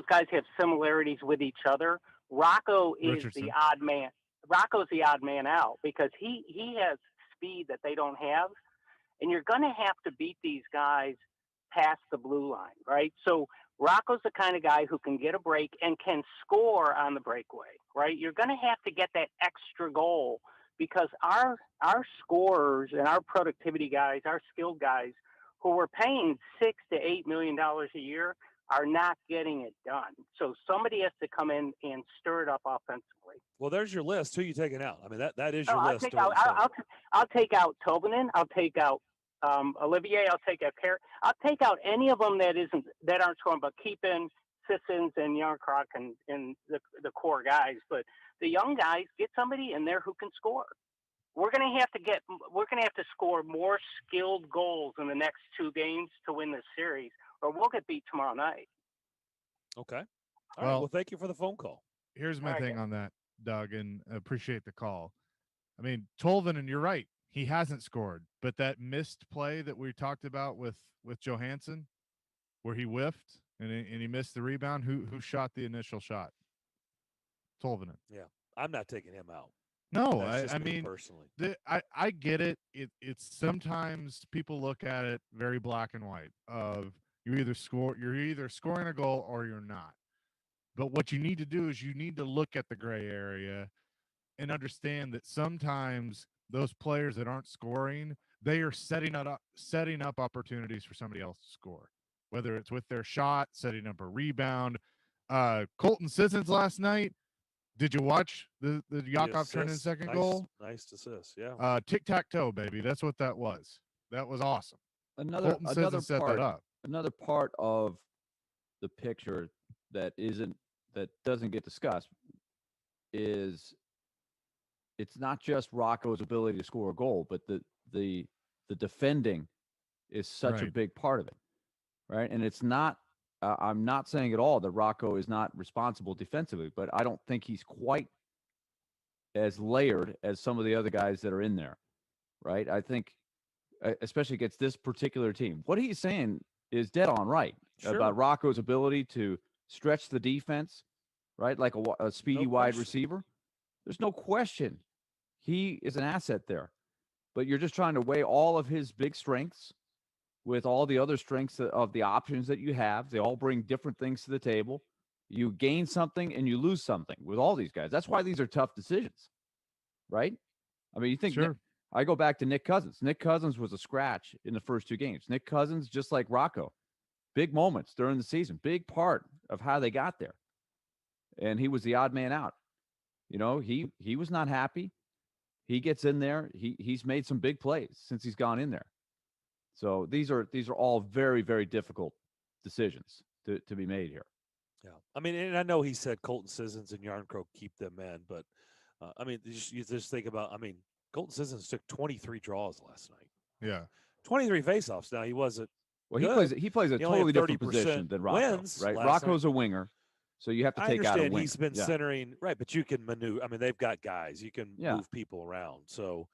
guys have similarities with each other. Rocco is the odd man. Rocco's the odd man out because he has speed that they don't have, and you're going to have to beat these guys past the blue line, right? So Rocco's the kind of guy who can get a break and can score on the breakaway, right? You're going to have to get that extra goal because our scorers and our productivity guys, our skilled guys who we're paying $6 to $8 million a year are not getting it done. So somebody has to come in and stir it up offensively. Well, there's your list. Who are you taking out? I mean, that is your list. I'll take out Tolvanen. I'll take out Olivier. I'll take out any of them that aren't scoring, but keep in Sissons and Yarncroc and the core guys. But the young guys, get somebody in there who can score. We're going to have to score more skilled goals in the next two games to win this series, or we'll get beat tomorrow night. Okay. All right. Well, thank you for the phone call. Here's my thing on that, Doug, and appreciate the call. I mean, Tolvanen, you're right. He hasn't scored, but that missed play that we talked about with Johansson, where he whiffed and he missed the rebound. Who shot the initial shot? Tolvanen. Yeah, I'm not taking him out. No, I mean, personally, I get it. It's sometimes people look at it very black and white. Of you're either scoring a goal or you're not. But what you need to do is you need to look at the gray area and understand that sometimes those players that aren't scoring, they are setting up opportunities for somebody else to score, whether it's with their shot, setting up a rebound. Colton Sissons last night. Did you watch the Yakov turn in second goal? Nice assist, yeah. Tic-tac-toe, baby. That's what that was. That was awesome. Another part of the picture that doesn't get discussed is it's not just Rocco's ability to score a goal, but the defending is such a big part of it, right? And it's not. I'm not saying at all that Rocco is not responsible defensively, but I don't think he's quite as layered as some of the other guys that are in there, right? I think, especially against this particular team, what he's saying is dead on right about Rocco's ability to stretch the defense, right? Like a speedy wide receiver. There's no question he is an asset there, but you're just trying to weigh all of his big strengths with all the other strengths of the options that you have. They all bring different things to the table. You gain something and you lose something with all these guys. That's why these are tough decisions, right? I mean, you think I go back to Nick Cousins. Nick Cousins was a scratch in the first two games. Nick Cousins, just like Rocco, big moments during the season, big part of how they got there. And he was the odd man out. You know, he was not happy. He gets in there. He's made some big plays since he's gone in there. So these are all very, very difficult decisions to be made here. Yeah, I mean, and I know he said Colton Sissons and Yarncroke keep them in, but I mean, you just think about. I mean, Colton Sissons took 23 draws last night. Yeah, 23 faceoffs. Now he wasn't. Well, good. he plays a He only totally had different 30% position than Rocco, wins right? last Rocco's night. a winger, so you have to I take out a understand winger. he's been Yeah. centering, right? But you can maneuver. I mean, they've got guys. You can Yeah. move people around. So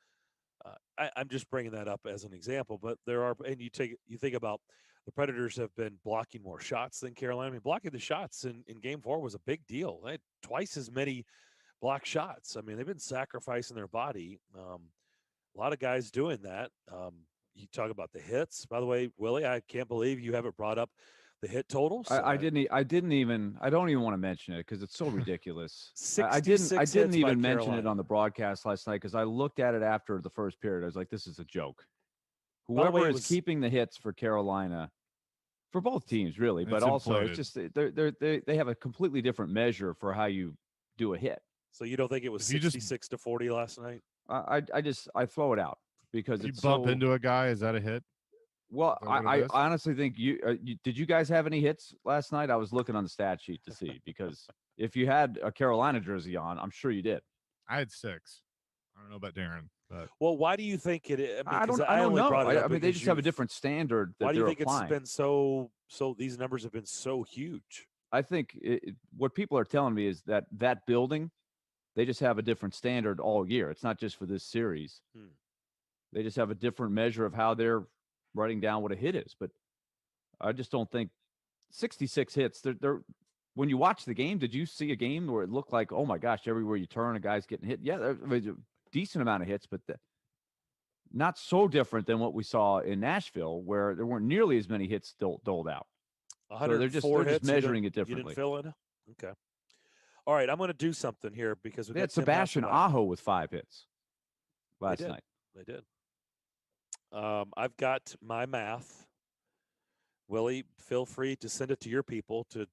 I'm just bringing that up as an example. But there are, and you think about the Predators have been blocking more shots than Carolina. I mean, blocking the shots in Game 4 was a big deal. They had twice as many block shots. I mean, they've been sacrificing their body. A lot of guys doing that. You talk about the hits. By the way, Willie, I can't believe you haven't brought up the hit totals. I don't even want to mention it because it's so ridiculous. I 66 didn't hits by even mention it Carolina. on the broadcast last night because I looked at it after the first period. I was like, this is a joke. By the way, Whoever it is was- keeping the hits for Carolina, for both teams really, but It's also inflated. it's just they have a completely different measure for how you do a hit. So you don't think it was If you just- 66 to 40 last night? I throw it out because If you it's bump so, into a guy, is that a hit? Well, Is that what I it is? honestly think did you guys have any hits last night? I was looking on the stat sheet to see because if you had a Carolina jersey on, I'm sure you did. I had 6. I don't know about Darren, but Well, why do you think it is? I don't only know. brought it up I mean, they because just have a you've- different standard that Why do you they're think applying. it's been so? These numbers have been so huge. I think what people are telling me is that building, they just have a different standard all year. It's not just for this series. They just have a different measure of how they're writing down what a hit is. But I just don't think 66 hits. They're when you watch the game, did you see a game where it looked like, oh my gosh, everywhere you turn, a guy's getting hit? Yeah, there's a decent amount of hits, but not so different than what we saw in Nashville, where there weren't nearly as many hits doled out. So they're just 104 hits. measuring you it differently. You didn't fill in. Okay. All right, I'm going to do something here because we They got had Tim Sebastian Hasselbeck. Aho with 5 hits last did. night. They did. I've got my math. Willie, feel free to send it to your people to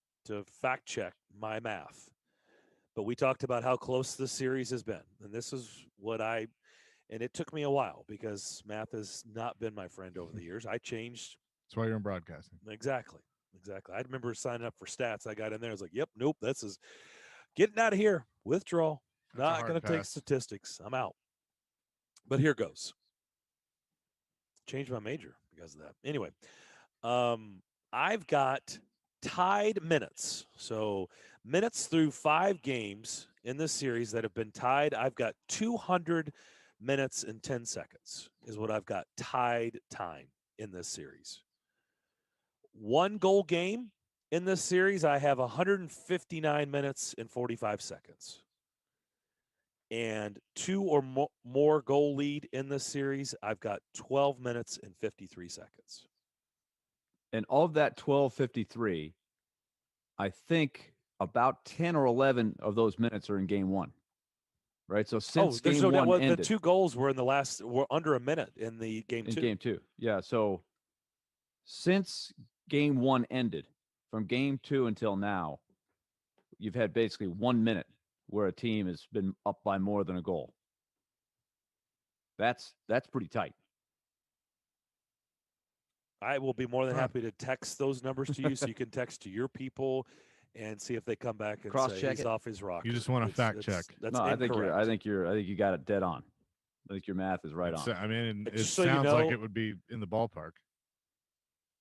fact check my math. But we talked about how close this series has been, and this is what and it took me a while because math has not been my friend over the years. I changed. that's why you're in broadcasting. Exactly. I remember signing up for stats. I got in there. I was like, yep, nope, this is getting out of here. Withdrawal. That's a Not hard going to take pass. statistics. I'm out. But here goes. Changed my major because of that. Anyway, I've got tied minutes. So minutes through 5 games in this series that have been tied. I've got 200 minutes and 10 seconds is what I've got tied time in this series. 1 goal game in this series, I have 159 minutes and 45 seconds. And 2 or more goal lead in this series, I've got 12 minutes and 53 seconds. And of that 12:53, I think about 10 or 11 of those minutes are in game 1. Right? So since there's game no 1 doubt. ended. The 2 goals were were under a minute in the game 2. In game 2. Yeah, so since game 1 ended, from game 2 until now, you've had basically 1 minute where a team has been up by more than a goal. That's pretty tight. I will be more than happy to text those numbers to you so you can text to your people and see if they come back and say Cross-check he's it. off his rocker. You just want to fact check. That's No, I incorrect. think you got it dead on. I think your math is right on. I mean, it Just so you sounds like know- it would be in the ballpark.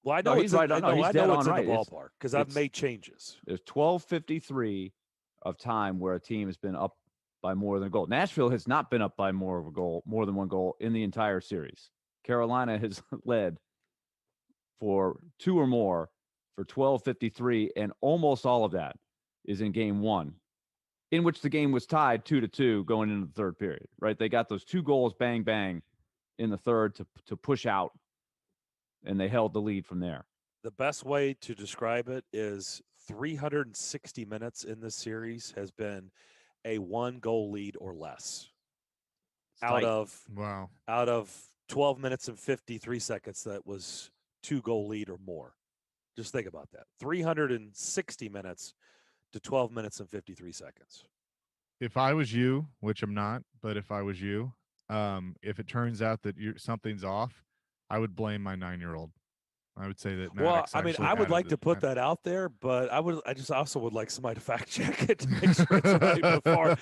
Well, I know No, it's he's right. I No, know, he's I dead know on it's in right. the It's- ballpark because I've it's- made changes. There's 12:53 of time where a team has been up by more than a goal. Nashville has not been up by more than 1 goal in the entire series. Carolina has led for 2 or more for 12:53, and almost all of that is in game 1, in which the game was tied 2-2 going into the third period. Right? They got those 2 goals, bang bang, in the third to push out, and they held the lead from there. The best way to describe it is 360 minutes in this series has been a 1 goal lead or less. Out tight. of 12 minutes and 53 seconds, that was 2 goal lead or more. Just think about that. 360 minutes to 12 minutes and 53 seconds. If I was you, which I'm not, but if I was you, if it turns out that something's off, I would blame my 9-year-old. I would say that. Well, Maddox I mean, actually I would added like to put that out there, but I just also would like somebody to fact check it to make sure it's right before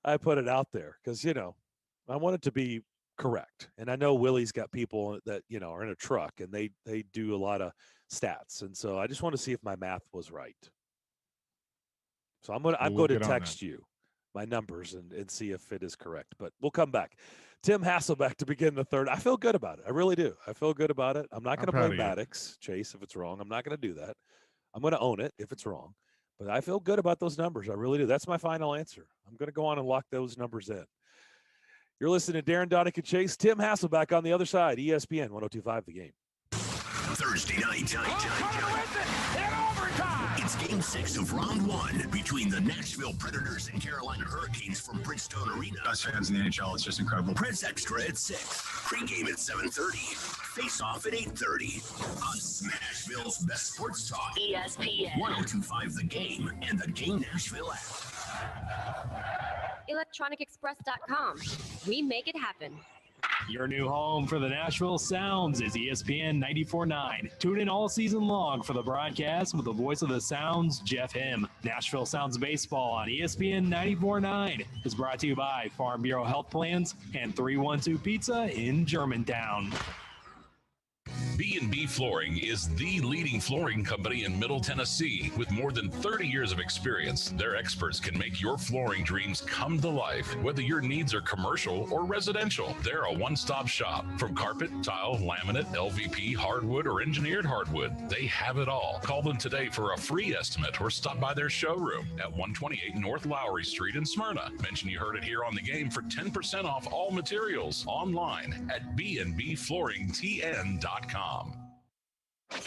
I put it out there. Because, I want it to be correct. And I know Willie's got people that, are in a truck and they do a lot of stats. And so I just want to see if my math was right. So I'm going to text you my numbers and see if it is correct. But we'll come back. Tim Hasselbeck to begin the third. I feel good about it. I really do. I feel good about it. I'm not going to blame Maddox, Chase, if it's wrong. I'm not going to do that. I'm going to own it if it's wrong. But I feel good about those numbers. I really do. That's my final answer. I'm going to go on and lock those numbers in. You're listening to Darren, Daunic, and Chase. Tim Hasselbeck on the other side, ESPN 102.5 The Game. Thursday night. It's Game 6 of Round 1 between the Nashville Predators and Carolina Hurricanes from Bridgestone Arena. Us fans in the NHL, it's just incredible. Preds Extra at 6. Pre-game at 7:30. Face-off at 8:30. On Smashville's best sports talk. ESPN 102.5 The Game and the Game Nashville app. electronicexpress.com. We make it happen. Your new home for the Nashville Sounds is ESPN 94.9. Tune in all season long for the broadcast with the voice of the Sounds, Jeff Him. Nashville Sounds Baseball on ESPN 94.9 is brought to you by Farm Bureau Health Plans and 312 Pizza in Germantown. B&B Flooring is the leading flooring company in Middle Tennessee. With more than 30 years of experience, their experts can make your flooring dreams come to life. Whether your needs are commercial or residential, they're a one-stop shop. From carpet, tile, laminate, LVP, hardwood, or engineered hardwood, they have it all. Call them today for a free estimate or stop by their showroom at 128 North Lowry Street in Smyrna. Mention you heard it here on The Game for 10% off all materials online at bnbflooringtn.com.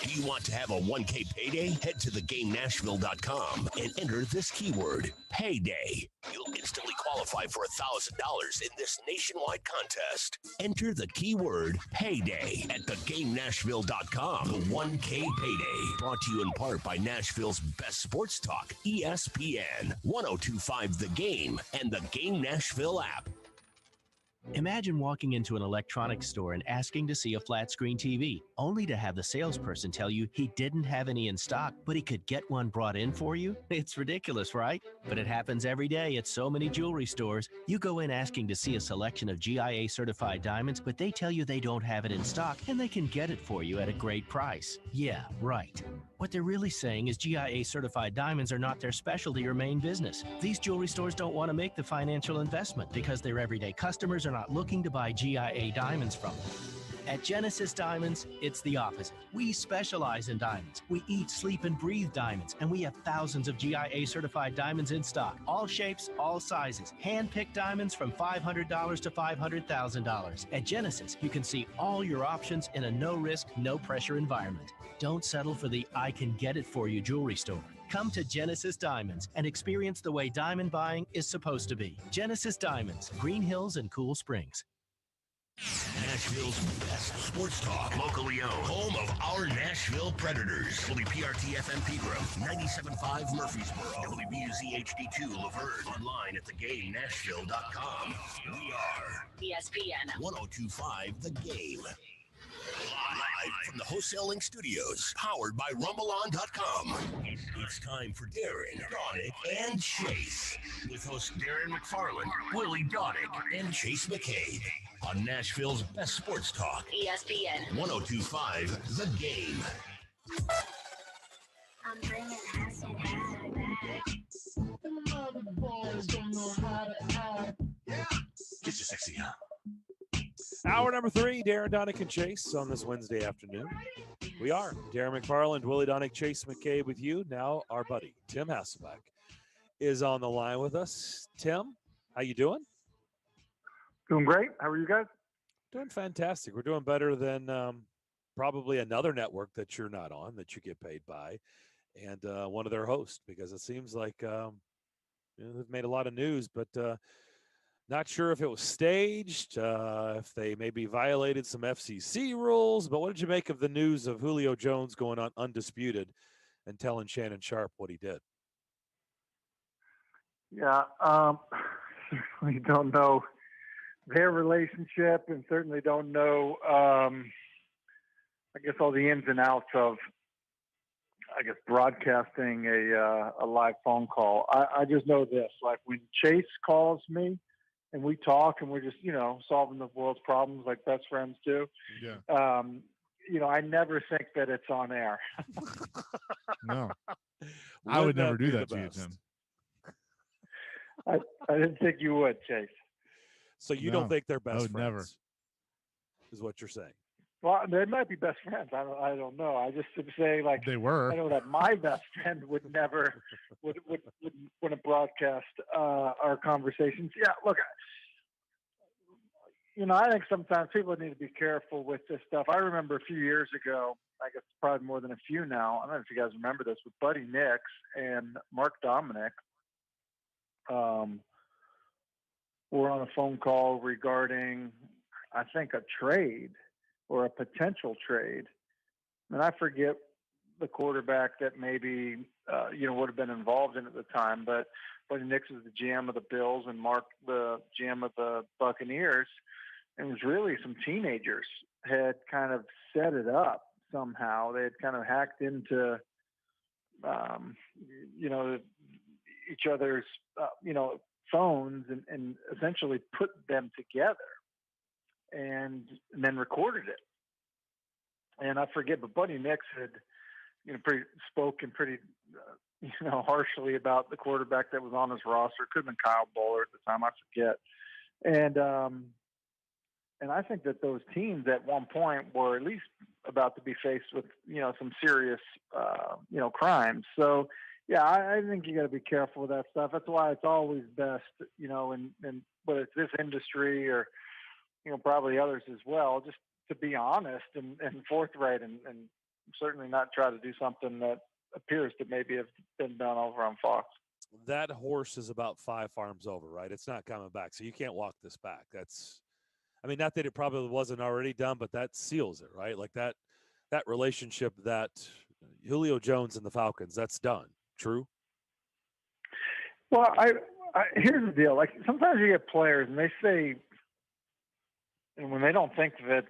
Do you want to have a 1K payday? Head to thegamenashville.com and enter this keyword, payday. You'll instantly qualify for $1,000 in this nationwide contest. Enter the keyword, payday, at thegamenashville.com. The 1K payday, brought to you in part by Nashville's best sports talk, ESPN 102.5 The Game and the Game Nashville app. Imagine walking into an electronics store and asking to see a flat screen TV, only to have the salesperson tell you he didn't have any in stock, but he could get one brought in for you. It's ridiculous, right? But it happens every day at so many jewelry stores. You go in asking to see a selection of GIA certified diamonds, but they tell you they don't have it in stock and they can get it for you at a great price. Yeah, right. What they're really saying is GIA certified diamonds are not their specialty or main business. These jewelry stores don't want to make the financial investment because their everyday customers are not looking to buy GIA diamonds from them. At Genesis Diamonds, it's the opposite. We specialize in diamonds. We eat, sleep, and breathe diamonds, and we have thousands of GIA certified diamonds in stock. All shapes, all sizes. Hand-picked diamonds from $500 to $500,000. At Genesis, you can see all your options in a no-risk, no-pressure environment. Don't settle for the I can get it for you jewelry store. Come to Genesis Diamonds and experience the way diamond buying is supposed to be. Genesis Diamonds, Green Hills and Cool Springs. Nashville's best sports talk, locally owned, home of our Nashville Predators. WPRT FM Pegram, 97.5 Murfreesboro, WBUZ HD2 Laverne, online at thegamenashville.com. We are ESPN 102.5 The Game. Live from the Wholesaling Studios, powered by RumbleOn.com. It's time for Darren, Daunic, and Chase, with hosts Darren McFarland, Willie Daunic, and Chase McCabe on Nashville's best sports talk, ESPN 102.5 The Game. I'm bringing Get your sexy on. Hour number 3, Darren, Daunic, and Chase on this Wednesday afternoon. We are Darren McFarland, Willie Daunic, Chase McCabe with you. Now our buddy, Tim Hasselbeck, is on the line with us. Tim, how you doing? Doing great. How are you guys? Doing fantastic. We're doing better than probably another network that you're not on, that you get paid by, and one of their hosts, because it seems like they've made a lot of news, but not sure if it was staged, if they maybe violated some FCC rules. But what did you make of the news of Julio Jones going on undisputed and telling Shannon Sharp what he did? Yeah, certainly don't know their relationship, and certainly don't know, I guess, all the ins and outs of, I guess, broadcasting a live phone call. I just know this: like when Chase calls me, and we talk, and we're just solving the world's problems like best friends do. Yeah. I never think that it's on air. No, I would never do that to you, Tim. I didn't think you would, Chase. So you don't think they're best would friends? never. Is what you're saying? Well, they might be best friends. I don't know. I just would say, like, they were. I know that my best friend would never would broadcast our conversations. Yeah, look, I think sometimes people need to be careful with this stuff. I remember a few years ago, I guess probably more than a few now. I don't know if you guys remember this, with Buddy Nix and Mark Daunic. We're on a phone call regarding, I think, a trade or a potential trade. And I forget the quarterback that maybe, would have been involved in at the time, but Buddy Nix was the GM of the Bills and Mark the GM of the Buccaneers. And it was really some teenagers had kind of set it up somehow. They had kind of hacked into, each other's, phones and essentially put them together and then recorded it. And I forget, but Buddy Nix had, spoken pretty, harshly about the quarterback that was on his roster. It could have been Kyle Bowler at the time, I forget. And I think that those teams at one point were at least about to be faced with, some serious, crimes. So, yeah, I think you got to be careful with that stuff. That's why it's always best, in whether it's this industry or, probably others as well, just to be honest and forthright and certainly not try to do something that appears to maybe have been done over on Fox. That horse is about 5 farms over, right? It's not coming back. So you can't walk this back. Not that it probably wasn't already done, but that seals it, right? Like that relationship, that Julio Jones and the Falcons, that's done. True? Well, I here's the deal. Like, sometimes you get players and they say, and when they don't think that,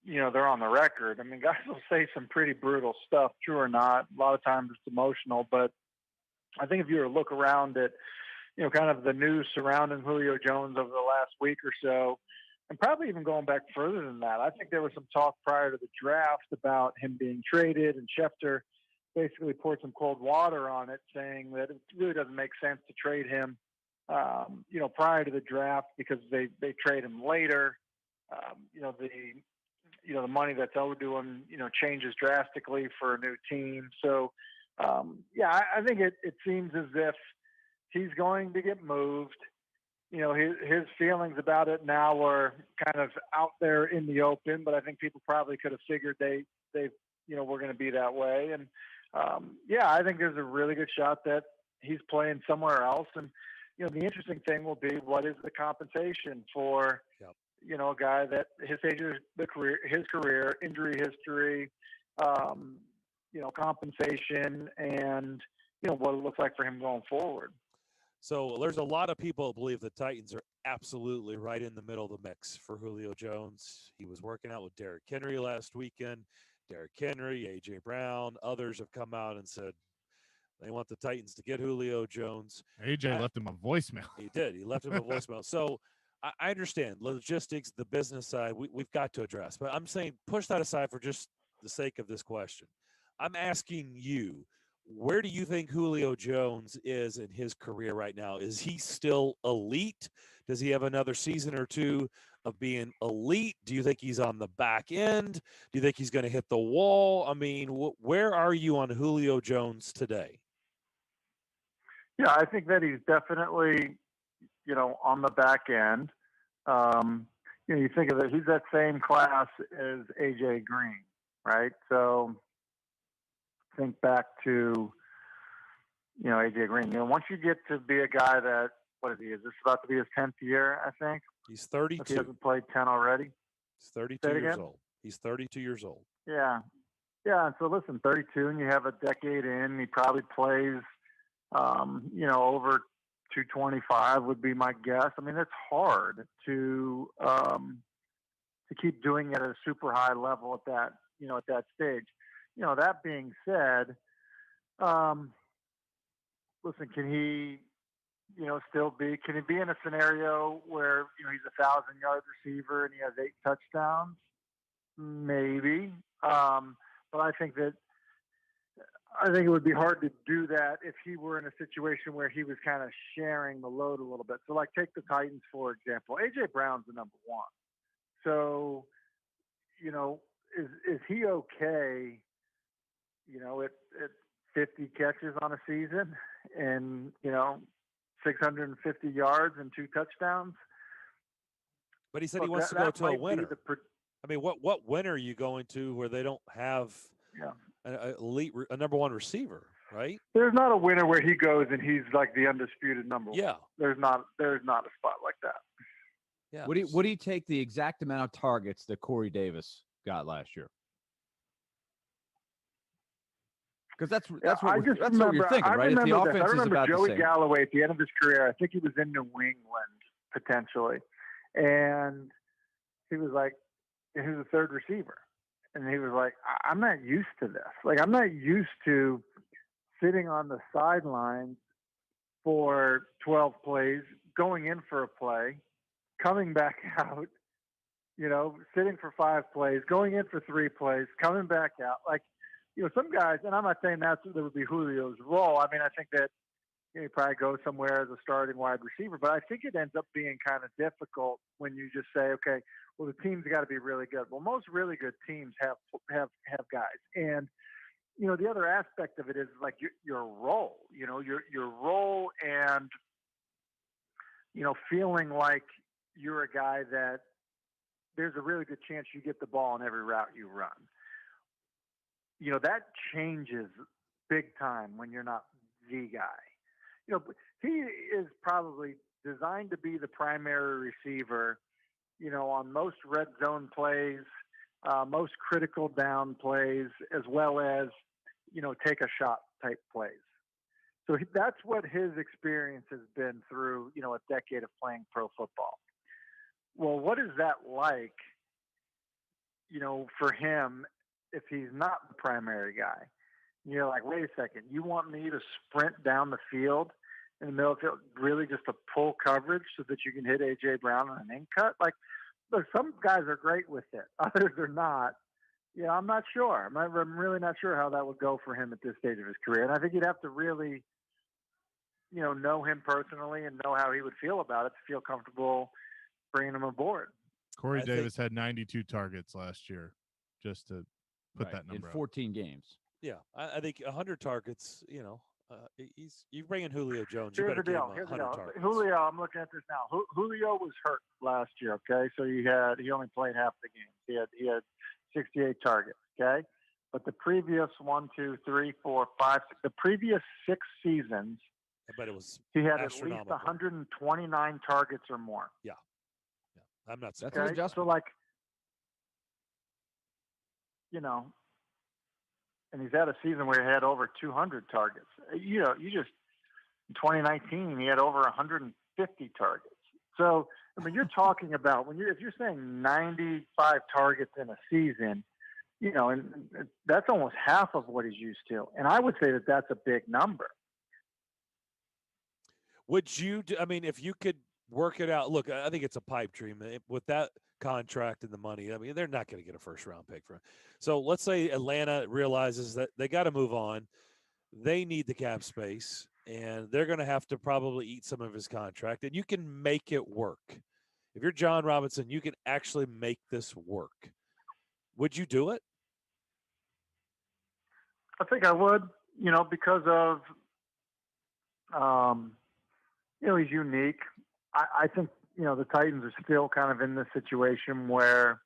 they're on the record, guys will say some pretty brutal stuff, true or not. A lot of times it's emotional, but I think if you were to look around at, kind of the news surrounding Julio Jones over the last week or so, and probably even going back further than that, I think there was some talk prior to the draft about him being traded, and Schefter basically poured some cold water on it, saying that it really doesn't make sense to trade him, prior to the draft because they trade him later. The money that's owed to him, changes drastically for a new team. So, I think it seems as if he's going to get moved. His feelings about it now are kind of out there in the open, but I think people probably could have figured they were going to be that way. And, I think there's a really good shot that he's playing somewhere else. And, the interesting thing will be, what is the compensation for, a guy that his age, his career, injury history, compensation, and, what it looks like for him going forward. So there's a lot of people who believe the Titans are absolutely right in the middle of the mix for Julio Jones. He was working out with Derrick Henry last weekend. Derrick Henry, A.J. Brown, others have come out and said they want the Titans to get Julio Jones. A.J. left him a voicemail. He did. He left him a voicemail. So I understand logistics, the business side, we've got to address. But I'm saying push that aside for just the sake of this question. I'm asking you, where do you think Julio Jones is in his career right now? Is he still elite? Does he have another season or two of being elite? Do you think he's on the back end? Do you think he's going to hit the wall? Where are you on Julio Jones today? Yeah, I think that he's definitely, on the back end. You think of it, he's that same class as A.J. Green, right? So think back to, A.J. Green. Once you get to be a guy that, what is he? Is this about to be his 10th year, I think? He's 32. If he hasn't played 10 already? He's 32 years old. He's 32 years old. Yeah. Yeah, and so listen, 32, and you have a decade in. He probably plays, over 225 would be my guess. I mean, it's hard to keep doing it at a super high level at that, at that stage. That being said, listen, can he be in a scenario where, he's a 1,000-yard receiver and he has 8 touchdowns? Maybe. But I think it would be hard to do that if he were in a situation where he was kind of sharing the load a little bit. So, like, take the Titans, for example. A.J. Brown's the number one. So, is he okay, at 50 catches on a season and, 650 yards and 2 touchdowns? But he said he wants to go to a winner. I mean, what winner are you going to where they don't have a number one receiver, right? There's not a winner where he goes and he's like the undisputed number one. Yeah. There's not a spot like that. Yeah. Would he take the exact amount of targets that Corey Davis got last year? Because that's what you're thinking, right? If the offense is about Joey the same. Galloway at the end of his career, I think he was in New England potentially, and he was a third receiver, and he was like, I'm not used to this. Like, I'm not used to sitting on the sidelines for 12 plays, going in for a play, coming back out, sitting for 5 plays, going in for 3 plays, coming back out. Like, some guys, and I'm not saying that would be Julio's role. I mean, I think that he probably goes somewhere as a starting wide receiver, but I think it ends up being kind of difficult when you just say, okay, well, the team's got to be really good. Well, most really good teams have guys. And, the other aspect of it is like your role, your role and, feeling like you're a guy that there's a really good chance you get the ball on every route you run. That changes big time when you're not the guy. He is probably designed to be the primary receiver, on most red zone plays, most critical down plays, as well as, take a shot type plays. So that's what his experience has been through, a decade of playing pro football. Well, what is that like, for him if he's not the primary guy? You're like, wait a second, you want me to sprint down the field in the middle of the field, really just to pull coverage so that you can hit A.J. Brown on an in cut? Like, look, some guys are great with it. Others are not. I'm not sure. I'm really not sure how that would go for him at this stage of his career. And I think you'd have to really, know him personally and know how he would feel about it to feel comfortable bringing him aboard. Corey Davis had 92 targets last year, just to put that number in 14 games. Yeah, I think 100 targets. You bring in Julio Jones. Here's you better the deal. give him 100 targets. Julio, I'm looking at this now. Julio was hurt last year. Okay, so he only played half the game. He had 68 targets. Okay, but the previous 6 seasons, I bet it was he had at least 129 targets or more. Yeah, I'm not. That's an adjustment. So like, and he's had a season where he had over 200 targets. You just in 2019 he had over 150 targets. So I mean, you're talking about if you're saying 95 targets in a season, and that's almost half of what he's used to. And I would say that that's a big number. Would you? I mean, if you could work it out. Look, I think it's a pipe dream with that contract and the money. I mean, they're not going to get a first-round pick for him. So let's say Atlanta realizes that they got to move on. They need the cap space, and they're going to have to probably eat some of his contract, and you can make it work. If you're John Robinson, you can actually make this work. Would you do it? I think I would, because of, he's unique. I think, the Titans are still kind of in this situation where,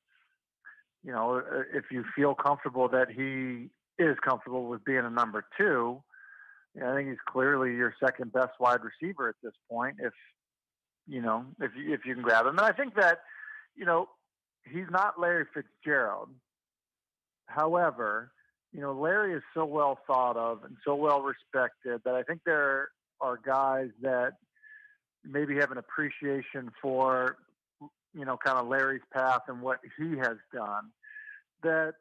if you feel comfortable that he is comfortable with being a number 2, I think he's clearly your second best wide receiver at this point. If you can grab him. And I think that, he's not Larry Fitzgerald. However, Larry is so well thought of and so well respected that I think there are guys that, maybe have an appreciation for, kind of Larry's path and what he has done, that,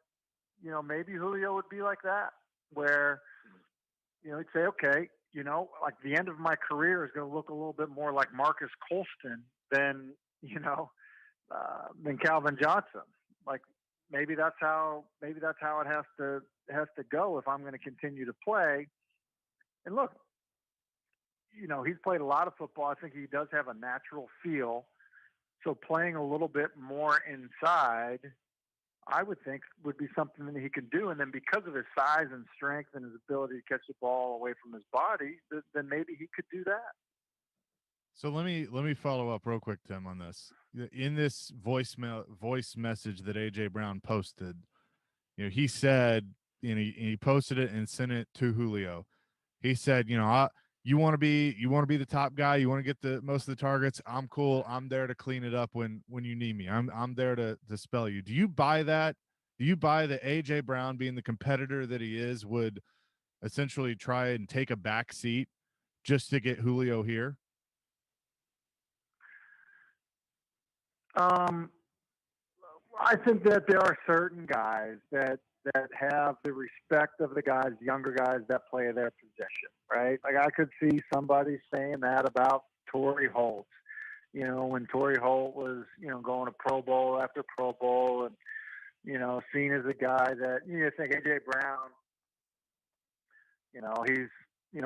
maybe Julio would be like that, where, he'd say, okay, like the end of my career is going to look a little bit more like Marcus Colston than Calvin Johnson. Like maybe that's how it has to go if I'm going to continue to play. And look, he's played a lot of football. I think he does have a natural feel. So playing a little bit more inside, I would think would be something that he could do. And then because of his size and strength and his ability to catch the ball away from his body, then maybe he could do that. So let me follow up real quick, Tim, on this. In this voice message that AJ Brown posted, he said, he posted it and sent it to Julio. He said, you want to be the top guy. You want to get the most of the targets. I'm cool. I'm there to clean it up when you need me. I'm there to spell you. Do you buy that? Do you buy that AJ Brown, being the competitor that he is, would essentially try and take a back seat just to get Julio here? I think that there are certain guys that have the respect of the guys, younger guys that play their position, right? Like I could see somebody saying that about Torrey Holt, when Torrey Holt was, going to Pro Bowl after Pro Bowl and, seen as a guy that you think AJ Brown, he's,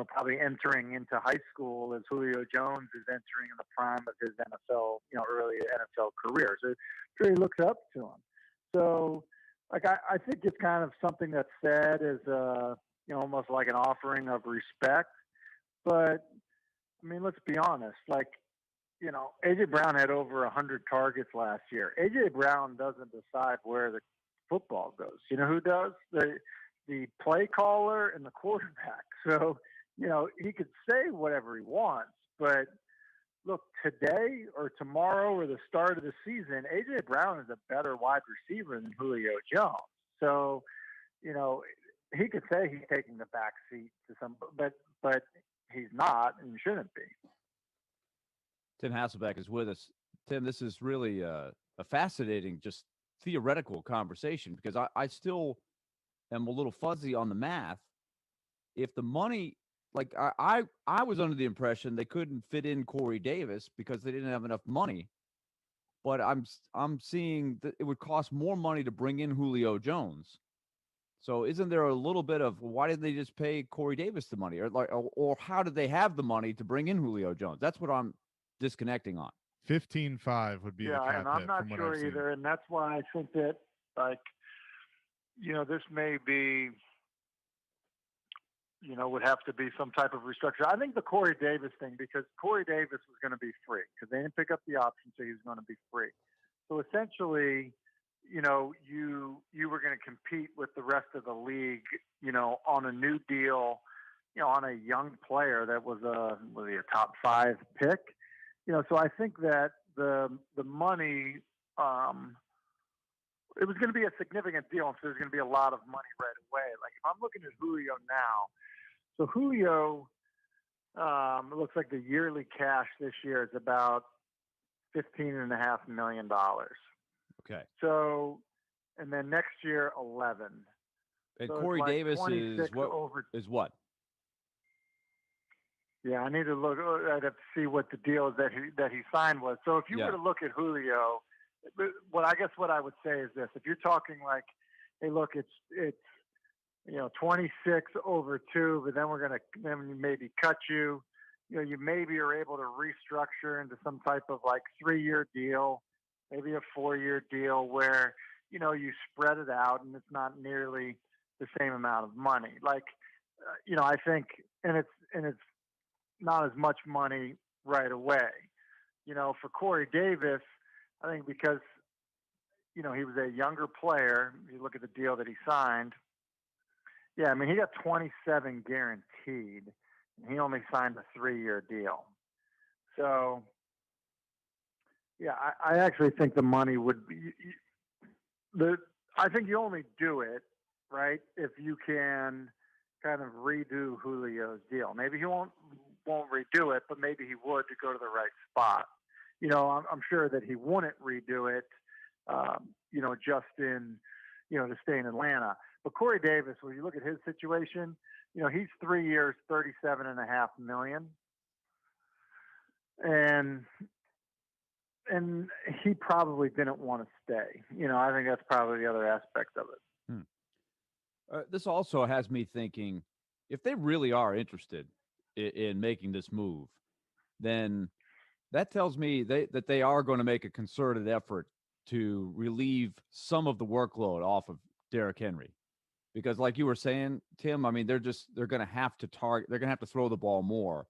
probably entering into high school as Julio Jones is entering in the prime of his NFL, early NFL career. So sure he looks up to him. So, like, I think it's kind of something that's said as, almost like an offering of respect. But, I mean, let's be honest. Like, A.J. Brown had over 100 targets last year. A.J. Brown doesn't decide where the football goes. You know who does? The play caller and the quarterback. So, he could say whatever he wants. But, look, today or tomorrow or the start of the season, A.J. Brown is a better wide receiver than Julio Jones. So, he could say he's taking the back seat to some, but he's not and shouldn't be. Tim Hasselbeck is with us. Tim, this is really a fascinating, just theoretical conversation because I still am a little fuzzy on the math. If the money, like I was under the impression they couldn't fit in Corey Davis because they didn't have enough money. But I'm seeing that it would cost more money to bring in Julio Jones. So isn't there a little bit of why didn't they just pay Corey Davis the money, or how did they have the money to bring in Julio Jones? That's what I'm disconnecting on. 15.5 would be the cap and I'm not sure either, and that's why I think that this may be would have to be some type of restructure. I think the Corey Davis thing, because Corey Davis was going to be free because they didn't pick up the option, so he was going to be free. So essentially, you were going to compete with the rest of the league, on a new deal, on a young player that was a top 5 pick, So I think that the money, it was going to be a significant deal, and so there's going to be a lot of money right away. Like if I'm looking at Julio now, so Julio, it looks like the yearly cash this year is about $15.5 million. Okay. So, and then next year, 11. And so Corey Davis is what? Yeah, I need to look. I'd have to see what the deal that he signed was. So if you were to look at Julio, what I would say is this: if you're talking like, hey, look, it's 26 over 2, but then we're gonna maybe cut you. You maybe are able to restructure into some type of like 3-year deal, maybe a 4-year deal where you spread it out and it's not nearly the same amount of money. Like, I think, and it's not as much money right away. For Corey Davis, I think because, he was a younger player, you look at the deal that he signed. Yeah, I mean, he got 27 guaranteed, and he only signed a 3-year deal. So, yeah, I actually think the money would be I think you only do it, right, if you can kind of redo Julio's deal. Maybe he won't won't redo it, but maybe he would to go to the right spot. You know, I'm sure that he wouldn't redo it, you know, just in, you know, to stay in Atlanta. But Corey Davis, when you look at his situation, you know, he's 3 years, $37.5 million. And he probably didn't want to stay. You know, I think that's probably the other aspect of it. This also has me thinking, if they really are interested in making this move, then that tells me that they are going to make a concerted effort to relieve some of the workload off of Derrick Henry. Because like you were saying, Tim, I mean, they're going to have to target, they're going to have to throw the ball more,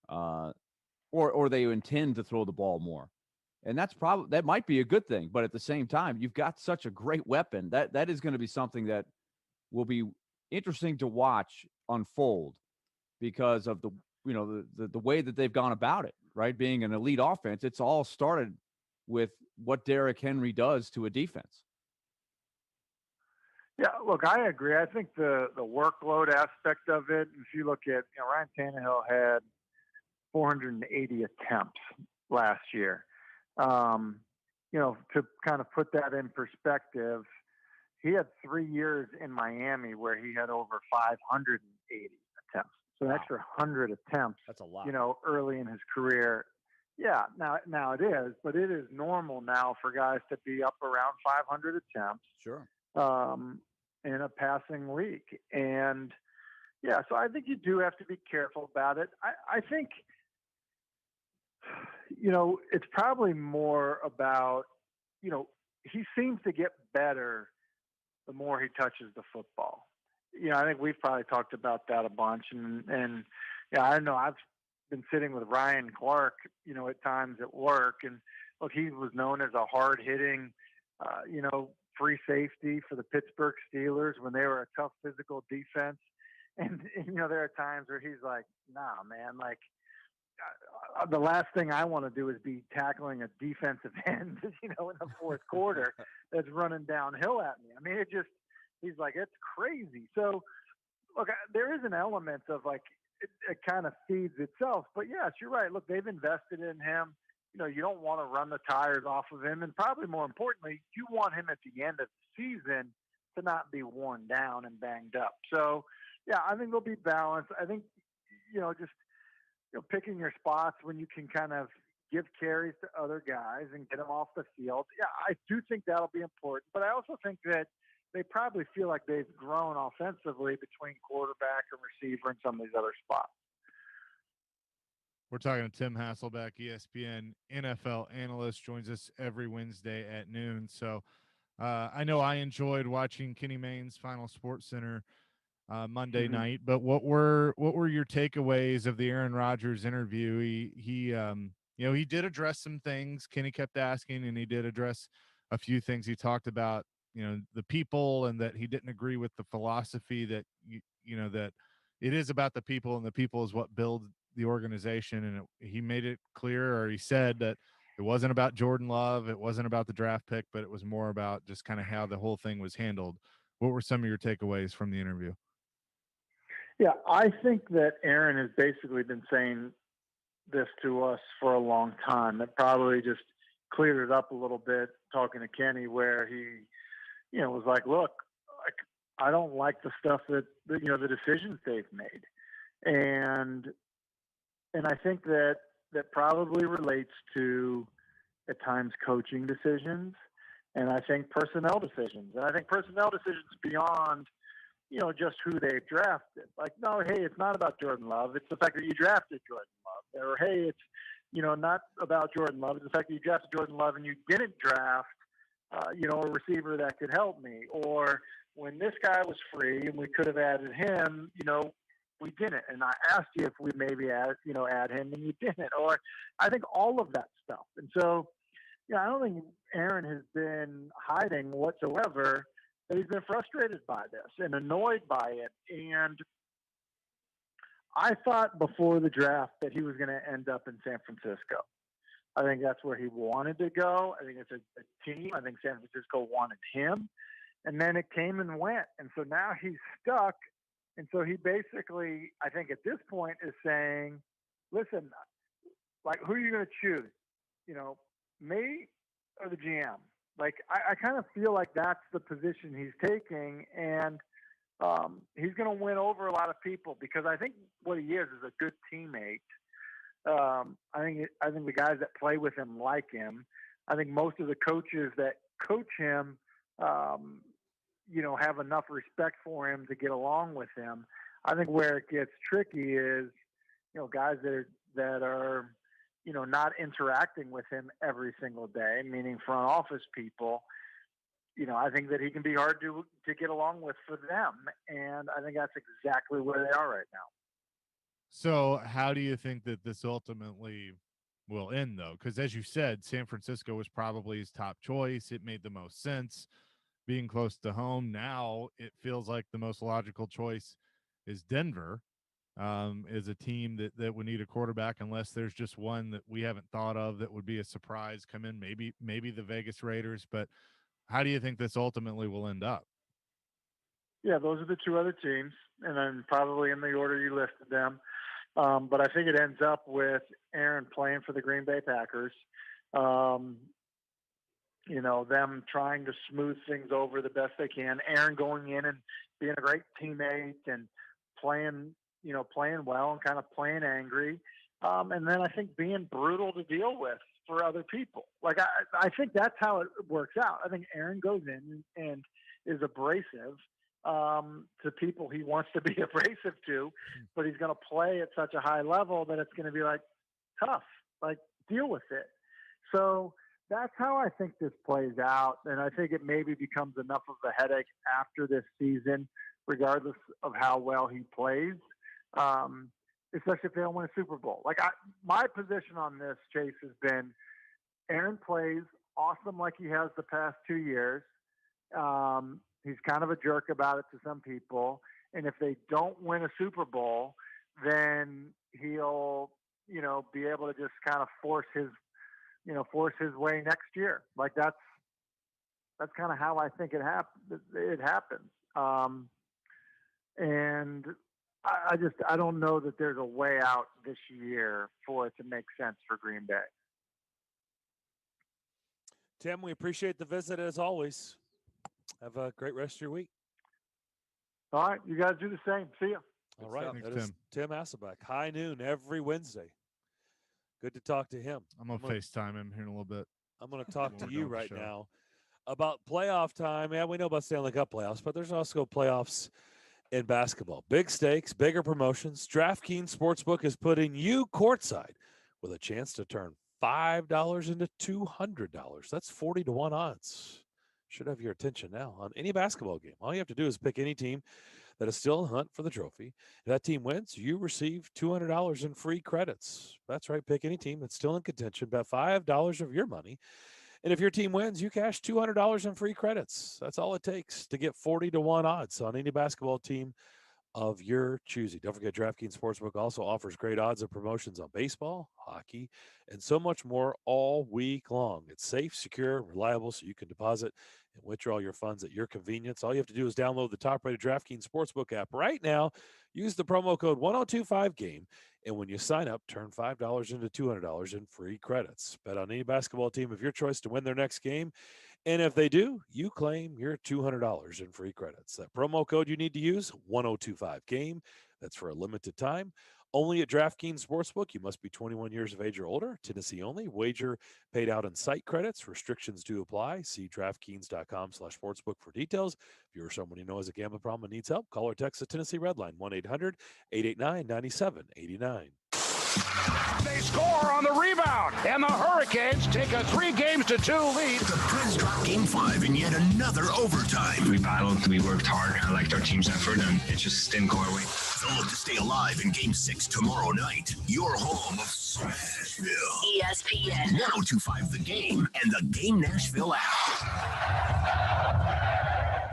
or they intend to throw the ball more. And that might be a good thing. But at the same time, you've got such a great weapon that is going to be something that will be interesting to watch unfold because of the way that they've gone about it, right? Being an elite offense, it's all started with what Derrick Henry does to a defense. Yeah, look, I agree. I think the workload aspect of it, if you look at, you know, Ryan Tannehill had 480 attempts last year. You know, to kind of put that in perspective, he had 3 years in Miami where he had over 580 attempts. So an extra 100 attempts. That's a lot. You know, early in his career. Yeah, now it is, but it is normal now for guys to be up around 500 attempts. Sure. In a passing league. And yeah, so I think you do have to be careful about it. I think, you know, it's probably more about, you know, he seems to get better the more he touches the football. You know, I think we've probably talked about that a bunch. And yeah, I know I've been sitting with Ryan Clark, you know, at times at work. And look, he was known as a hard-hitting, you know, free safety for the Pittsburgh Steelers when they were a tough physical defense. And you know, there are times where he's like, nah, man, like, the last thing I want to do is be tackling a defensive end, you know, in the fourth quarter that's running downhill at me. I mean, he's like, it's crazy. So, look, there is an element of like, it kind of feeds itself. But yes, you're right. Look, they've invested in him. You know, you don't want to run the tires off of him. And probably more importantly, you want him at the end of the season to not be worn down and banged up. So, yeah, I think they'll be balanced. I think, you know, just, you know, picking your spots when you can kind of give carries to other guys and get them off the field. Yeah, I do think that'll be important. But I also think that they probably feel like they've grown offensively between quarterback and receiver and some of these other spots. We're talking to Tim Hasselbeck, ESPN NFL analyst, joins us every Wednesday at noon. So I know I enjoyed watching Kenny Mayne's Final Sports Center Monday night, but what were your takeaways of the Aaron Rodgers interview? He you know, he did address some things. Kenny kept asking, and he did address a few things. He talked about, you know, the people, and that he didn't agree with the philosophy that you know, that it is about the people, and the people is what build the organization. And he made it clear, or he said that it wasn't about Jordan Love, it wasn't about the draft pick, but it was more about just kind of how the whole thing was handled. What were some of your takeaways from the interview? Yeah, I think that Aaron has basically been saying this to us for a long time. That probably just cleared it up a little bit talking to Kenny, where he, you know, was like, look, I don't like the stuff that you know, the decisions they've made. And I think that probably relates to, at times, coaching decisions, and I think personnel decisions. And I think personnel decisions beyond, you know, just who they've drafted. Like, no, hey, it's not about Jordan Love. It's the fact that you drafted Jordan Love. Or, hey, it's, you know, not about Jordan Love. It's the fact that you drafted Jordan Love and you didn't draft, you know, a receiver that could help me. Or when this guy was free and we could have added him, you know, we didn't. And I asked you if we maybe add him, and you didn't. Or I think all of that stuff. And so, you know, I don't think Aaron has been hiding whatsoever that he's been frustrated by this and annoyed by it. And I thought before the draft that he was going to end up in San Francisco. I think that's where he wanted to go. I think it's a team. I think San Francisco wanted him. And then it came and went. And so now he's stuck. And so he basically, I think at this point, is saying, listen, like, who are you going to choose? You know, me or the GM? Like, I kind of feel like that's the position he's taking, and he's going to win over a lot of people because I think what he is a good teammate. I think the guys that play with him like him. I think most of the coaches that coach him, you know, have enough respect for him to get along with him. I think where it gets tricky is, you know, guys that are, you know, not interacting with him every single day, meaning front office people. You know, I think that he can be hard to get along with for them, and I think that's exactly where they are right now. So how do you think that this ultimately will end, though? Because as you said, San Francisco was probably his top choice. It made the most sense being close to home. Now it feels like the most logical choice is Denver, is a team that would need a quarterback unless there's just one that we haven't thought of that would be a surprise come in, maybe the Vegas Raiders. But how do you think this ultimately will end up? Yeah, those are the two other teams, and then probably in the order you listed them. But I think it ends up with Aaron playing for the Green Bay Packers. You know, them trying to smooth things over the best they can. Aaron going in and being a great teammate and playing well and kind of playing angry. And then I think being brutal to deal with for other people. Like, I think that's how it works out. I think Aaron goes in and is abrasive to people he wants to be abrasive to, but he's going to play at such a high level that it's going to be like tough, like deal with it. So that's how I think this plays out. And I think it maybe becomes enough of a headache after this season, regardless of how well he plays, especially if they don't win a Super Bowl. Like, my position on this, Chase, has been Aaron plays awesome like he has the past 2 years. He's kind of a jerk about it to some people. And if they don't win a Super Bowl, then he'll, you know, be able to just kind of force his way next year. Like, that's kind of how I think it happens. And I don't know that there's a way out this year for it to make sense for Green Bay. Tim, we appreciate the visit as always. Have a great rest of your week. All right. You guys do the same. See ya. All right. That is Tim Hasselbeck. High noon every Wednesday. Good to talk to him. I'm going to FaceTime him here in a little bit. I'm going to talk to you right now about playoff time. Yeah, we know about Stanley Cup playoffs, but there's also playoffs in basketball. Big stakes, bigger promotions. DraftKings Sportsbook is putting you courtside with a chance to turn $5 into $200. That's 40-1 odds. Should have your attention now on any basketball game. All you have to do is pick any team that is still in the hunt for the trophy. If that team wins, you receive $200 in free credits. That's right. Pick any team that's still in contention. Bet $5 of your money. And if your team wins, you cash $200 in free credits. That's all it takes to get 40-1 odds on any basketball team of your choosing. Don't forget, DraftKings Sportsbook also offers great odds and promotions on baseball, hockey, and so much more all week long. It's safe, secure, reliable, so you can deposit and withdraw your funds at your convenience. All you have to do is download the top-rated DraftKings Sportsbook app right now. Use the promo code 1025GAME, and when you sign up, turn $5 into $200 in free credits. Bet on any basketball team of your choice to win their next game. And if they do, you claim your $200 in free credits. That promo code you need to use, 1025GAME. That's for a limited time. Only at DraftKings Sportsbook. You must be 21 years of age or older. Tennessee only. Wager paid out in site credits. Restrictions do apply. See DraftKings.com/sportsbook for details. If you're someone you know has a gambling problem and needs help, call or text the Tennessee Red Line, 1-800-889-9789. They score on the rebound, and the Hurricanes take a 3-2 lead. The Preds drop Game 5 in yet another overtime. We battled, we worked hard. I liked our team's effort, and it just didn't go our way. So look to stay alive in Game 6 tomorrow night. Your home of Smashville. ESPN 1025 The Game and the Game Nashville app.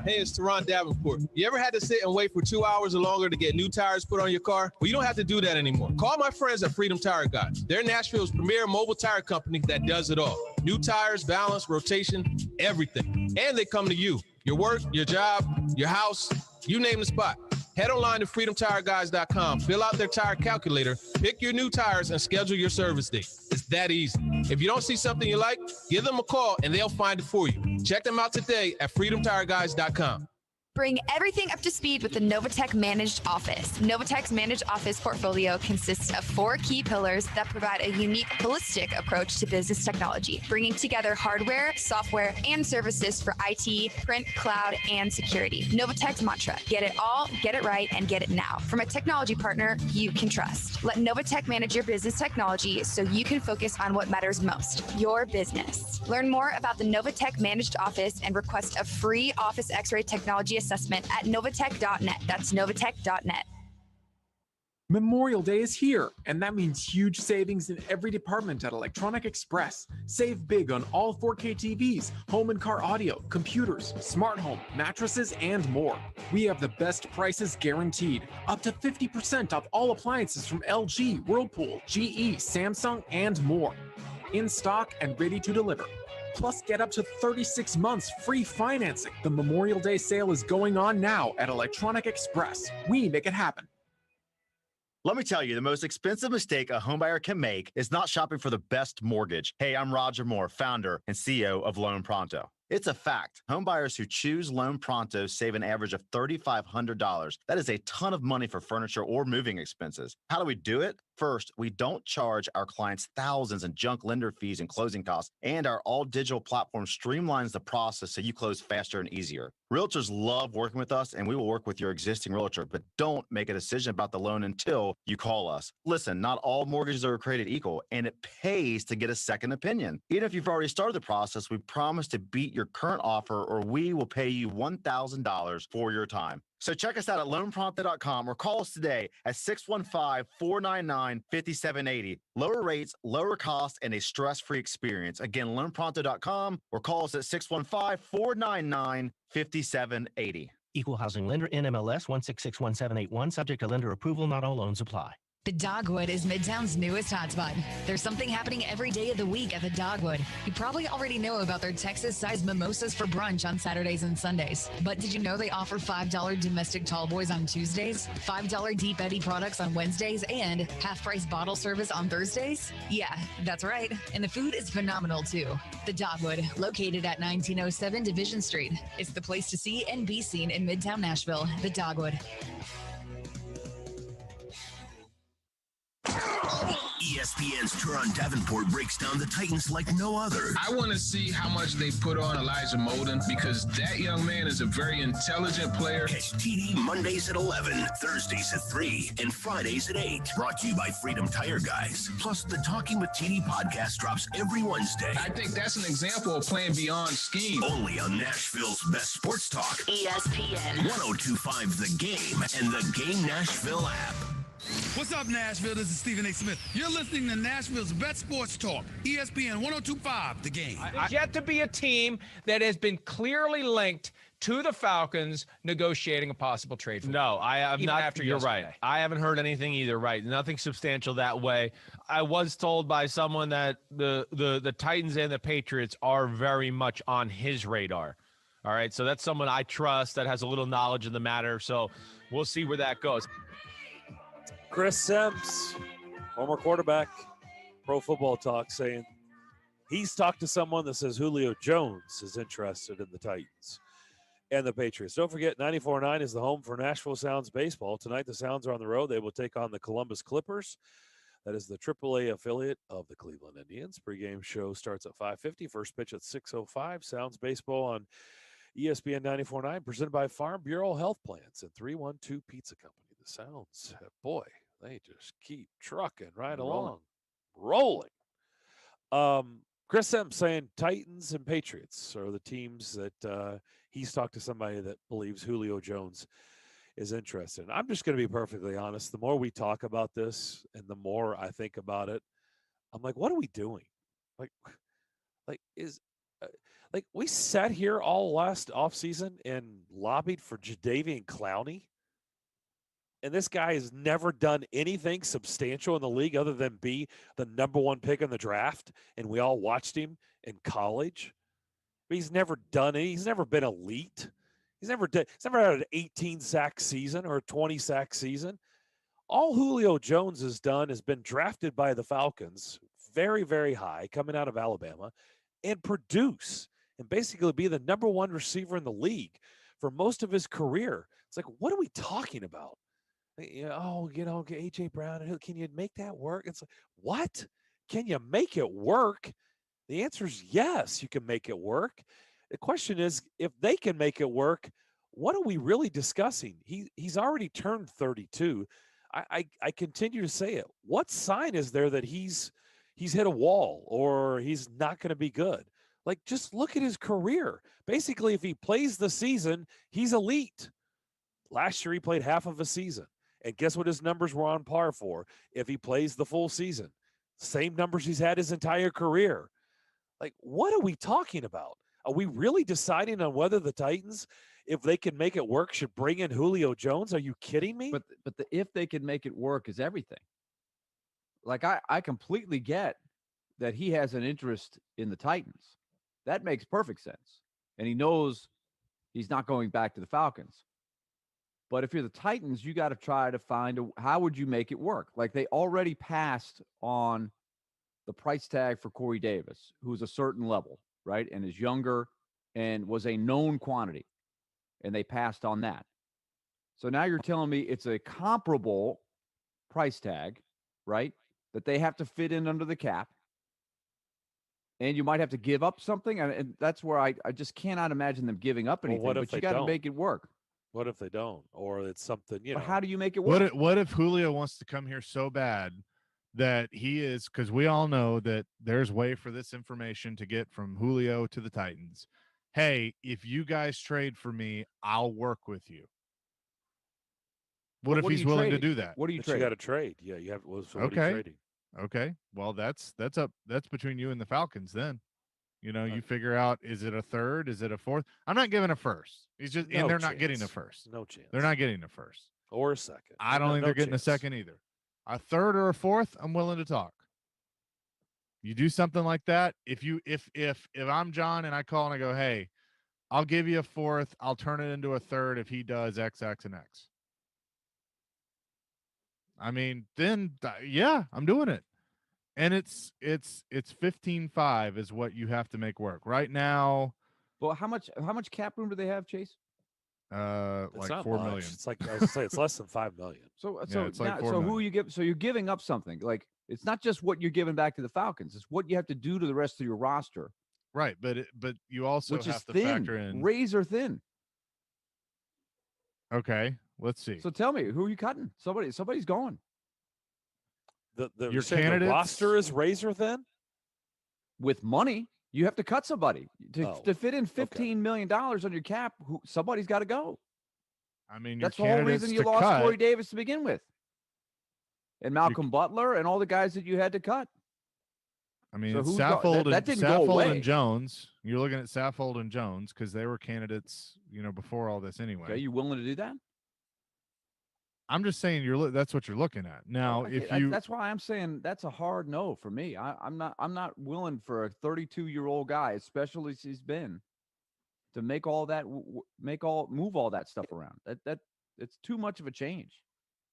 Hey, it's Turron Davenport. You ever had to sit and wait for 2 hours or longer to get new tires put on your car? Well, you don't have to do that anymore. Call my friends at Freedom Tire Guys. They're Nashville's premier mobile tire company that does it all. New tires, balance, rotation, everything. And they come to you. Your work, your job, your house, you name the spot. Head online to freedomtireguys.com, fill out their tire calculator, pick your new tires, and schedule your service date. It's that easy. If you don't see something you like, give them a call and they'll find it for you. Check them out today at freedomtireguys.com. Bring everything up to speed with the Novatech Managed Office. Novatech's Managed Office portfolio consists of 4 key pillars that provide a unique, holistic approach to business technology, bringing together hardware, software, and services for IT, print, cloud, and security. Novatech's mantra: get it all, get it right, and get it now. From a technology partner you can trust. Let Novatech manage your business technology so you can focus on what matters most, your business. Learn more about the Novatech Managed Office and request a free Office X-ray technology assessment at novatech.net. That's novatech.net. Memorial Day is here, and that means huge savings in every department at Electronic Express. Save big on all 4K TVs, home and car audio, computers, smart home, mattresses, and more. We have the best prices guaranteed. Up to 50% off all appliances from LG, Whirlpool, GE, Samsung, and more. In stock and ready to deliver. Plus, get up to 36 months free financing. The Memorial Day sale is going on now at Electronic Express. We make it happen. Let me tell you, the most expensive mistake a homebuyer can make is not shopping for the best mortgage. Hey, I'm Roger Moore, founder and CEO of Loan Pronto. It's a fact. Homebuyers who choose Loan Pronto save an average of $3,500. That is a ton of money for furniture or moving expenses. How do we do it? First, we don't charge our clients thousands in junk lender fees and closing costs, and our all-digital platform streamlines the process so you close faster and easier. Realtors love working with us, and we will work with your existing realtor, but don't make a decision about the loan until you call us. Listen, not all mortgages are created equal, and it pays to get a second opinion. Even if you've already started the process, we promise to beat your current offer, or we will pay you $1,000 for your time. So check us out at loanpronto.com or call us today at 615-499-5780. Lower rates, lower costs, and a stress-free experience. Again, loanpronto.com or call us at 615-499-5780. Equal housing lender, NMLS 1661781, subject to lender approval. Not all loans apply. The Dogwood is Midtown's newest hotspot. There's something happening every day of the week at the Dogwood. You probably already know about their Texas-sized mimosas for brunch on Saturdays and Sundays. But did you know they offer $5 domestic tall boys on Tuesdays, $5 Deep Eddy products on Wednesdays, and half-price bottle service on Thursdays? Yeah, that's right. And the food is phenomenal, too. The Dogwood, located at 1907 Division Street. It's the place to see and be seen in Midtown Nashville. The Dogwood. ESPN's Turron Davenport breaks down the Titans like no other. I want to see how much they put on Elijah Molden because that young man is a very intelligent player. Catch TD Mondays at 11, Thursdays at 3, and Fridays at 8. Brought to you by Freedom Tire Guys. Plus, the Talking with TD podcast drops every Wednesday. I think that's an example of playing beyond scheme. Only on Nashville's best sports talk. ESPN 1025 The Game and the Game Nashville app. What's up, Nashville? This is Stephen A. Smith. You're listening to Nashville's best sports talk, ESPN 1025 The Game. There's yet to be a team that has been clearly linked to the Falcons negotiating a possible trade for them. No, I have Even not. after You're yesterday. right. I haven't heard anything either. Right. Nothing substantial that way. I was told by someone that the Titans and the Patriots are very much on his radar. All right. So that's someone I trust that has a little knowledge in the matter. So we'll see where that goes. Chris Sims, former quarterback, Pro Football Talk, saying he's talked to someone that says Julio Jones is interested in the Titans and the Patriots. Don't forget, 94.9 is the home for Nashville Sounds baseball. Tonight, the Sounds are on the road. They will take on the Columbus Clippers. That is the AAA affiliate of the Cleveland Indians. Pre-game show starts at 5:50. First pitch at 6:05. Sounds baseball on ESPN 94.9, presented by Farm Bureau Health Plans and 312 Pizza Company. The Sounds, boy, they just keep trucking right along, rolling. Chris Sims saying Titans and Patriots are the teams that he's talked to somebody that believes Julio Jones is interested in. I'm just going to be perfectly honest. The more we talk about this and the more I think about it, I'm like, what are we doing? Like we sat here all last offseason and lobbied for Jadeveon Clowney. And this guy has never done anything substantial in the league other than be the number one pick in the draft. And we all watched him in college. But he's never done it. He's never been elite. He's never had an 18 sack season or a 20 sack season. All Julio Jones has done has been drafted by the Falcons very, very high, coming out of Alabama, and produce and basically be the number one receiver in the league for most of his career. It's like, what are we talking about? Get A.J. Brown. Can you make that work? It's like, what? Can you make it work? The answer is yes, you can make it work. The question is, if they can make it work, what are we really discussing? He's already turned 32. I continue to say it. What sign is there that he's hit a wall or he's not going to be good? Like, just look at his career. Basically, if he plays the season, he's elite. Last year, he played half of a season. And guess what his numbers were on par for if he plays the full season? Same numbers he's had his entire career. Like, what are we talking about? Are we really deciding on whether the Titans, if they can make it work, should bring in Julio Jones? Are you kidding me? But if they can make it work is everything. Like, I completely get that he has an interest in the Titans. That makes perfect sense. And he knows he's not going back to the Falcons. But if you're the Titans, you got to try to find how would you make it work? Like, they already passed on the price tag for Corey Davis, who's a certain level, right? And is younger and was a known quantity. And they passed on that. So now you're telling me it's a comparable price tag, right? That they have to fit in under the cap. And you might have to give up something. And that's where I just cannot imagine them giving up anything. Well, but you got to make it work. What if they don't? Or it's something, But how do you make it work? What if Julio wants to come here so bad that he is, because we all know that there's way for this information to get from Julio to the Titans. Hey, if you guys trade for me, I'll work with you. What if he's willing to do that? What do you trade? You got to trade. Yeah, you have. So what are you Okay. trading? Okay. Well, that's between you and the Falcons then. You figure out, is it a third? Is it a fourth? I'm not giving a first. And they're not getting a first. No chance. They're not getting a first. Or a second. I don't think they're getting a second either. A third or a fourth, I'm willing to talk. You do something like that. If I'm John and I call and I go, hey, I'll give you a fourth. I'll turn it into a third if he does X, X, and X. I mean, then yeah, I'm doing it. And it's 15.5 is what you have to make work right now. Well, how much cap room do they have, Chase? Like $4 million. It's like, I was gonna say, it's less than $5 million. So it's like $4 so million. who you give? So you're giving up something. Like, it's not just what you're giving back to the Falcons. It's what you have to do to the rest of your roster. Right, but you also which have is to thin, factor in razor thin. Okay, let's see. So tell me, who are you cutting? Somebody's going. Your candidates, the roster is razor thin? With money, you have to cut somebody to fit in $15 million on your cap. Somebody's got to go. I mean, that's the whole reason you lost Corey Davis to begin with, and Malcolm Butler, and all the guys that you had to cut. I mean, so Saffold and Jones. You're looking at Saffold and Jones because they were candidates, before all this anyway. Okay, you willing to do that? I'm just saying that's what you're looking at now. That's why I'm saying that's a hard no for me. I'm not willing for a 32-year-old guy, especially as he's been, to make all that move all that stuff around. That it's too much of a change,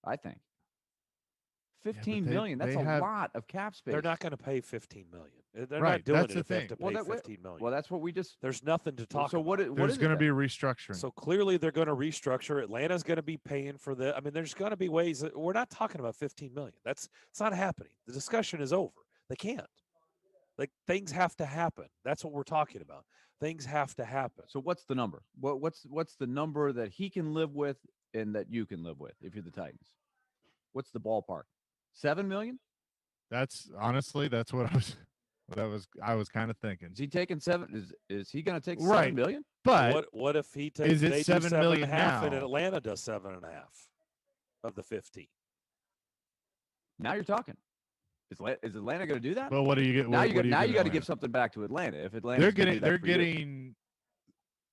I think. $15 million. That's a lot of cap space. They're not going to pay $15 million. They're right, not doing that's it the if they thing. have to pay $15 million. Well, that's what we just. There's nothing to talk. So about. There's going to be restructuring. So clearly they're going to restructure. Atlanta's going to be paying for the. I mean, there's going to be ways that we're not talking about $15 million. It's not happening. The discussion is over. They can't. Like, things have to happen. That's what we're talking about. Things have to happen. So what's the number? What's the number that he can live with and that you can live with if you're the Titans? What's the ballpark? $7 million? That's honestly, that's what I was kind of thinking. Is he taking seven? Is he going to take right. $7 million? But what if he takes? Is it they $7 million now? now? And Atlanta does 7.5 of the 15. Now you're talking. Is Atlanta going to do that? Well, what do you get? Now you got to give Atlanta? something back to Atlanta. If Atlanta, they're getting.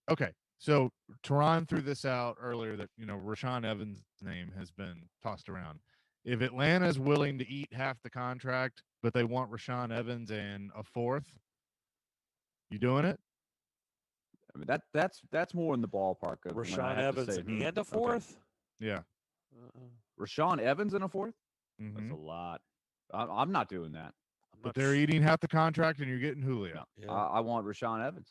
Okay, so Turron threw this out earlier that Rashad Evans' name has been tossed around. If Atlanta is willing to eat half the contract, but they want Rashad Evans and a fourth, you doing it? I mean, that's more in the ballpark of when I Rashawn have to Evans say, and a okay. fourth. Yeah. Rashawn Evans in a fourth. Mhm. That's a lot. I'm not doing that. But they're eating half the contract, and you're getting Julio. Yeah. I want Rashawn Evans.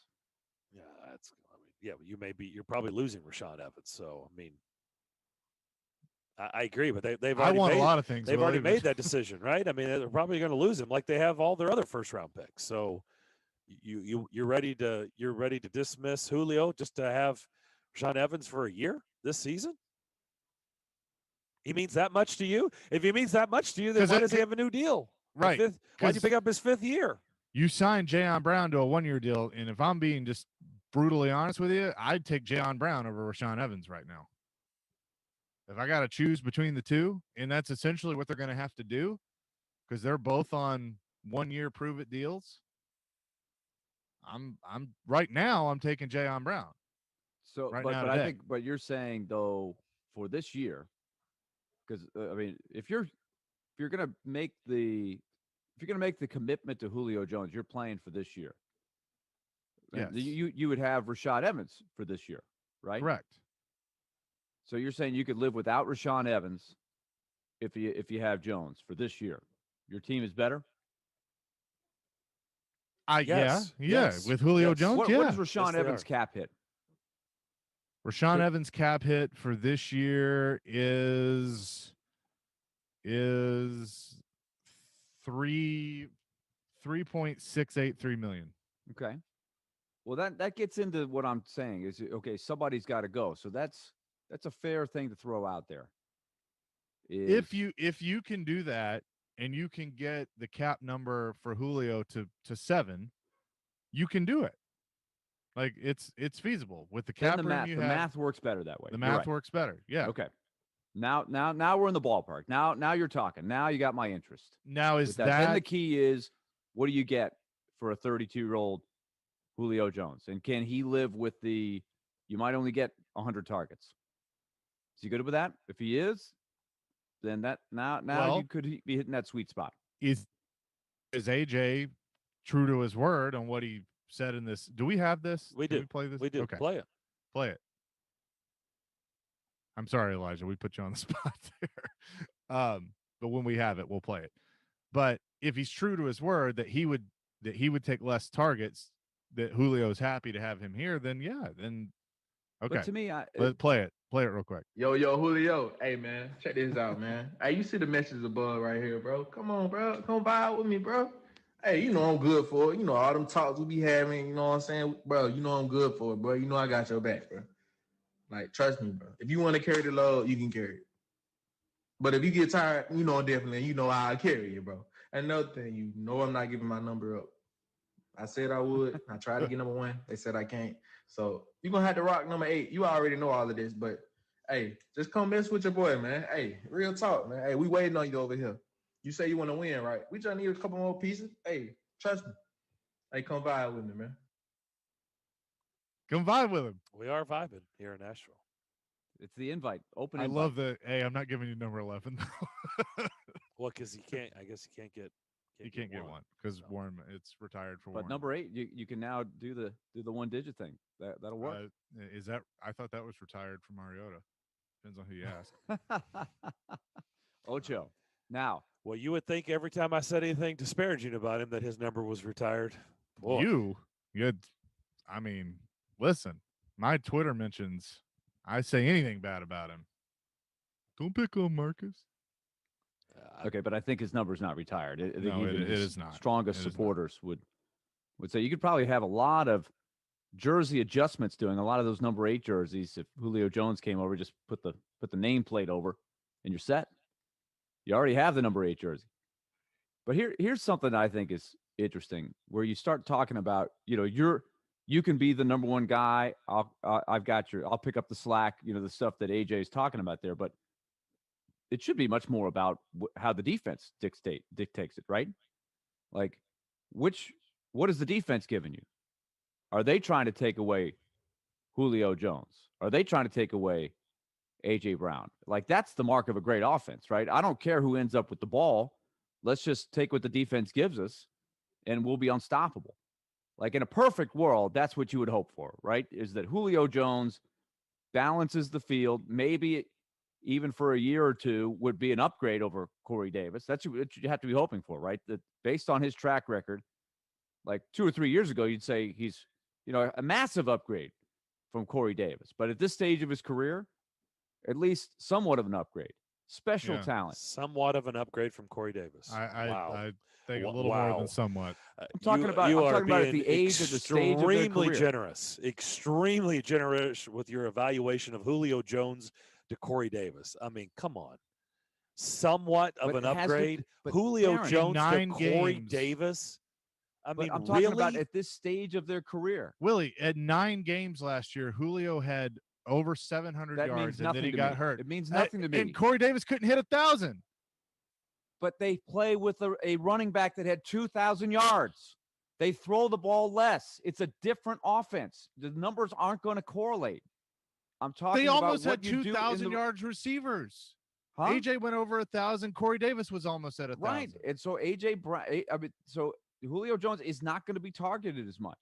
Yeah, that's. I mean, yeah, you're probably losing Rashawn Evans. So I mean, I agree, but they've already want made a lot of things. They've already Willie, made that decision, right? I mean, they're probably going to lose him, like they have all their other first round picks. So you're ready to dismiss Julio just to have Rashawn Evans for a year this season? He means that much to you? If he means that much to you, then why does he have a new deal? Right. Why'd you pick up his fifth year? You signed Jayon Brown to a 1-year deal, and if I'm being just brutally honest with you, I'd take Jayon Brown over Rashawn Evans right now. If I got to choose between the two, and that's essentially what they're going to have to do, because they're both on 1-year prove-it deals. I'm right now. I'm taking Jayon Brown. So, right but now I today. think, but you're saying though for this year, because I mean, if you're gonna make the commitment to Julio Jones, you're playing for this year. Yes. You would have Rashad Evans for this year, right? Correct. So you're saying you could live without Rashawn Evans if you have Jones for this year. Your team is better? Yes. With Julio Jones, What is Rashawn Evans' cap hit? Rashawn Evans' cap hit for this year is 3.683 million. Okay. Well, that gets into what I'm saying is, okay, somebody's got to go. So that's a fair thing to throw out there. If you can do that and you can get the cap number for Julio to 7, you can do it. Like it's feasible with the cap room you have. The math works better that way. The math works better. Yeah. Okay. Now we're in the ballpark. Now you're talking. Now you got my interest. Now is that then the key is, what do you get for a 32-year-old Julio Jones? And can he live with you might only get 100 targets? Is he good with that? If he is, then you could be hitting that sweet spot. Is AJ true to his word on what he said in this? Do we have this? We Can do. we play this? We do. Okay. Play it. Play it. I'm sorry, Elijah. We put you on the spot there. But when we have it, we'll play it. But if he's true to his word that he would take less targets, that Julio's happy to have him here, then okay. But to me, let's play it. Play it real quick. Yo, Julio. Hey, man, check this out, man. Hey, you see the message above right here, bro? Come on, bro. Come vibe with me, bro. Hey, you know I'm good for it. You know all them talks we be having, you know what I'm saying? Bro, you know I'm good for it, bro. You know I got your back, bro. Like, trust me, bro. If you want to carry the load, you can carry it. But if you get tired, you know definitely, you know I'll carry you, bro. Another thing, you know I'm not giving my number up. I said I would. I tried to get number 1. They said I can't. So you're going to have to rock number 8. You already know all of this, but, hey, just come mess with your boy, man. Hey, real talk, man. Hey, we waiting on you over here. You say you want to win, right? We just need a couple more pieces. Hey, trust me. Hey, come vibe with me, man. Come vibe with him. We are vibing here in Nashville. It's the invite. Open I invite. love the, hey, I'm not giving you number 11. Well, because he can't, I guess he can't get. You can't get one because Warren, it's retired for But Warren. number 8, you can now do the 1-digit thing. That'll work. Is that? I thought that was retired from Mariota. Depends on who you ask. Ocho. Now, well, you would think every time I said anything disparaging about him that his number was retired. Boy. You had, I mean, listen, my Twitter mentions, I say anything bad about him. Don't pick on Marcus. Okay, but I think his number's not retired. I think No, even it his is not. Strongest It is supporters would say you could probably have a lot of jersey adjustments doing a lot of those number 8 jerseys. If Julio Jones came over, just put the nameplate over, and you're set. You already have the number 8 jersey. But here's something I think is interesting, where you start talking about, you can be the number 1 guy. I'll pick up the slack. The stuff that AJ is talking about there, but it should be much more about how the defense dictates it, right? Like, what is the defense giving you? Are they trying to take away Julio Jones? Are they trying to take away AJ Brown? Like, that's the mark of a great offense, right? I don't care who ends up with the ball. Let's just take what the defense gives us, and we'll be unstoppable. Like in a perfect world, that's what you would hope for, right? Is that Julio Jones balances the field, maybe even for a year or two would be an upgrade over Corey Davis. That's what you have to be hoping for, right? That based on his track record, like 2 or 3 years ago, you'd say he's, a massive upgrade from Corey Davis. But at this stage of his career, at least somewhat of an upgrade. Special talent. Somewhat of an upgrade from Corey Davis. I think a little more than somewhat. I'm talking about at the age of the stage of their extremely career. Extremely generous with your evaluation of Julio Jones to Corey Davis. I mean, come on. Somewhat of an upgrade. Julio Darren, Jones to 9 Corey games. Davis. I mean, I'm talking really? about at this stage of their career. Willie, at 9 games last year, Julio had over 700 That means yards, and nothing then he to got me. hurt. It means nothing to me. And Corey Davis couldn't hit 1,000. But they play with a running back that had 2,000 yards. They throw the ball less. It's a different offense. The numbers aren't going to correlate. I'm talking They about almost what had you do in 2,000 the- yards receivers. Huh? AJ went over 1,000. Corey Davis was almost at 1,000. Right. And so so Julio Jones is not going to be targeted as much.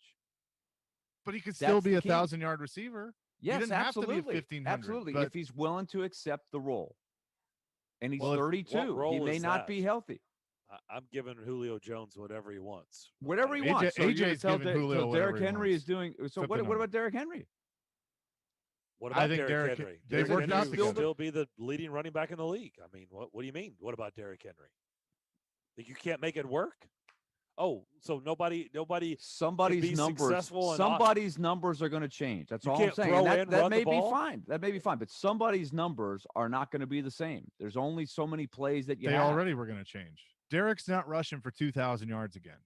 But he could still That's be the a key. 1,000-yard receiver. He Yes, didn't absolutely. have to be a 1,500. Absolutely. But If he's willing to accept the role. And he's Well, if- 32. What role He may is not that? be healthy. I'm giving Julio Jones whatever he wants. Whatever he AJ wants. So you're gonna AJ's tell giving so Julio whatever Derrick he Henry wants. is doing. So Except what the about Derrick Henry? What I about think Derrick Henry? they Derrick worked Henry out would together. still be the leading running back in the league. I mean, what do you mean? What about Derrick Henry? Think you can't make it work? Oh, so nobody Somebody's be numbers. successful and Somebody's numbers are going to change. That's You all I'm can't saying. throw And and that run may the be ball? fine. That may be fine. But somebody's numbers are not going to be the same. There's only so many plays that you they have. already were going to change. Derrick's not rushing for 2,000 yards again.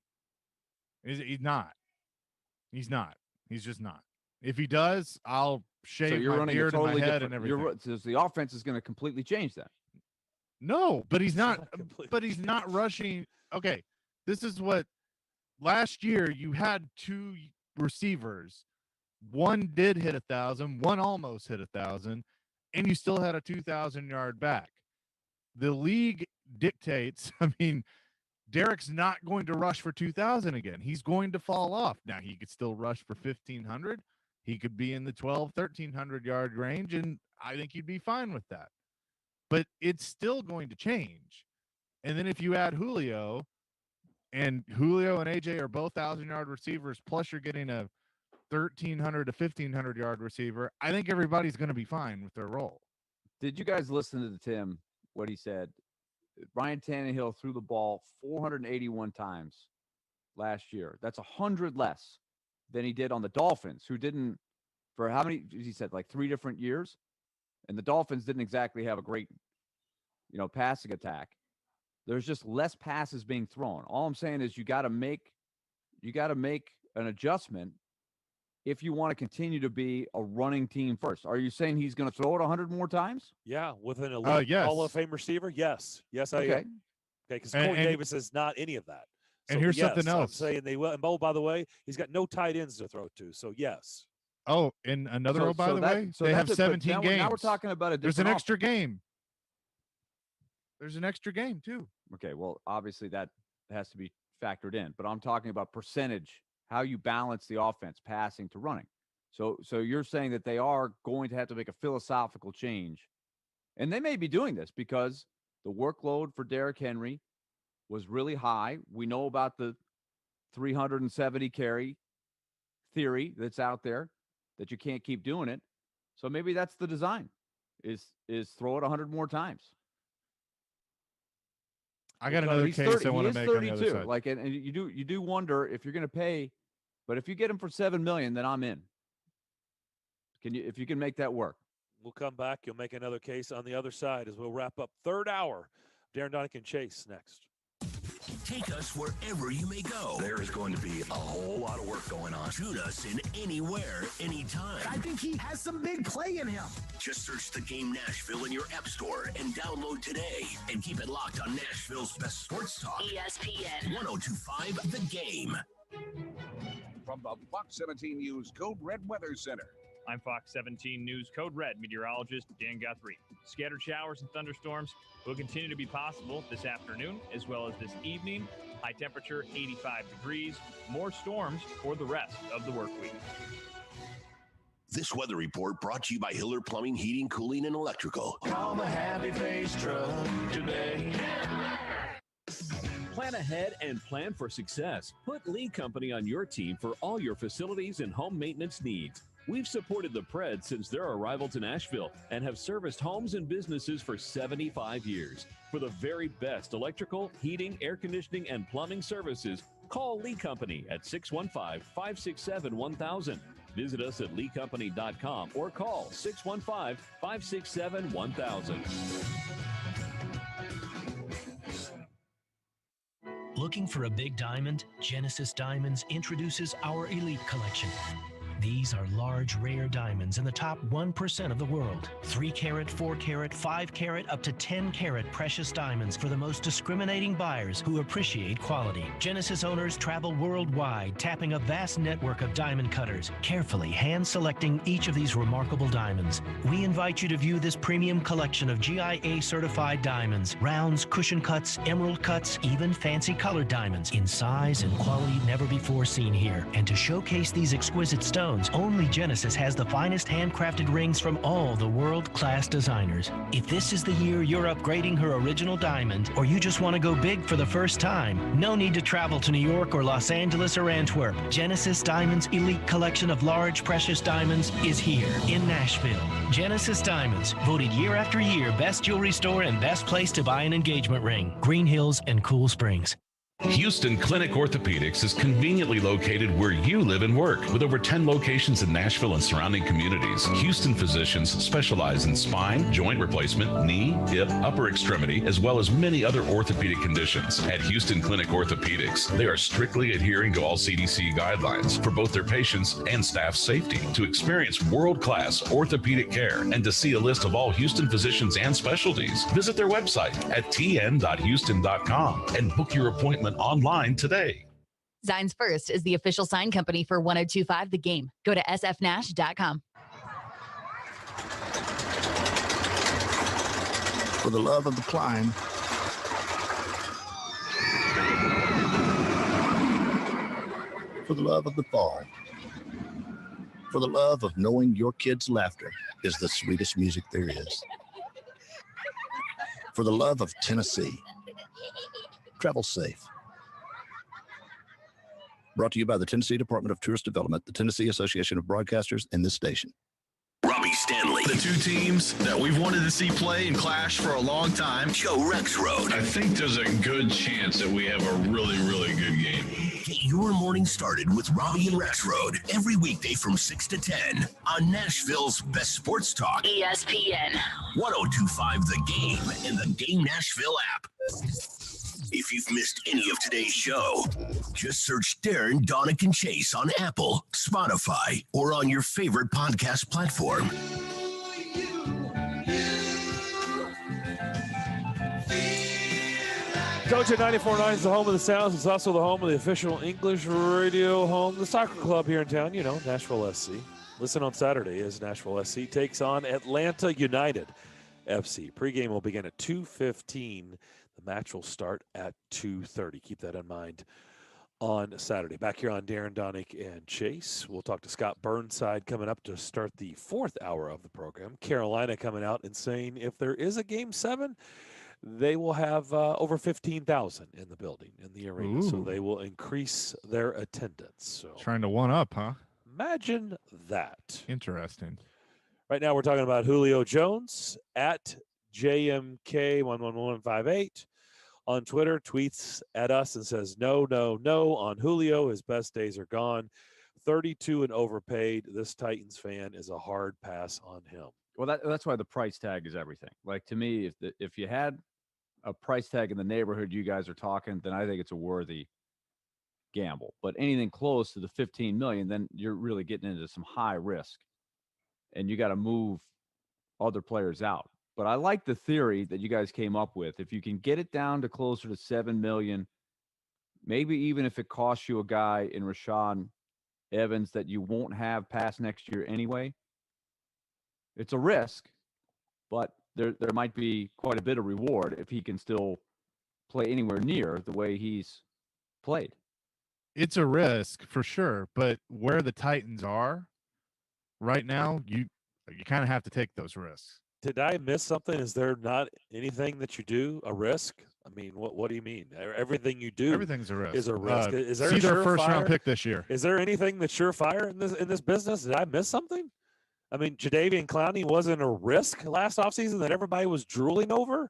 He's not. He's not. He's just not. If he does, I'll shave So you're my running a beard and totally my head different. and You're, everything. so the offense is going to completely change that. No, but he's not. completely But he's not rushing. Okay, this is what last year you had 2 receivers. One did hit 1,000. One almost hit 1,000, and you still had a 2,000-yard back. The league dictates. I mean, Derrick's not going to rush for 2,000 again. He's going to fall off. Now he could still rush for 1,500. He could be in the 1,300 range, and I think he'd be fine with that. But it's still going to change. And then if you add Julio, and Julio and AJ are both 1,000-yard receivers, plus you're getting a 1,300 to 1,500-yard receiver, I think everybody's going to be fine with their role. Did you guys listen to Tim, what he said? Ryan Tannehill threw the ball 481 times last year. That's 100 less than he did on the Dolphins, who didn't, for how many, he said, like 3 different years? And the Dolphins didn't exactly have a great, passing attack. There's just less passes being thrown. All I'm saying is you got to make an adjustment if you want to continue to be a running team first. Are you saying he's going to throw it 100 more times? Yeah, with an elite yes. Hall of Fame receiver. Yes, I am. Okay, because Corey Davis is not any of that. So And here's something I'm else. saying they will. And by the way, he's got no tight ends to throw to. So yes. Oh, and another So- by so the that- way, so they that's have it, but 17 now games. now we're talking about a There's an different extra game. There's an extra game too. Okay, well, obviously that has to be factored in, but I'm talking about percentage, how you balance the offense, passing to running. So you're saying that they are going to have to make a philosophical change, and they may be doing this because the workload for Derrick Henry was really high. We know about the 370 carry theory that's out there that you can't keep doing it. So maybe that's the design is throw it 100 more times. I got another He's case 30 I want he to is make on the 32. other side. Like, and you do wonder if you're going to pay, but if you get him for $7 million, then I'm in. If you can make that work? We'll come back. You'll make another case on the other side as we'll wrap up third hour. Darren, Daunic, and Chase next. Take us wherever you may go. There's going to be a whole lot of work going on. Shoot us in anywhere, anytime. I think he has some big play in him. Just search The Game Nashville in your app store and download today. And keep it locked on Nashville's best sports talk. ESPN 102.5 The Game. From the Fox 17 News Code Red Weather Center. I'm Fox 17 News Code Red meteorologist Dan Guthrie. Scattered showers and thunderstorms will continue to be possible this afternoon as well as this evening. High temperature, 85 degrees. More storms for the rest of the work week. This weather report brought to you by Hiller Plumbing, Heating, Cooling, and Electrical. Call the Happy Face Truck today. Plan ahead and plan for success. Put Lee Company on your team for all your facilities and home maintenance needs. We've supported the Preds since their arrival to Nashville and have serviced homes and businesses for 75 years. For the very best electrical, heating, air conditioning, and plumbing services, call Lee Company at 615-567-1000. Visit us at leecompany.com or call 615-567-1000. Looking for a big diamond? Genesis Diamonds introduces our Elite Collection. These are large, rare diamonds in the top 1% of the world. 3 carat, 4 carat, 5 carat, up to 10 carat precious diamonds for the most discriminating buyers who appreciate quality. Genesis owners travel worldwide, tapping a vast network of diamond cutters, carefully hand-selecting each of these remarkable diamonds. We invite you to view this premium collection of GIA-certified diamonds, rounds, cushion cuts, emerald cuts, even fancy colored diamonds in size and quality never before seen here. And to showcase these exquisite stones, only Genesis has the finest handcrafted rings from all the world-class designers. If this is the year you're upgrading her original diamond, or you just want to go big for the first time, no need to travel to New York or Los Angeles or Antwerp. Genesis Diamonds' elite collection of large, precious diamonds is here in Nashville. Genesis Diamonds, voted year after year best jewelry store and best place to buy an engagement ring. Green Hills and Cool Springs. Houston Clinic Orthopedics is conveniently located where you live and work. With over 10 locations in Nashville and surrounding communities, Houston physicians specialize in spine, joint replacement, knee, hip, upper extremity, as well as many other orthopedic conditions. At Houston Clinic Orthopedics, they are strictly adhering to all CDC guidelines for both their patients and staff safety. To experience world-class orthopedic care and to see a list of all Houston physicians and specialties, visit their website at tn.houston.com and book your appointment online today. Zines First is the official sign company for 1025 The Game. Go to sfnash.com. For the love of the climb, for the love of the fall, for the love of knowing your kids' laughter is the sweetest music there is, for the love of Tennessee, travel safe. Brought to you by the Tennessee Department of Tourist Development, the Tennessee Association of Broadcasters, and this station. Robbie Stanley. The two teams that we've wanted to see play and clash for a long time. Joe Rexroad. I think there's a good chance that we have a really, really good game. Get your morning started with Robbie and Rexroad every weekday from 6 to 10 on Nashville's best sports talk. ESPN 1025 The Game and the Game Nashville app. If you've missed any of today's show, just search Darren, Daunic, and Chase on Apple, Spotify, or on your favorite podcast platform. Doja 94.9 is the home of the Sounds. It's also the home of the official English radio home, the soccer club here in town, you know, Nashville SC. Listen on Saturday as Nashville SC takes on Atlanta United FC. Pregame will begin at 2:15. The match will start at 2:30. Keep that in mind on Saturday. Back here on Darren, Daunic, and Chase. We'll talk to Scott Burnside coming up to start the fourth hour of the program. Carolina coming out and saying if there is a Game 7, they will have over 15,000 in the building, in the arena. Ooh. So they will increase their attendance. So Trying to one up, huh? imagine that. Interesting. Right now we're talking about Julio Jones at JMK11158 on Twitter, tweets at us and says, no on Julio. His best days are gone. 32 and overpaid. This Titans fan is a hard pass on him. Well, that's why the price tag is everything. Like, to me, if you had a price tag in the neighborhood you guys are talking, then I think it's a worthy gamble. But anything close to the 15 million, then you're really getting into some high risk, and you got to move other players out. But I like the theory that you guys came up with. If you can get it down to closer to 7 million, maybe even if it costs you a guy in Rashad Evans that you won't have past next year anyway, it's a risk, but there might be quite a bit of reward if he can still play anywhere near the way he's played. It's a risk for sure, but where the Titans are right now, you kind of have to take those risks. Did I miss something? Is there not anything that you do a risk? I mean, what do you mean? Everything you do, Everything's a risk. is a risk. Is there see a their first round surefire? pick this year? Is there anything that's surefire in this business? Did I miss something? I mean, Jadeveon Clowney wasn't a risk last offseason that everybody was drooling over.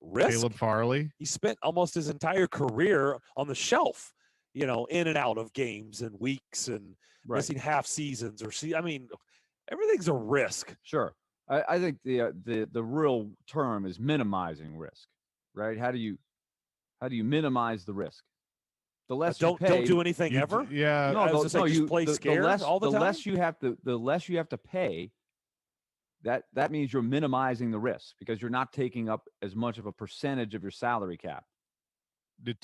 Risk. Caleb Farley. He spent almost his entire career on the shelf, in and out of games and weeks and missing half seasons I mean, everything's a risk. Sure. I think the real term is minimizing risk, right? How do you minimize the risk? The less don't do anything ever. Yeah, you play scared all the time. The less you have to pay. That means you're minimizing the risk because you're not taking up as much of a percentage of your salary cap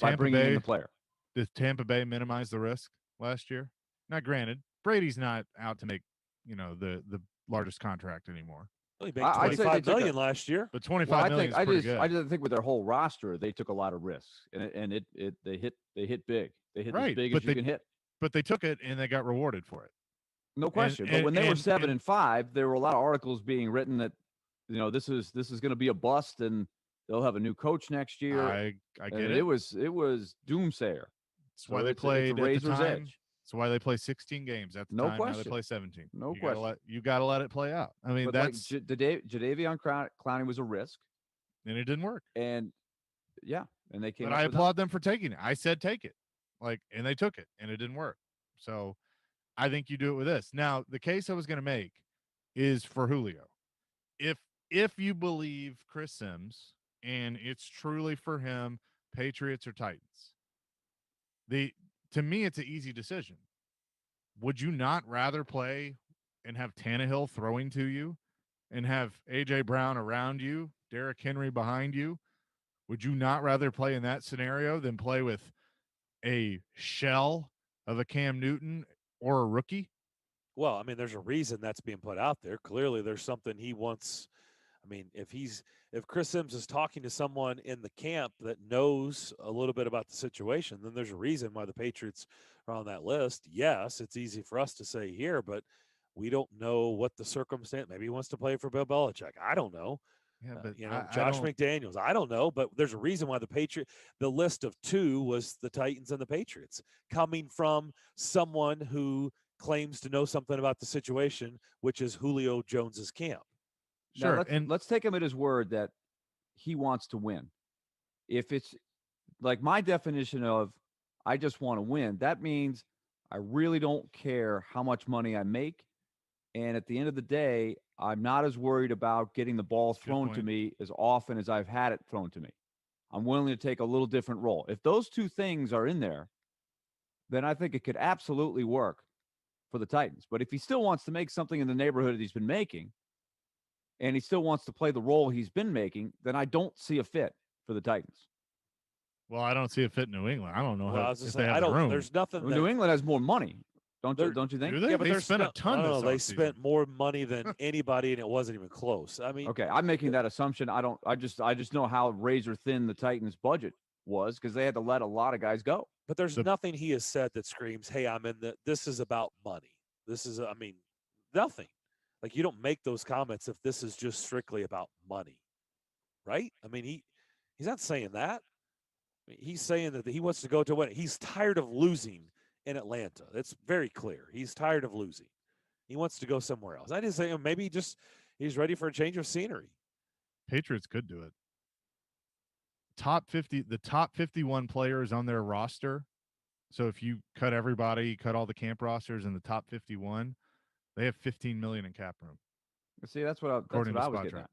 by bringing in the player. Did Tampa Bay minimize the risk last year? Now, granted, Brady's not out to make the largest contract anymore. Well, he made $25 million last year. But $25 million is pretty good. I just think with their whole roster, they took a lot of risks, and they hit big. They hit as big as you can hit. But they took it and they got rewarded for it. No question. But when they were 7-5, there were a lot of articles being written that this is going to be a bust and they'll have a new coach next year. I get it. It was doomsayer. That's why they played at the time. That's why they play 16 games at the time. Question. Now they play 17. No question. You got to let it play out. I mean, that's Jadeveon Clowney was a risk, and it didn't work. And they came. But I applaud them for taking it. I said take it, and they took it, and it didn't work. So I think you do it with this. Now, the case I was going to make is for Julio. If you believe Chris Sims and it's truly for him, Patriots or Titans, to me, it's an easy decision. Would you not rather play and have Tannehill throwing to you and have A.J. Brown around you, Derrick Henry behind you? Would you not rather play in that scenario than play with a shell of a Cam Newton or a rookie? Well, I mean, there's a reason that's being put out there. Clearly, there's something he wants. I mean, if Chris Sims is talking to someone in the camp that knows a little bit about the situation, then there's a reason why the Patriots are on that list. Yes, it's easy for us to say here, but we don't know what the circumstance. Maybe he wants to play for Bill Belichick. I don't know. Yeah, but Josh McDaniels. I don't know, but there's a reason why the list of two was the Titans and the Patriots, coming from someone who claims to know something about the situation, which is Julio Jones's camp. Sure. Let's take him at his word that he wants to win. If it's like my definition of I just want to win, that means I really don't care how much money I make. And at the end of the day, I'm not as worried about getting the ball thrown to me as often as I've had it thrown to me. I'm willing to take a little different role. If those two things are in there, then I think it could absolutely work for the Titans. But if he still wants to make something in the neighborhood that he's been making, and he still wants to play the role he's been making, then I don't see a fit for the Titans. Well, I don't see a fit in New England. I don't know how if they have I the don't. room. There's nothing. New England has more money, don't you think? Do they? Yeah, but they spent a ton. They spent more money than anybody, and it wasn't even close. I mean, okay, I'm making that assumption. I just know how razor thin the Titans' budget was because they had to let a lot of guys go. But there's nothing he has said that screams, "Hey, this is about money." Nothing. Like, you don't make those comments if this is just strictly about money, right? I mean, he's not saying that. I mean, he's saying that he wants to go to win. He's tired of losing in Atlanta. That's very clear. He's tired of losing. He wants to go somewhere else. I didn't say maybe he's ready for a change of scenery. Patriots could do it. The top 51 players on their roster. So if you cut everybody, cut all the camp rosters in the top 51, they have $15 million in cap room. See, that's what I was getting at.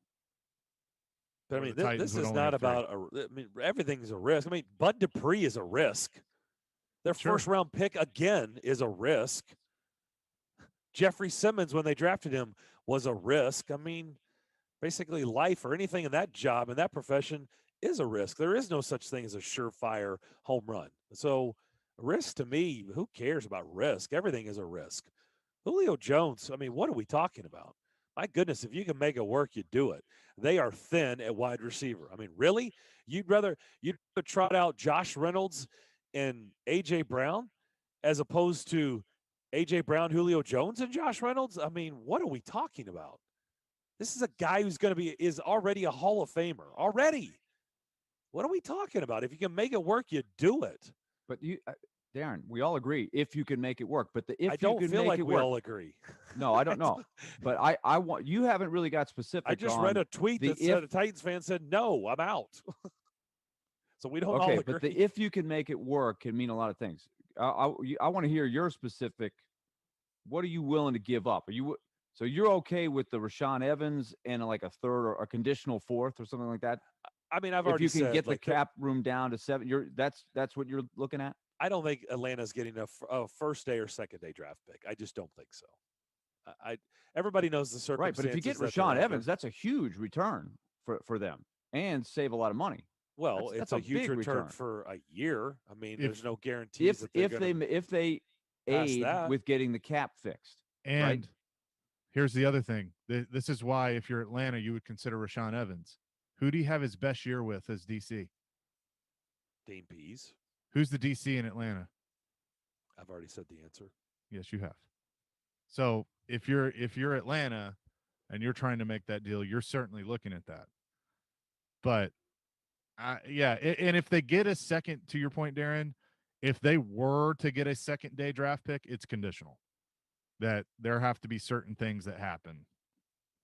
But I mean, this is not about everything's a risk. I mean, Bud Dupree is a risk. Their first round pick again is a risk. Jeffrey Simmons, when they drafted him, was a risk. I mean, basically life or anything in that job, in that profession, is a risk. There is no such thing as a surefire home run. So risk to me, who cares about risk? Everything is a risk. Julio Jones, I mean, what are we talking about? My goodness, if you can make it work, you do it. They are thin at wide receiver. I mean, really? You'd rather trot out Josh Reynolds and A.J. Brown as opposed to A.J. Brown, Julio Jones, and Josh Reynolds? I mean, what are we talking about? This is a guy who's is already a Hall of Famer. Already. What are we talking about? If you can make it work, you do it. But Darren, we all agree if you can make it work. But I don't feel like we all agree. No, I don't know. But I want you haven't really got specific. I just read a tweet that said a Titans fan said, "No, I'm out." So we don't all agree. But the if you can make it work can mean a lot of things. I want to hear your specific. What are you willing to give up? So you're okay with the Rashaan Evans and like a third or a conditional fourth or something like that? I mean, I've already said. If you can get the cap room down to 7, that's what you're looking at? I don't think Atlanta's getting a first day or second day draft pick. I just don't think so. Everybody knows the circumstances. Right, but if you get Rashaan Evans, that's a huge return for them and save a lot of money. Well, it's a huge return for a year. I mean, there's no guarantees if they aid with getting the cap fixed. And right? Here's the other thing. This is why if you're Atlanta, you would consider Rashaan Evans. Who do you have his best year with as DC? Dane Pease. Who's the DC in Atlanta? I've already said the answer. Yes, you have. So if you're Atlanta and you're trying to make that deal, you're certainly looking at that. But and if they get a second, to your point, Darren, if they were to get a second day draft pick, it's conditional. That there have to be certain things that happen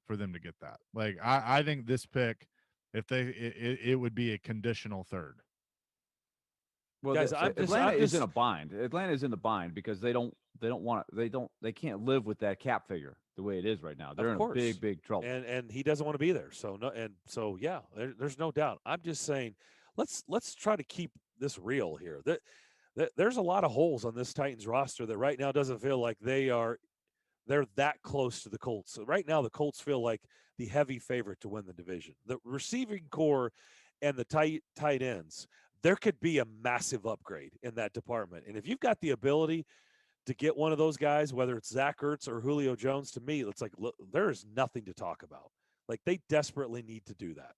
for them to get that. Like I think this pick, if it would be a conditional third. Well, guys, Atlanta is in a bind. Atlanta is in the bind because they can't live with that cap figure the way it is right now. They're in big trouble. And he doesn't want to be there. So yeah, there's no doubt. I'm just saying, let's try to keep this real here. There's a lot of holes on this Titans roster that right now doesn't feel like they're that close to the Colts. So right now, the Colts feel like the heavy favorite to win the division. The receiving core and the tight ends, there could be a massive upgrade in that department. And if you've got the ability to get one of those guys, whether it's Zach Ertz or Julio Jones, to me, it's like, look, there is nothing to talk about. Like, they desperately need to do that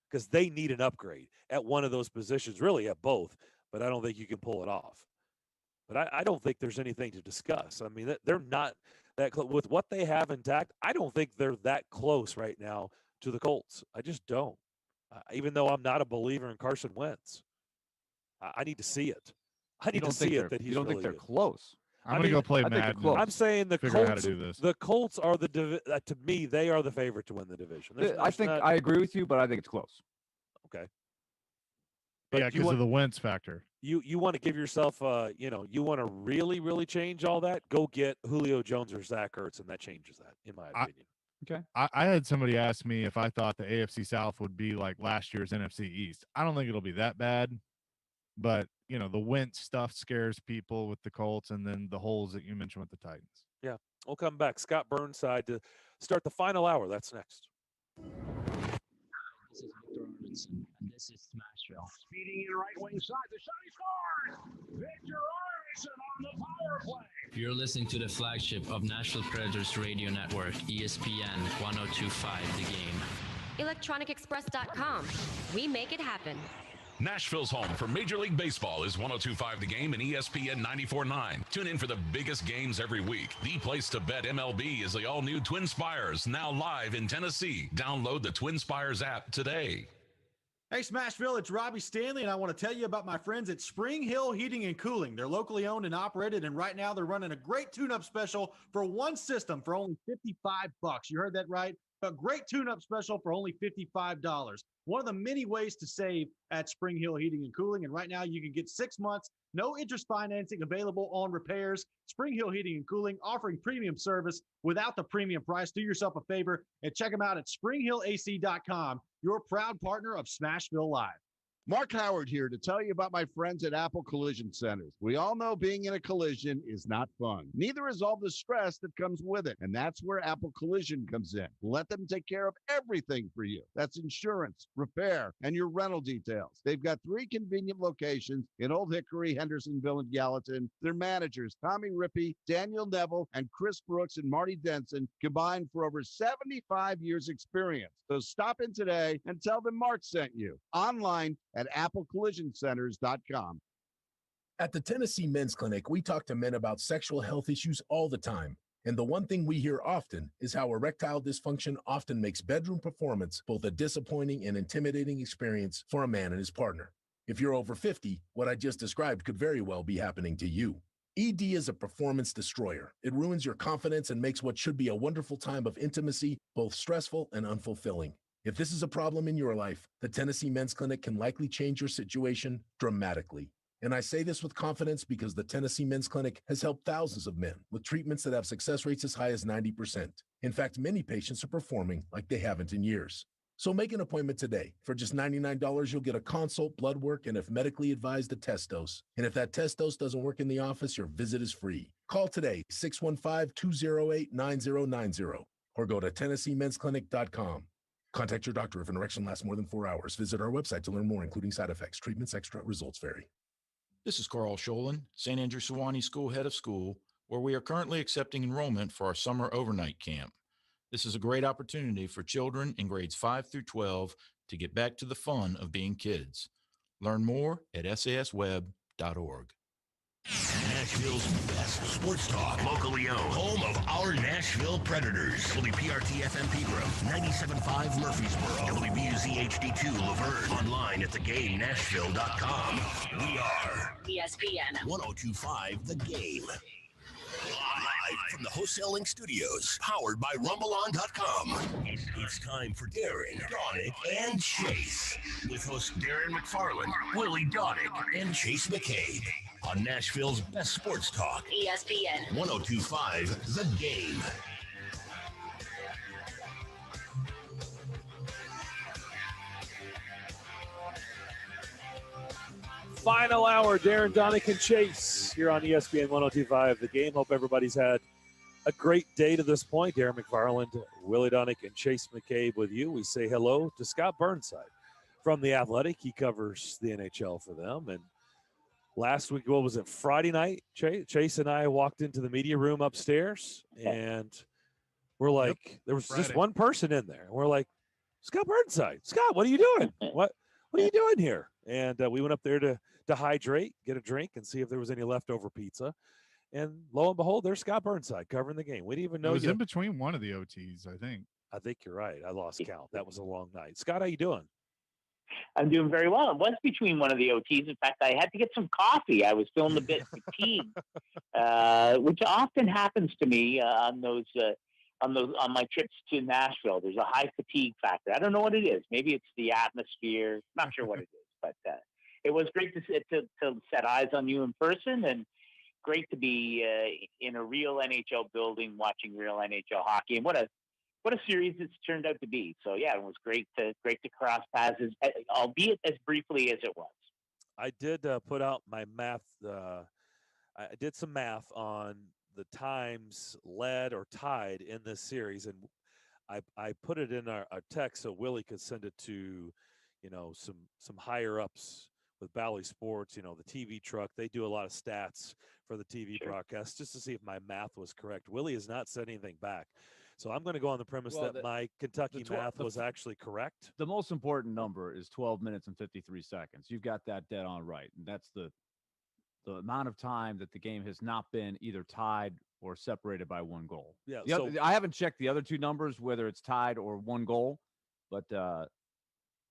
because they need an upgrade at one of those positions, really at both, but I don't think you can pull it off. But I don't think there's anything to discuss. I mean, they're not that close. With what they have intact, I don't think they're that close right now to the Colts. I just don't. Even though I'm not a believer in Carson Wentz. I need to see it. I need to see it that he's. You don't think they're close? I'm going to go play Madden. I'm saying the Colts. How to do this. The Colts are to me, they are the favorite to win the division. I agree with you, but I think it's close. Okay. But yeah, because of the Wentz factor. You want to give yourself, you want to really, really change all that? Go get Julio Jones or Zach Ertz, and that changes that, in my opinion. Okay. I had somebody ask me if I thought the AFC South would be like last year's NFC East. I don't think it'll be that bad. But, the Wentz stuff scares people with the Colts and then the holes that you mentioned with the Titans. Yeah, we'll come back. Scott Burnside to start the final hour. That's next. This is Victor Arvidsson, and this is Smashville. Speeding in right wing side. The shot, he scores! Victor Arvidsson on the power play. You're listening to the flagship of Nashville Predators Radio Network, ESPN 1025 The Game. ElectronicExpress.com. We make it happen. Nashville's home for Major League Baseball is 102.5 The Game and ESPN 94.9. Tune in for the biggest games every week. The place to bet MLB is the all-new Twin Spires, now live in Tennessee. Download the Twin Spires app today. Hey, Smashville, it's Robbie Stanley, and I want to tell you about my friends at Spring Hill Heating and Cooling. They're locally owned and operated, and right now they're running a great tune-up special for one system for only $55. You heard that right? A great tune-up special for only $55. One of the many ways to save at Spring Hill Heating and Cooling. And right now you can get 6 months, no interest financing available on repairs. Spring Hill Heating and Cooling offering premium service without the premium price. Do yourself a favor and check them out at springhillac.com, your proud partner of Smashville Live. Mark Howard here to tell you about my friends at Apple Collision Centers. We all know being in a collision is not fun. Neither is all the stress that comes with it. And that's where Apple Collision comes in. Let them take care of everything for you. That's insurance, repair, and your rental details. They've got 3 convenient locations in Old Hickory, Hendersonville, and Gallatin. Their managers, Tommy Rippey, Daniel Neville, and Chris Brooks and Marty Denson, combined for over 75 years experience. So stop in today and tell them Mark sent you. Online at applecollisioncenters.com. At the Tennessee Men's Clinic, we talk to men about sexual health issues all the time. And the one thing we hear often is how erectile dysfunction often makes bedroom performance both a disappointing and intimidating experience for a man and his partner. If you're over 50, what I just described could very well be happening to you. ED is a performance destroyer. It ruins your confidence and makes what should be a wonderful time of intimacy both stressful and unfulfilling. If this is a problem in your life, the Tennessee Men's Clinic can likely change your situation dramatically. And I say this with confidence because the Tennessee Men's Clinic has helped thousands of men with treatments that have success rates as high as 90%. In fact, many patients are performing like they haven't in years. So make an appointment today. For just $99, you'll get a consult, blood work, and if medically advised, a test dose. And if that test dose doesn't work in the office, your visit is free. Call today, 615-208-9090, or go to TennesseeMen'sClinic.com. Contact your doctor if an erection lasts more than 4 hours. Visit our website to learn more, including side effects, treatments, extra, results vary. This is Carl Sholin, St. Andrew Sewanee School Head of School, where we are currently accepting enrollment for our summer overnight camp. This is a great opportunity for children in grades 5 through 12 to get back to the fun of being kids. Learn more at sasweb.org. Nashville's best sports talk, locally owned, home of our Nashville Predators. WPRT FM Pegram, 97.5 Murfreesboro, WBUZ HD2 Laverne, online at thegamenashville.com. We are ESPN 102.5 The Game. Live from the Wholesaling Studios, powered by RumbleOn.com. It's time for Darren, Daunic, and Chase, with hosts Darren McFarland, Willie Daunic, and Chase McCabe on Nashville's best sports talk. ESPN 102.5 The Game. Final hour, Darren, Daunic, and Chase here on ESPN 102.5 The Game. Hope everybody's had a great day to this point. Darren McFarland, Willie Daunic, and Chase McCabe with you. We say hello to Scott Burnside from The Athletic. He covers the NHL for them. And last week, what was it, Friday night, Chase and I walked into the media room upstairs, and we're like, there was just one person in there. And we're like, Scott Burnside. Scott, what are you doing? What are you doing here? And we went up there to hydrate, get a drink, and see if there was any leftover pizza. And lo and behold, there's Scott Burnside covering the game. We didn't even know. It was in between one of the OTs, I think. I think you're right. I lost count. That was a long night. Scott, how you doing? I'm doing very well. It was between one of the OTs. In fact, I had to get some coffee. I was feeling a bit fatigued, which often happens to me on my trips to Nashville. There's a high fatigue factor. I don't know what it is. Maybe it's the atmosphere. Not sure what it is, but it was great to set eyes on you in person, and great to be in a real NHL building watching real NHL hockey. And what a series it's turned out to be. So yeah, it was great to cross paths, albeit as briefly as it was. I did put out my math. I did some math on the times led or tied in this series, and I put it in our text so Willie could send it to, some higher ups with Bally Sports, the TV truck. They do a lot of stats for the TV broadcast just to see if my math was correct. Willie has not said anything back. So I'm going to go on the premise that my Kentucky math was actually correct. The most important number is 12 minutes and 53 seconds. You've got that dead on right. And that's the amount of time that the game has not been either tied or separated by one goal. Yeah. I haven't checked the other two numbers, whether it's tied or one goal, but the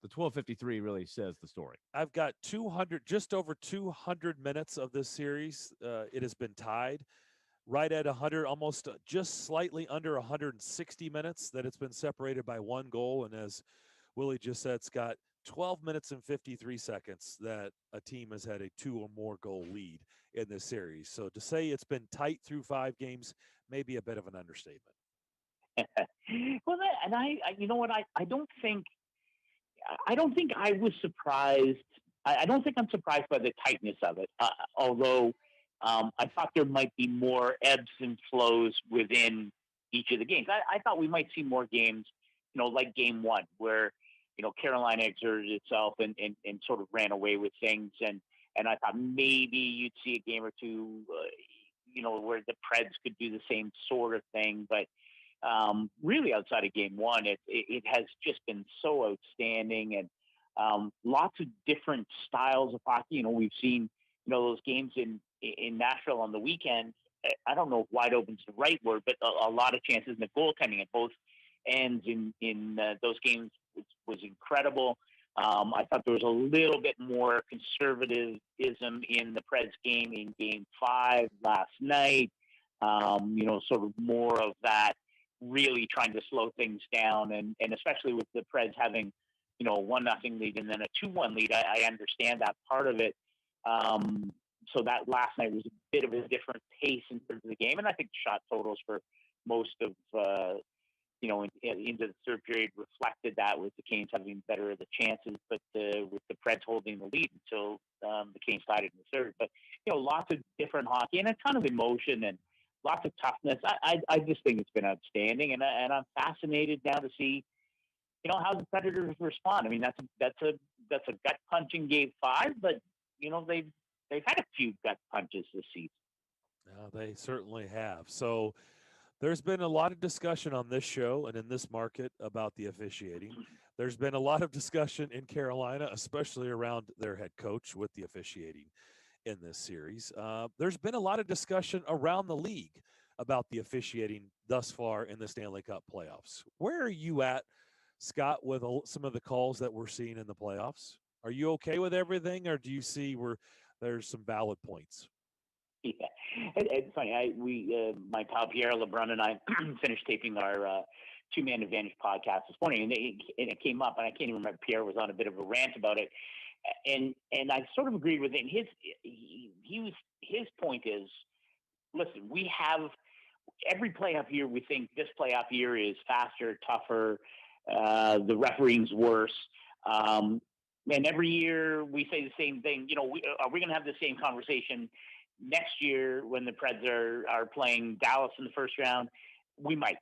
12:53 really says the story. I've got just over 200 minutes of this series. It has been tied. Right at 100, almost just slightly under 160 minutes that it's been separated by one goal. And as Willie just said, Scott, 12 minutes and 53 seconds that a team has had a 2 or more goal lead in this series. So to say it's been tight through 5 games, may be a bit of an understatement. Well, and you know what? I don't think I was surprised I don't think I'm surprised by the tightness of it, although I thought there might be more ebbs and flows within each of the games. I thought we might see more games, like game one, where, Carolina exerted itself and sort of ran away with things. And I thought maybe you'd see a game or two, where the Preds could do the same sort of thing. But really outside of game one, it has just been so outstanding, and lots of different styles of hockey. We've seen, those games in Nashville on the weekend. I don't know if wide open's the right word, but a lot of chances in the goaltending at both ends in those games was incredible. I thought there was a little bit more conservatism in the Preds game in Game 5 last night. Sort of more of that, really trying to slow things down, and especially with the Preds having, a 1-0 lead and then a 2-1 lead. I understand that part of it. So that last night was a bit of a different pace in terms of the game, and I think shot totals for most of into the third period reflected that, with the Canes having better of the chances, but with the Preds holding the lead until the Canes tied it in the third. But lots of different hockey and a ton of emotion and lots of toughness. I just think it's been outstanding, and I'm fascinated now to see how the Predators respond. I mean, that's a gut punching Game 5, but they've had a few gut punches this season. They certainly have. So there's been a lot of discussion on this show and in this market about the officiating. There's been a lot of discussion in Carolina, especially around their head coach with the officiating in this series. There's been a lot of discussion around the league about the officiating thus far in the Stanley Cup playoffs. Where are you at, Scott, with some of the calls that we're seeing in the playoffs? Are you okay with everything, or do you see where there's some valid points? Yeah, it's funny. My pal Pierre LeBrun and I finished taping our two-man advantage podcast this morning, and it came up, and I can't even remember. Pierre was on a bit of a rant about it, and I sort of agreed with him. His point is, listen, we have every playoff year. We think this playoff year is faster, tougher. The refereeing's worse. And every year we say the same thing. Are we going to have the same conversation next year when the Preds are playing Dallas in the first round? We might.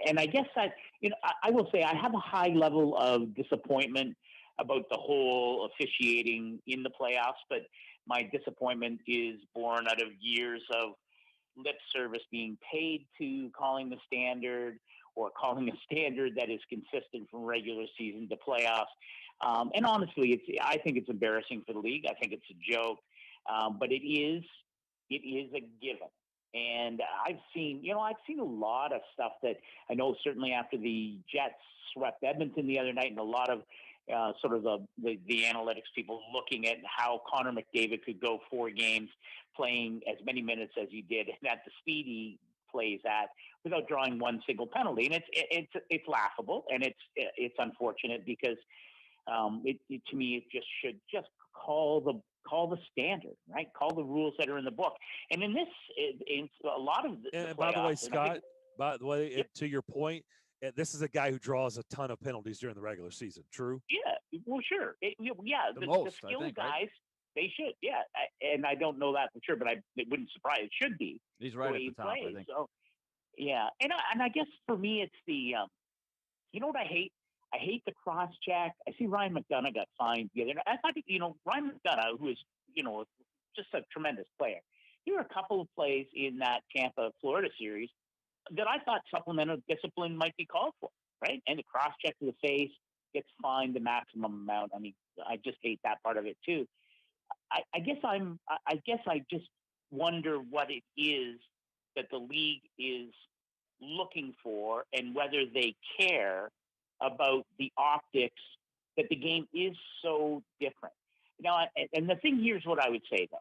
And I guess I will say I have a high level of disappointment about the whole officiating in the playoffs, but my disappointment is born out of years of lip service being paid to calling the standard, or calling a standard that is consistent from regular season to playoffs. And honestly, I think it's embarrassing for the league. I think it's a joke, but it is a given. And I've seen a lot of stuff that I know, certainly after the Jets swept Edmonton the other night, and a lot of sort of the analytics people looking at how Connor McDavid could go 4 games playing as many minutes as he did, and at the speed he plays at, without drawing one single penalty. And it's laughable, and it's unfortunate, because to me, it just should just call the standard, right? Call the rules that are in the book. And in this, in a lot of the and by the way, Scott, to your point, this is a guy who draws a ton of penalties during the regular season. True? Yeah, well, sure. The skilled guys, right? They should. Yeah, and I don't know that for sure, but it wouldn't surprise. It should be. He's right at the top, I think. So, yeah, and I guess for me, it's the you know what I hate? I hate the cross check. I see Ryan McDonough got fined the other night. I thought, Ryan McDonough, who is, just a tremendous player. There were a couple of plays in that Tampa-Florida series that I thought supplemental discipline might be called for, right? And the cross check to the face gets fined the maximum amount. I mean, I just hate that part of it too. I guess I just wonder what it is that the league is looking for, and whether they care about the optics that the game is so different. Now, and the thing here's what I would say, though,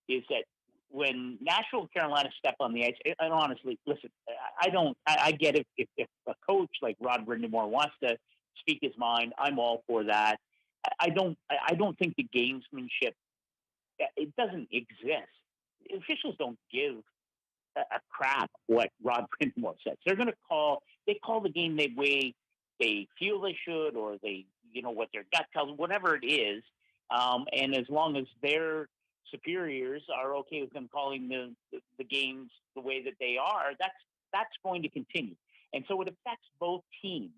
is that when Nashville and Carolina step on the ice, and honestly, listen, I get it. If a coach like Rod Brindamore wants to speak his mind, I'm all for that. I don't think the gamesmanship, it doesn't exist. Officials don't give a crap what Rod Brindamore says. They're going to call the game the way they feel they should, or what their gut tells them, whatever it is. And as long as their superiors are okay with them calling the games the way that they are, that's going to continue. And so it affects both teams.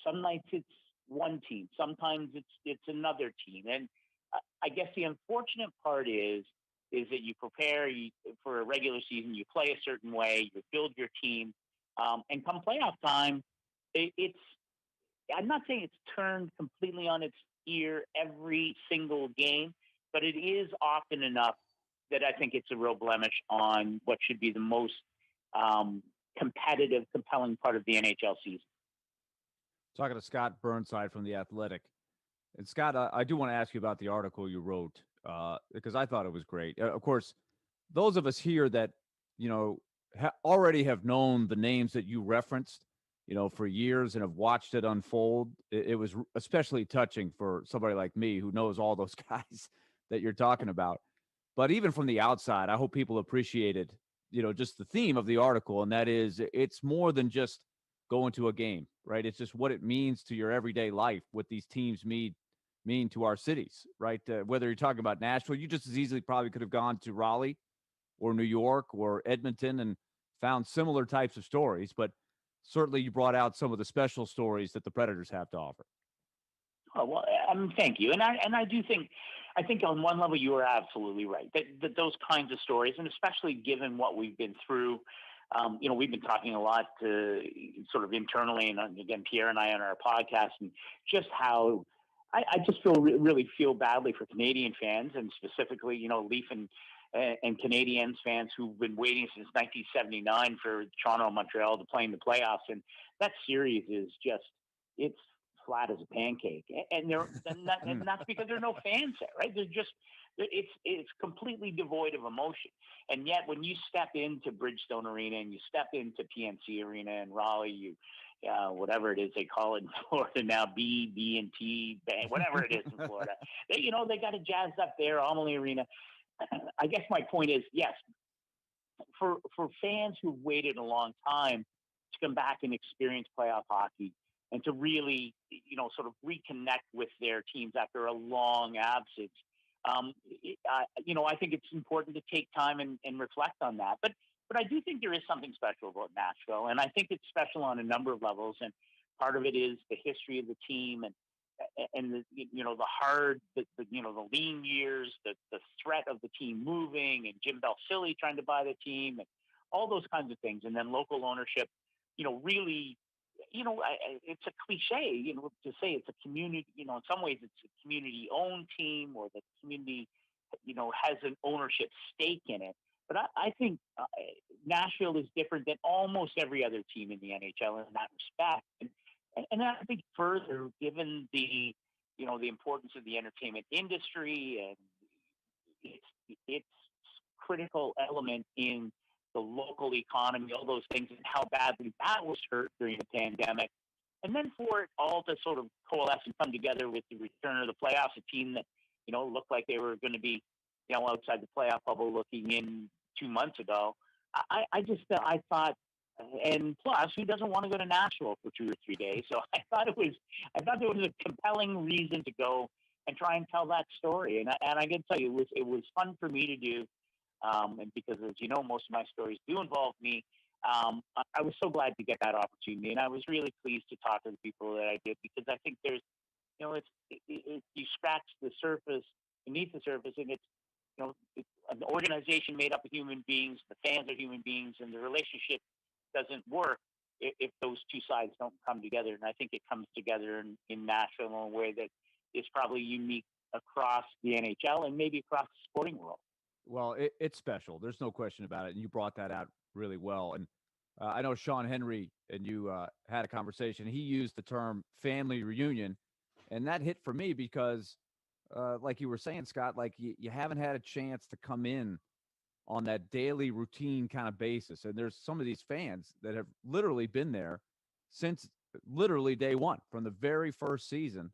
Some nights it's one team, sometimes it's another team. And I guess the unfortunate part is that you prepare for a regular season, you play a certain way, you build your team, and come playoff time, I'm not saying it's turned completely on its ear every single game, but it is often enough that I think it's a real blemish on what should be the most competitive, compelling part of the NHL season. Talking to Scott Burnside from The Athletic. And Scott, I do want to ask you about the article you wrote because I thought it was great. Of course, those of us here that, already have known the names that you referenced, for years and have watched it unfold. It was especially touching for somebody like me who knows all those guys that you're talking about. But even from the outside, I hope people appreciated, just the theme of the article. And that is, it's more than just going to a game, right? It's just what it means to your everyday life, what these teams mean to our cities, right? Whether you're talking about Nashville, you just as easily probably could have gone to Raleigh or New York or Edmonton and found similar types of stories. But certainly you brought out some of the special stories that the Predators have to offer. Oh, well, thank you. And I do think, on one level, you are absolutely right that those kinds of stories, and especially given what we've been through, we've been talking a lot sort of internally, and again, Pierre and I on our podcast, and just how I just really feel badly for Canadian fans, and specifically, Leaf and Canadiens fans who've been waiting since 1979 for Toronto and Montreal to play in the playoffs. And that series is it's flat as a pancake. And that's because there are no fans there, right? It's completely devoid of emotion. And yet when you step into Bridgestone Arena and you step into PNC Arena in Raleigh, whatever it is they call it in Florida now, B&T, whatever it is in Florida, they got it jazzed up there, Amalie Arena. I guess my point is, yes, for fans who've waited a long time to come back and experience playoff hockey and to really, sort of reconnect with their teams after a long absence, I think it's important to take time and reflect on that. But I do think there is something special about Nashville, and I think it's special on a number of levels. And part of it is the history of the team and the lean years, the threat of the team moving, and Jim Balsillie trying to buy the team, and all those kinds of things. And then local ownership, really, it's a cliche, to say it's a community. In some ways, it's a community-owned team, or the community, has an ownership stake in it. But I think Nashville is different than almost every other team in the NHL in that respect. And I think further, given the importance of the entertainment industry and its critical element in the local economy, all those things, and how badly that was hurt during the pandemic. And then for it all to sort of coalesce and come together with the return of the playoffs, a team that, looked like they were going to be, outside the playoff bubble looking in 2 months ago. I thought, and plus, who doesn't want to go to Nashville for 2 or 3 days? So I thought there was a compelling reason to go and try and tell that story. And I can tell you, it was fun for me to do. And because, as you know, most of my stories do involve me, I was so glad to get that opportunity. And I was really pleased to talk to the people that I did, because I think there's, you scratch the surface, beneath the surface, and it's an organization made up of human beings. The fans are human beings, and the relationship doesn't work if those two sides don't come together. And I think it comes together in Nashville in a way that is probably unique across the NHL and maybe across the sporting world. Well, it's special. There's no question about it. And you brought that out really well. And I know Sean Henry and you had a conversation. He used the term family reunion, and that hit for me because like you were saying, Scott, like you haven't had a chance to come in on that daily routine kind of basis. And there's some of these fans that have literally been there since literally day one, from the very first season.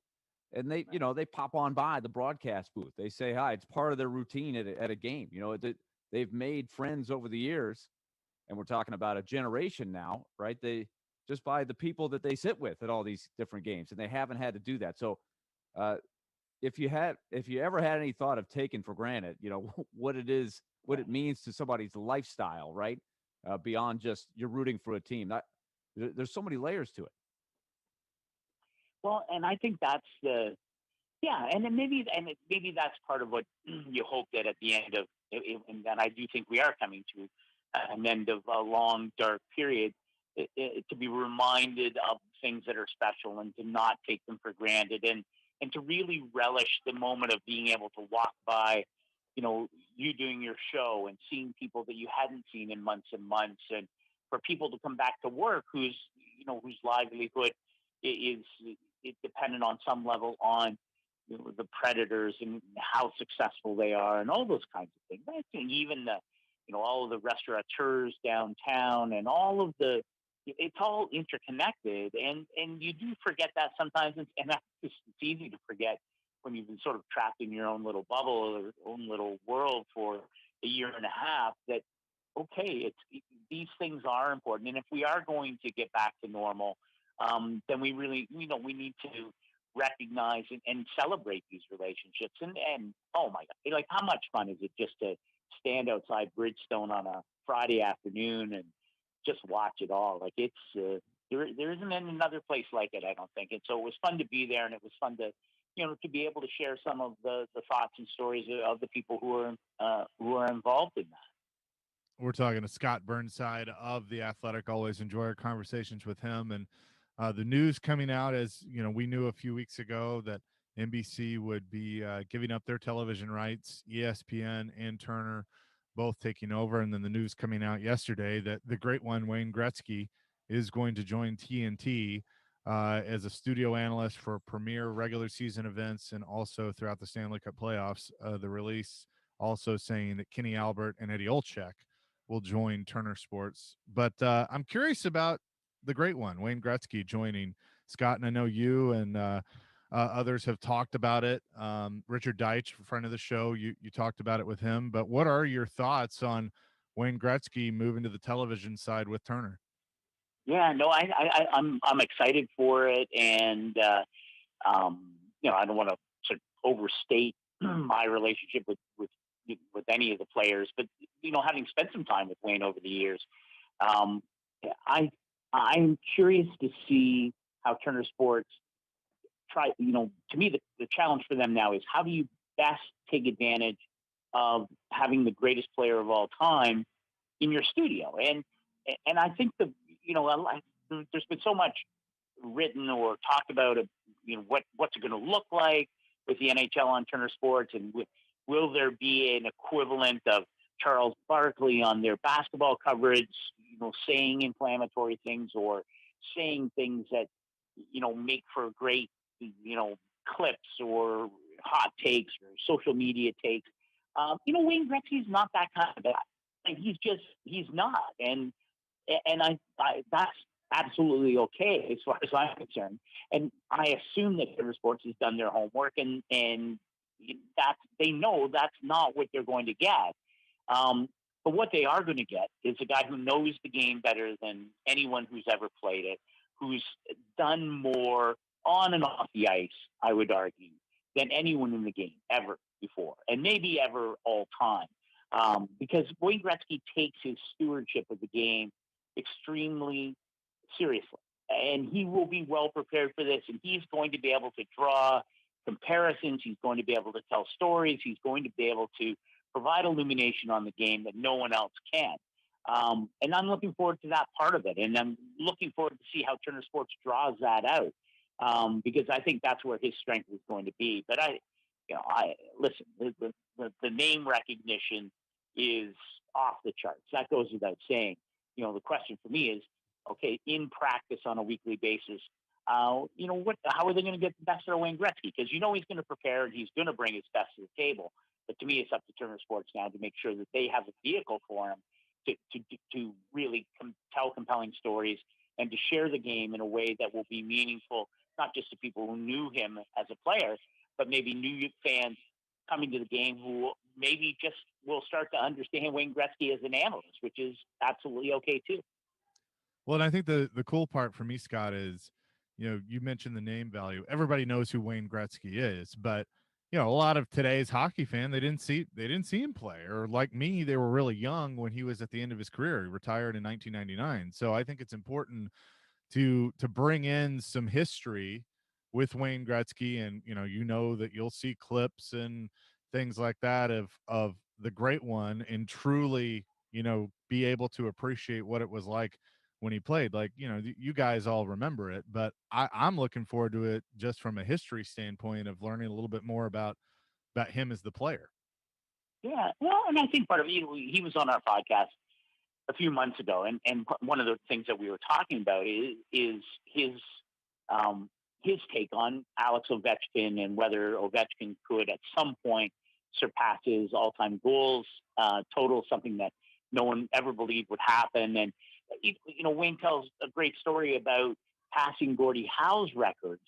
And they, they pop on by the broadcast booth. They say hi. It's part of their routine at a game. They've made friends over the years, and we're talking about a generation now, right? They just by the people that they sit with at all these different games, and they haven't had to do that. So if you ever had any thought of taking for granted, what it is, what it means to somebody's lifestyle, right? Beyond just you're rooting for a team. There's so many layers to it. Well, and I think that's and then maybe that's part of what you hope that at the end of, and I do think we are coming to an end of a long, dark period, to be reminded of things that are special and to not take them for granted, and to really relish the moment of being able to walk by, you doing your show and seeing people that you hadn't seen in months and months, and for people to come back to work whose livelihood is dependent on some level on the Predators and how successful they are and all those kinds of things. I think even all of the restaurateurs downtown and all of it's all interconnected, and you do forget that sometimes, and it's easy to forget when you've been sort of trapped in your own little bubble or own little world for a year and a half, that these things are important, and if we are going to get back to normal, then we really we need to recognize and celebrate these relationships, and oh my God, like how much fun is it just to stand outside Bridgestone on a Friday afternoon and just watch it all? Like it's there isn't another place like it, I don't think. And so it was fun to be there, and it was fun to to be able to share some of the thoughts and stories of the people who are involved in that. We're talking to Scott Burnside of The Athletic. Always enjoy our conversations with him. And the news coming out, as we knew a few weeks ago that NBC would be giving up their television rights, ESPN and Turner both taking over. And then the news coming out yesterday that the great one, Wayne Gretzky, is going to join TNT as a studio analyst for premier regular season events and also throughout the Stanley Cup playoffs. The release also saying that Kenny Albert and Eddie Olczyk will join Turner Sports. But I'm curious about the great one, Wayne Gretzky, joining, Scott. And I know you and others have talked about it. Richard Deitch, friend of the show, you talked about it with him. But what are your thoughts on Wayne Gretzky moving to the television side with Turner? Yeah, no, I'm excited for it, and I don't want to sort of overstate my relationship with any of the players, but having spent some time with Wayne over the years, I'm curious to see how Turner Sports try. To me, the challenge for them now is how do you best take advantage of having the greatest player of all time in your studio, and I think there's been so much written or talked about, what's it going to look like with the NHL on Turner Sports, and will there be an equivalent of Charles Barkley on their basketball coverage, saying inflammatory things or saying things that, make for great, clips or hot takes or social media takes. Wayne Gretzky's not that kind of guy. Like he's not. And I that's absolutely okay as far as I'm concerned. And I assume that Turner Sports has done their homework and that they know that's not what they're going to get. But what they are going to get is a guy who knows the game better than anyone who's ever played it, who's done more on and off the ice, I would argue, than anyone in the game ever before, and maybe ever all time. Because Wayne Gretzky takes his stewardship of the game extremely seriously, and he will be well prepared for this, and he's going to be able to draw comparisons. He's going to be able to tell stories. He's going to be able to provide illumination on the game that no one else can. And I'm looking forward to that part of it. And I'm looking forward to see how Turner Sports draws that out. Because I think that's where his strength is going to be. But listen, the name recognition is off the charts. That goes without saying. The question for me is, okay, in practice on a weekly basis, how are they going to get the best out of Wayne Gretzky? Because he's going to prepare and he's going to bring his best to the table. But to me, it's up to Turner Sports now to make sure that they have a vehicle for him to really tell compelling stories and to share the game in a way that will be meaningful, not just to people who knew him as a player, but maybe new fans coming to the game who maybe just will start to understand Wayne Gretzky as an analyst, which is absolutely okay too. Well, and I think the cool part for me, Scott, is, you mentioned the name value. Everybody knows who Wayne Gretzky is, but a lot of today's hockey fan, they didn't see him play, or like me, they were really young when he was at the end of his career. He retired in 1999. So I think it's important to bring in some history with Wayne Gretzky, and that you'll see clips and things like that of the great one, and truly be able to appreciate what it was like when he played. Like, you guys all remember it, but I'm looking forward to it just from a history standpoint of learning a little bit more about him as the player. Yeah, well, and I think part of he was on our podcast a few months ago, and one of the things that we were talking about is his take on Alex Ovechkin, and whether Ovechkin could at some point surpass his all-time goals total, something that no one ever believed would happen. And Wayne tells a great story about passing Gordie Howe's records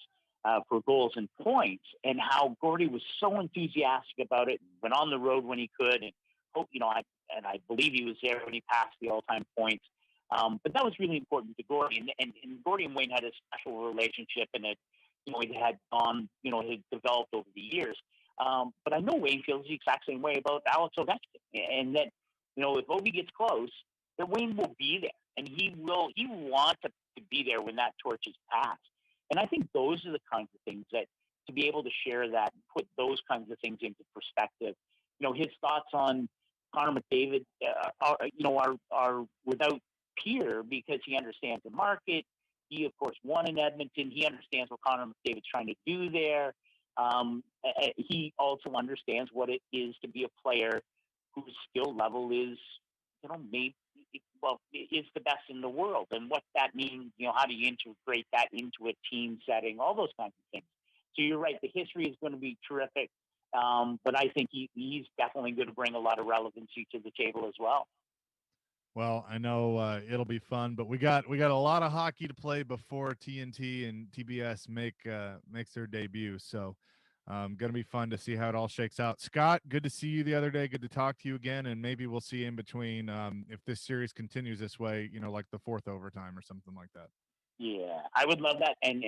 for goals and points, and how Gordie was so enthusiastic about it, went on the road when he could, and I believe he was there when he passed the all-time points. But that was really important to Gordie, and Gordie and Wayne had a special relationship, and it had gone, had developed over the years. But I know Wayne feels the exact same way about Alex Ovechkin, and that if Ovi gets close, that Wayne will be there, and he will want to be there when that torch is passed. And I think those are the kinds of things that, to be able to share that, put those kinds of things into perspective. His thoughts on Connor McDavid are without peer, because he understands the market. He, of course, won in Edmonton. He understands what Connor McDavid's trying to do there. He also understands what it is to be a player whose skill level is, is the best in the world, and what that means. How do you integrate that into a team setting? All those kinds of things. So you're right. The history is going to be terrific, but I think he's definitely going to bring a lot of relevancy to the table as well. Well, I know it'll be fun, but we got a lot of hockey to play before TNT and TBS makes their debut. So going to be fun to see how it all shakes out. Scott, good to see you the other day. Good to talk to you again, and maybe we'll see in between if this series continues this way, like the fourth overtime or something like that. Yeah, I would love that, and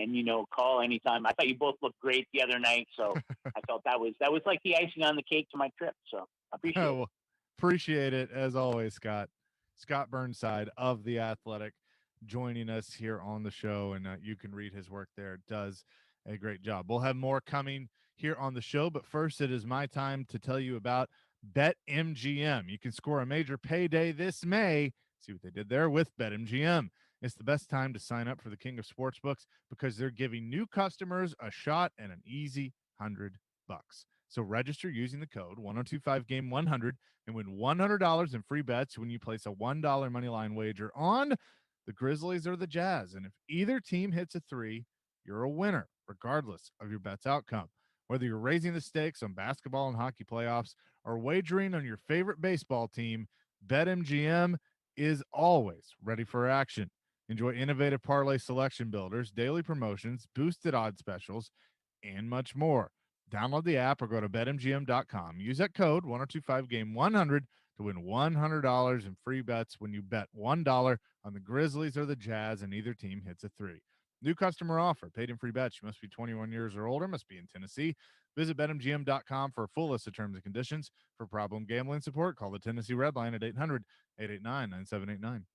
call anytime. I thought you both looked great the other night, so I felt that was like the icing on the cake to my trip. So I appreciate it. Appreciate it as always, Scott. Scott Burnside of The Athletic joining us here on the show, and you can read his work there. It does a great job. We'll have more coming here on the show, but first it is my time to tell you about BetMGM. You can score a major payday this May. See what they did there with BetMGM. It's the best time to sign up for the king of sportsbooks, because they're giving new customers a shot at an easy $100. So register using the code 1025game100 and win $100 in free bets when you place a $1 moneyline wager on the Grizzlies or the Jazz. And if either team hits a 3, you're a winner, regardless of your bet's outcome. Whether you're raising the stakes on basketball and hockey playoffs or wagering on your favorite baseball team, BetMGM is always ready for action. Enjoy innovative parlay selection builders, daily promotions, boosted odds specials, and much more. Download the app or go to betmgm.com. Use that code 1025game100 to win $100 in free bets when you bet $1 on the Grizzlies or the Jazz and either team hits a 3. New customer offer. Paid in free bets. You must be 21 years or older. Must be in Tennessee. Visit betmgm.com for a full list of terms and conditions. For problem gambling support, call the Tennessee Red Line at 800-889-9789.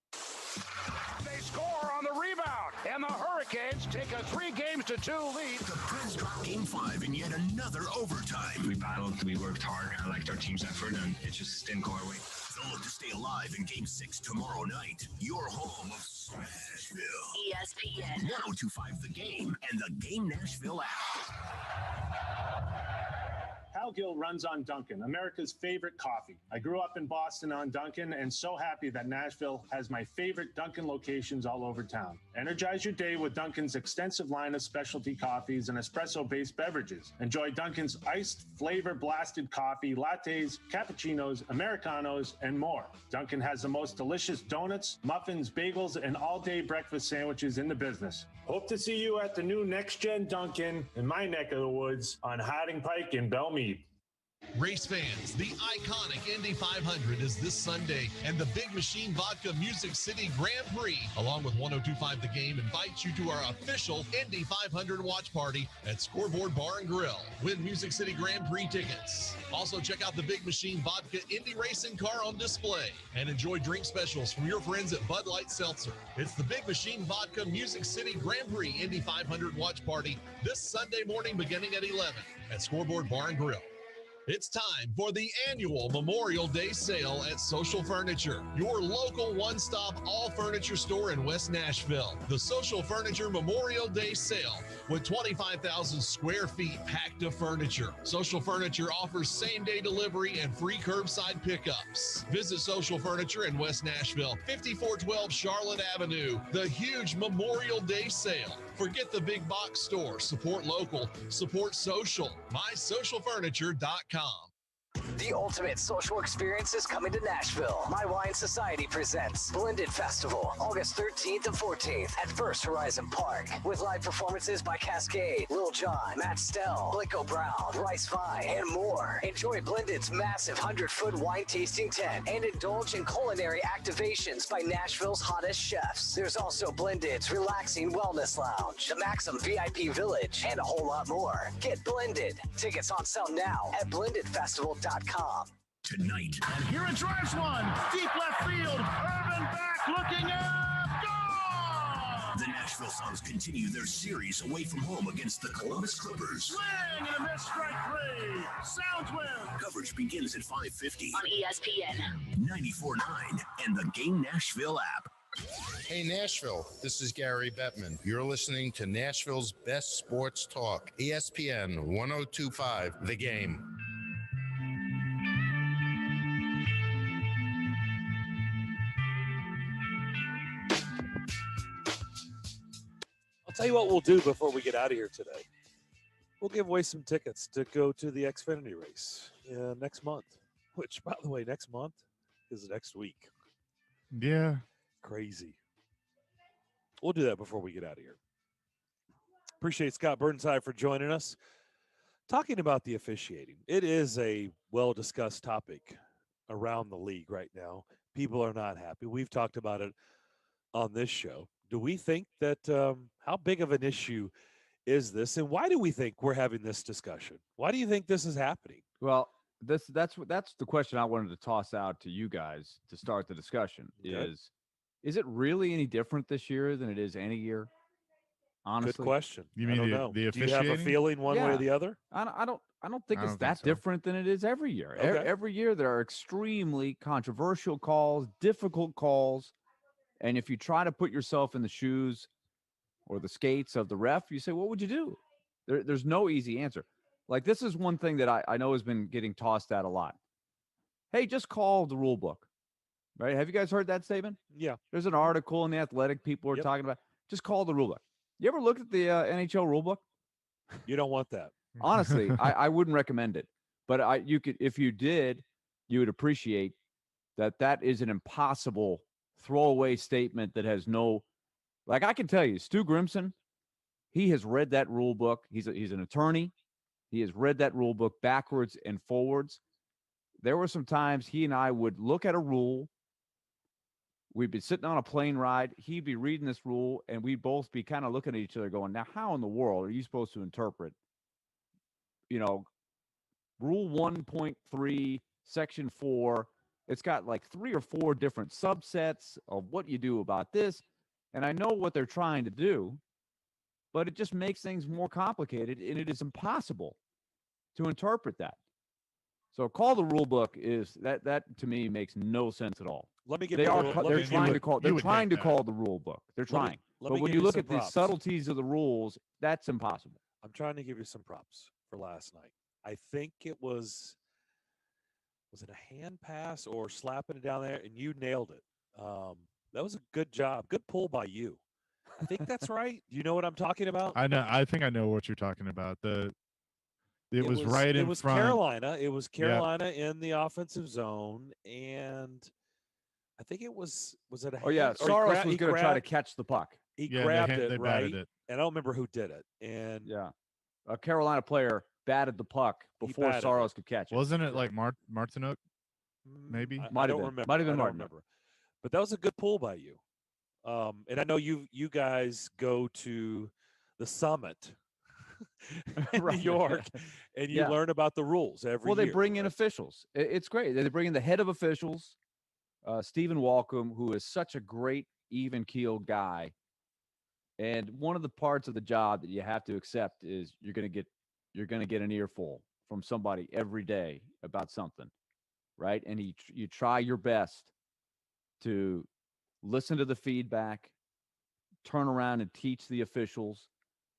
They score on the rebound, and the Hurricanes take a 3-2 lead. The Preds drop Game 5 in yet another overtime. We battled, we worked hard. I liked our team's effort, and it just didn't go our way. They'll look to stay alive in Game 6 tomorrow night. Your home of Smashville. ESPN 1025 The Game and the Game Nashville app. Hal Gill runs on Dunkin', America's favorite coffee. I grew up in Boston on Dunkin', and so happy that Nashville has my favorite Dunkin' locations all over town. Energize your day with Dunkin's extensive line of specialty coffees and espresso-based beverages. Enjoy Dunkin's iced, flavor-blasted coffee, lattes, cappuccinos, Americanos, and more. Dunkin' has the most delicious donuts, muffins, bagels, and all-day breakfast sandwiches in the business. Hope to see you at the new next-gen Dunkin' in my neck of the woods on Harding Pike in Belmead. Race fans, the iconic Indy 500 is this Sunday, and the Big Machine Vodka Music City Grand Prix, along with 102.5 The Game, invites you to our official Indy 500 watch party at Scoreboard Bar and Grill. Win Music City Grand Prix tickets. Also, check out the Big Machine Vodka Indy Racing Car on display, and enjoy drink specials from your friends at Bud Light Seltzer. It's the Big Machine Vodka Music City Grand Prix Indy 500 watch party this Sunday morning beginning at 11 at Scoreboard Bar and Grill. It's time for the annual Memorial Day sale at Social Furniture, your local one-stop all-furniture store in West Nashville. The Social Furniture Memorial Day sale with 25,000 square feet packed of furniture. Social Furniture offers same-day delivery and free curbside pickups. Visit Social Furniture in West Nashville, 5412 Charlotte Avenue. The huge Memorial Day sale. Forget the big box store. Support local. Support social. MySocialFurniture.com. The ultimate social experience is coming to Nashville. My Wine Society presents Blended Festival, August 13th and 14th at First Horizon Park, with live performances by Cascade, Lil Jon, Matt Stell, Blanco Brown, Bryce Vine, and more. Enjoy Blended's massive 100-foot wine tasting tent and indulge in culinary activations by Nashville's hottest chefs. There's also Blended's relaxing wellness lounge, the Maxim VIP Village, and a whole lot more. Get Blended. Tickets on sale now at blendedfestival.com. Tonight. And here it drives one. Deep left field. Irvin back looking up. Gone! The Nashville Sounds continue their series away from home against the Columbus Clippers. Swing and a miss, strike three. Sounds win. Coverage begins at 5:50 on ESPN 94.9 and the Game Nashville app. Hey, Nashville, this is Gary Bettman. You're listening to Nashville's best sports talk, ESPN 102.5 The Game. I'll tell you what we'll do before we get out of here today. We'll give away some tickets to go to the Xfinity race next month, which, by the way, next month is next week. Yeah. Crazy. We'll do that before we get out of here. Appreciate Scott Burnside for joining us. Talking about the officiating. It is a well-discussed topic around the league right now. People are not happy. We've talked about it on this show. Do we think that how big of an issue is this, and why do we think we're having this discussion? Why do you think this is happening? Well, that's the question I wanted to toss out to you guys to start the discussion. Okay. Is it really any different this year than it is any year? Honestly, good question. You mean I don't know. the Do you have a feeling one way or the other? I don't think I it's don't that think so. different than it is every year. Okay. Every year there are extremely controversial calls, difficult calls. And if you try to put yourself in the shoes or the skates of the ref, you say, what would you do? There's no easy answer. Like, this is one thing that I know has been getting tossed out a lot. Hey, just call the rule book, right? Have you guys heard that statement? Yeah. There's an article in The Athletic. People are talking about, just call the rule book. You ever looked at the NHL rule book? You don't want that. Honestly, I wouldn't recommend it. But you could, if you did, you would appreciate that is an impossible throwaway statement that has no, like, I can tell you, Stu Grimson, he has read that rule book. He's an attorney. He has read that rule book backwards and forwards. There were some times he and I would look at a rule. We'd be sitting on a plane ride. He'd be reading this rule, and we'd both be kind of looking at each other going, now, how in the world are you supposed to interpret, Rule 1.3, Section 4, it's got like 3 or 4 different subsets of what you do about this. And I know what they're trying to do, but it just makes things more complicated, and it is impossible to interpret that. So call the rule book is that to me makes no sense at all. Let me get they're trying to call the rule book. They're trying. Let but me when give you you look some at the props. subtleties of the rules, that's impossible. I'm trying to give you some props for last night. I think it was it a hand pass or slapping it down there, and you nailed it. That was a good job. Good pull by you. I think that's right. Do you know what I'm talking about? I know. I think I know what you're talking about. It was right in front. Carolina. It was Carolina in the offensive zone, and I think it was it a hand? Oh, yeah. Soros was going to try to catch the puck. He grabbed they it, right? batted it. And I don't remember who did it. And yeah, a Carolina player batted the puck before batted Saros could catch it. Wasn't it like Martinook? Maybe I Might have don't been. remember. Might have been I don't Martin. remember. But that was a good pull by you. And I know you guys go to the summit in Right. New York, and you Yeah. learn about the rules every Well, they year. bring in officials. It's great. They bring in the head of officials, Stephen Walcombe, who is such a great, even-keeled guy. And one of the parts of the job that you have to accept is you're going to get an earful from somebody every day about something, right? And you try your best to listen to the feedback, turn around and teach the officials,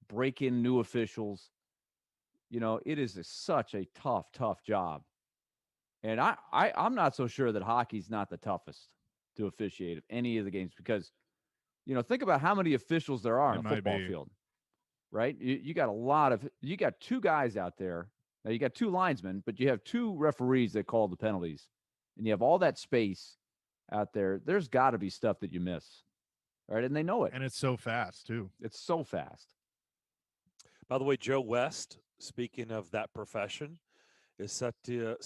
break in new officials. It is such a tough job. And I'm not so sure that hockey's not the toughest to officiate of any of the games because, think about how many officials there are It on a might football be. field, right? You got you got two guys out there. Now you got two linesmen, but you have two referees that call the penalties, and you have all that space out there. There's got to be stuff that you miss, right? And they know it. And it's so fast too. It's so fast. By the way, Joe West, speaking of that profession, is set to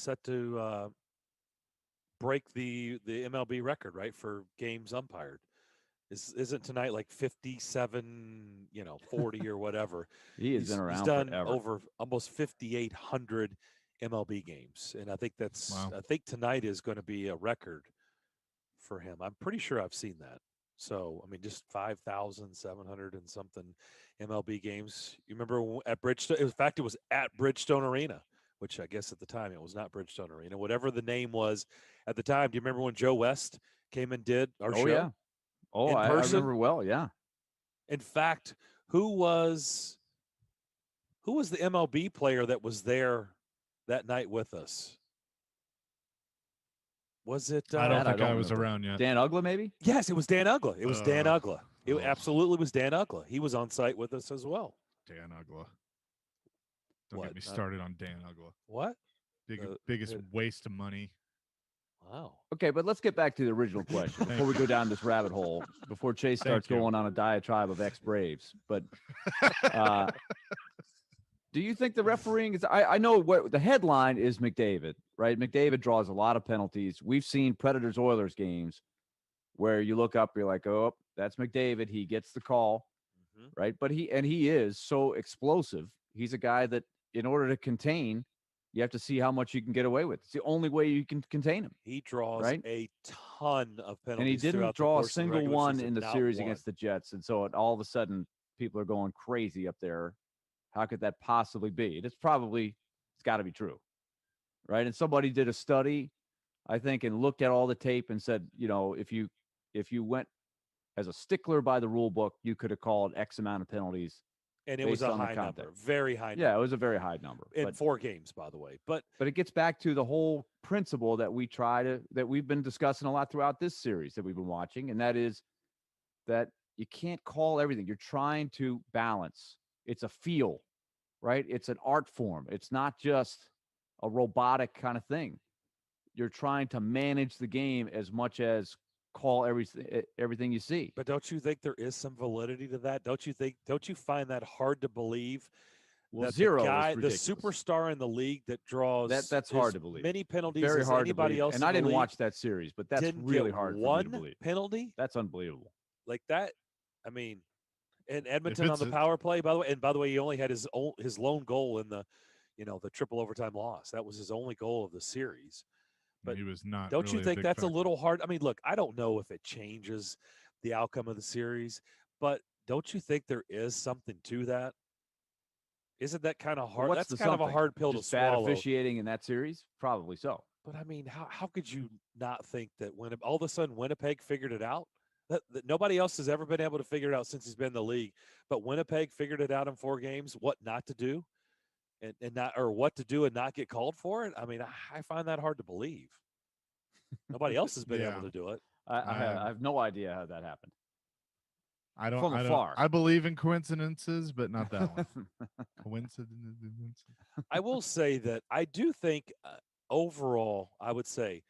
break the MLB record, right, for games umpired. Isn't tonight like 57, 40 or whatever? He has been around He's done forever. over almost 5,800 MLB games, and I think Wow. I think tonight is going to be a record for him. I'm pretty sure I've seen that. So, I mean, just 5,700 and something MLB games. You remember at Bridgestone? In fact, it was at Bridgestone Arena, which I guess at the time it was not Bridgestone Arena. Whatever the name was at the time. Do you remember when Joe West came and did our show? Yeah. Oh, in I person? remember well. Yeah. In fact, who was the MLB player that was there that night with us? Was it? I don't think I was remember. around yet. Dan Ugla, maybe? Yes, it was Dan Ugla. It was Dan Ugla. It ugh. absolutely was Dan Ugla. He was on site with us as well. Dan Ugla. Don't What? get me started on Dan Ugla. What? Biggest waste of money. Wow. Okay, but let's get back to the original question before we go down this rabbit hole, before Chase starts Thank you. going on a diatribe of ex-Braves. But do you think the refereeing is – I know what the headline is McDavid, right? McDavid draws a lot of penalties. We've seen Predators-Oilers games where you look up, you're like, oh, that's McDavid. He gets the call, right? But he is so explosive. He's a guy that in order to contain – you have to see how much you can get away with. It's the only way you can contain him. He draws right? a ton of penalties. And he didn't throughout the draw a course of the single regular one season, in the not series one. against the Jets. And so all of a sudden, people are going crazy up there. How could that possibly be? It's got to be true, right? And somebody did a study, I think, and looked at all the tape and said, if you went as a stickler by the rule book, you could have called X amount of penalties. And it was based a on the high number, context. very high number. Yeah, it was a very high number. In But 4 games, by the way. But it gets back to the whole principle that that we've been discussing a lot throughout this series that we've been watching, and that is that you can't call everything. You're trying to balance. It's a feel, right? It's an art form. It's not just a robotic kind of thing. You're trying to manage the game as much as call everything you see. But don't you think there is some validity to that? Don't you find that hard to believe? Well, that zero the guy, is the ridiculous. superstar in the league that draws That's hard to believe. many penalties Very as hard anybody to believe. else. And in I the didn't league, watch that series, but that's didn't really get hard for me one to believe. penalty That's unbelievable. like that. I mean, and Edmonton on it's the power play. By the way, he only had his lone goal in the triple overtime loss. That was his only goal of the series. But he was not. Don't really you think big that's a factor. little hard? I mean, look, I don't know if it changes the outcome of the series, but don't you think there is something to that? Isn't that kind of hard? What's That's the kind of a something? hard pill Just to bad swallow. officiating in that series? Probably so. But I mean, how could you not think that when all of a sudden Winnipeg figured it out? That nobody else has ever been able to figure it out since he's been in the league. But Winnipeg figured it out in 4 games, what not to do, and not, or what to do and not get called for it. I mean, I find that hard to believe. Nobody else has been Yeah. able to do it. I have no idea how that happened. I don't. From I don't. afar. I believe in coincidences, but not that one. Coincidence. I will say that I do think overall, I would say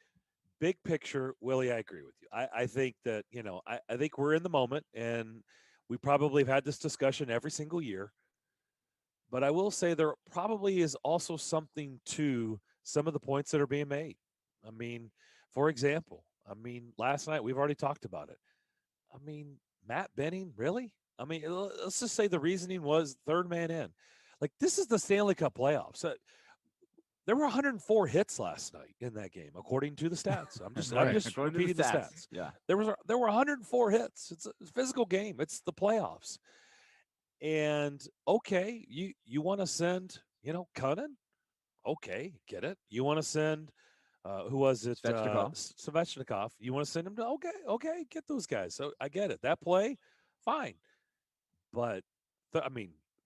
big picture, Willie, I agree with you. I think that, I think we're in the moment, and we probably have had this discussion every single year. But I will say there probably is also something to some of the points that are being made. I mean, for example, last night we've already talked about it. Matt Benning, really? Let's just say the reasoning was third man in. Like, this is the Stanley Cup playoffs. There were 104 hits last night in that game, according to the stats. I'm just repeating the stats. Yeah, there were 104 hits. It's a physical game. It's the playoffs. And okay, you want to send, Cunnin? Okay, get it. You want to send who was it? Svechnikov. You want to send him to okay, get those guys. So I get it. That play, fine. But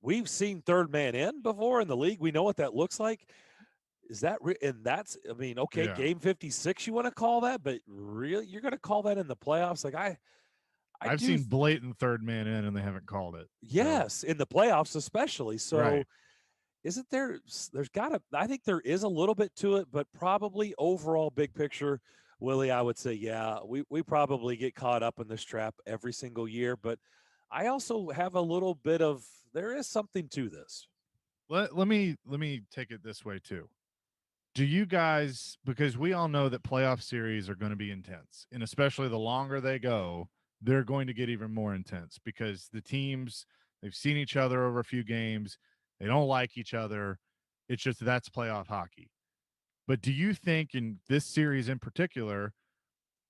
we've seen third man in before in the league. We know what that looks like. Is that and that's okay, Yeah. game 56 you want to call that, but really you're going to call that in the playoffs? Like I've seen blatant third man in and they haven't called it. Yes, in the playoffs especially. So Right. isn't there's got to, I think there is a little bit to it, but probably overall big picture, Willie, I would say, yeah, we probably get caught up in this trap every single year. But I also have a little bit of, there is something to this. Let me take it this way too. Do you guys, because we all know that playoff series are going to be intense, and especially the longer they go, they're going to get even more intense because the teams, they've seen each other over a few games. They don't like each other. It's just that's playoff hockey. But do you think in this series in particular,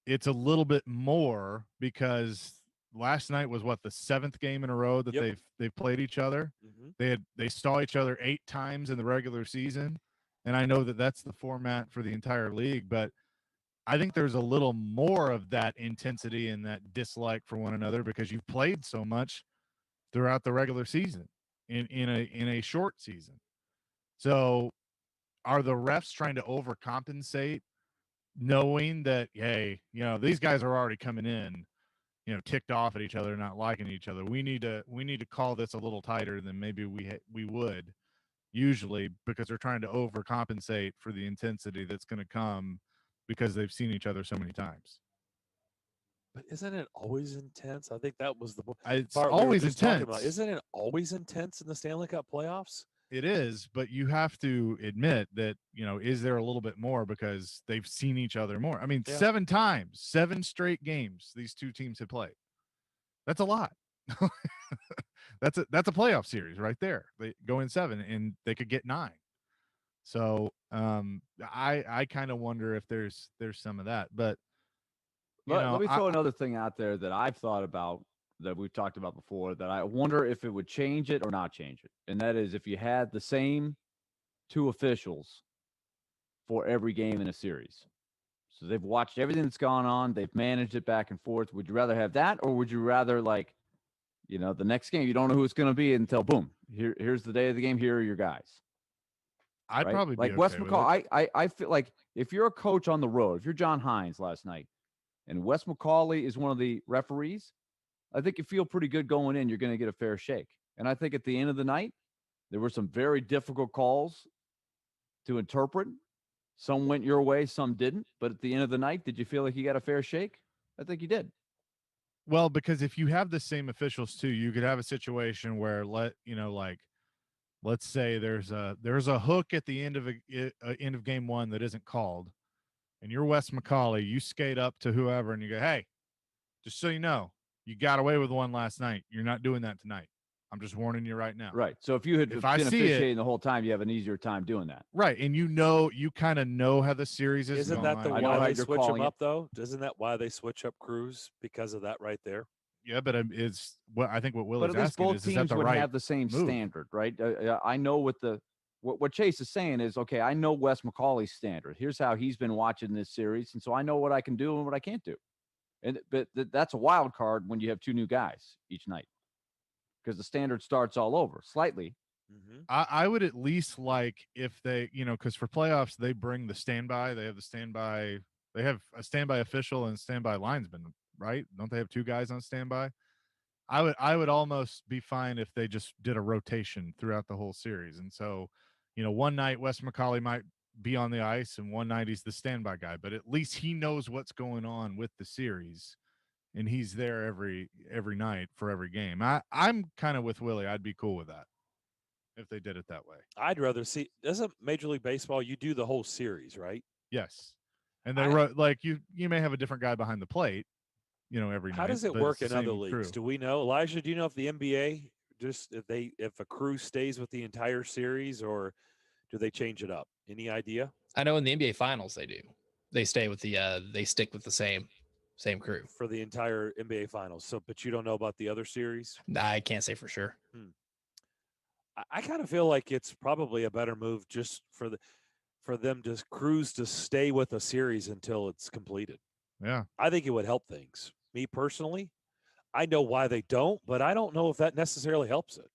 it's a little bit more because last night was what, the 7th game in a row that they've played each other? Mm-hmm. They saw each other 8 times in the regular season, and I know that that's the format for the entire league, but I think there's a little more of that intensity and that dislike for one another because you've played so much throughout the regular season in a short season. So are the refs trying to overcompensate, knowing that, hey, these guys are already coming in, ticked off at each other, not liking each other. We need to call this a little tighter than maybe we would usually, because they're trying to overcompensate for the intensity that's going to come because they've seen each other so many times. But isn't it always intense? I think that was the It's part we were always just talking intense. about. Isn't it always intense in the Stanley Cup playoffs? It is, but you have to admit that, is there a little bit more because they've seen each other more? 7 times, 7 straight games these two teams have played. That's a lot. That's a playoff series right there. They go in 7 and they could get 9. So I kind of wonder if there's some of that. But let me throw another thing out there that I've thought about, that we've talked about before, that I wonder if it would change it or not change it. And that is if you had the same 2 officials for every game in a series. So they've watched everything that's gone on. They've managed it back and forth. Would you rather have that, or would you rather, like, the next game, you don't know who it's going to be until boom, here's the day of the game. Here are your guys. I'd right? probably be like okay Wes with McCall. it. I feel like if you're a coach on the road, if you're John Hines last night, and Wes McCauley is one of the referees, I think you feel pretty good going in. You're going to get a fair shake. And I think at the end of the night, there were some very difficult calls to interpret. Some went your way, some didn't. But at the end of the night, did you feel like you got a fair shake? I think you did. Well, because if you have the same officials too, you could have a situation where let's say there's a hook at the end of game 1 that isn't called, and you're Wes McCauley, you skate up to whoever and you go, hey, just so you know, you got away with one last night. You're not doing that tonight. I'm just warning you right now. Right. So if you had been officiating the whole time, you have an easier time doing that. Right. And you kind of know how the series is Isn't going. that why they switch them up, though? Isn't that why they switch up crews? Because of that right there? Yeah, but it's what I think what Willie's but at least asking both is teams that the would right have the same move? standard, right? I know what Chase is saying is, okay, I know Wes McCauley's standard. Here's how he's been watching this series, and so I know what I can do and what I can't do. But that's a wild card when you have 2 new guys each night, because the standard starts all over slightly. Mm-hmm. I would at least like if they, because for playoffs they bring the standby. They have the standby. They have a standby official and standby linesman, right? Don't they have 2 guys on standby? I would almost be fine if they just did a rotation throughout the whole series. And so, one night Wes McCauley might be on the ice and one night he's the standby guy, but at least he knows what's going on with the series and he's there every night for every game. I'm kind of with Willie. I'd be cool with that. if they did it that way. I'd rather see. Doesn't Major League Baseball, you do the whole series, right? Yes. And they like you may have a different guy behind the plate, every night. How does it but work it's in the other same leagues? crew. Do we know, Elijah? Do you know if the NBA if a crew stays with the entire series, or do they change it up? Any idea? I know in the NBA Finals they do. They stay with they stick with the same crew for the entire NBA Finals. So, but you don't know about the other series? I can't say for sure. I kind of feel like it's probably a better move just for them to crews to stay with a series until it's completed. Yeah. I think it would help things. Me personally, I know why they don't, but I don't know if that necessarily helps it.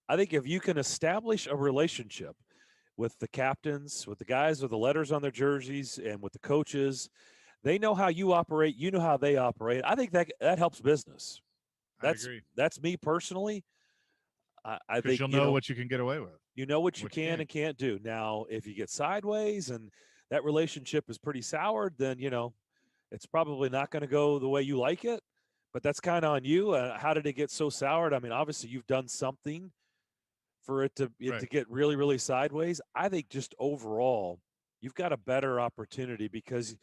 I think if you can establish a relationship with the captains, with the guys with the letters on their jerseys, and with the coaches, they know how you operate. You know how they operate. I think that helps business. I agree. That's me personally. I think you'll know what you can get away with. You know what you can and can't do. Now, if you get sideways and that relationship is pretty soured, then it's probably not going to go the way you like it. But that's kind of on you. How did it get so soured? I mean, obviously you've done something for it to get really, really sideways. I think just overall, you've got a better opportunity because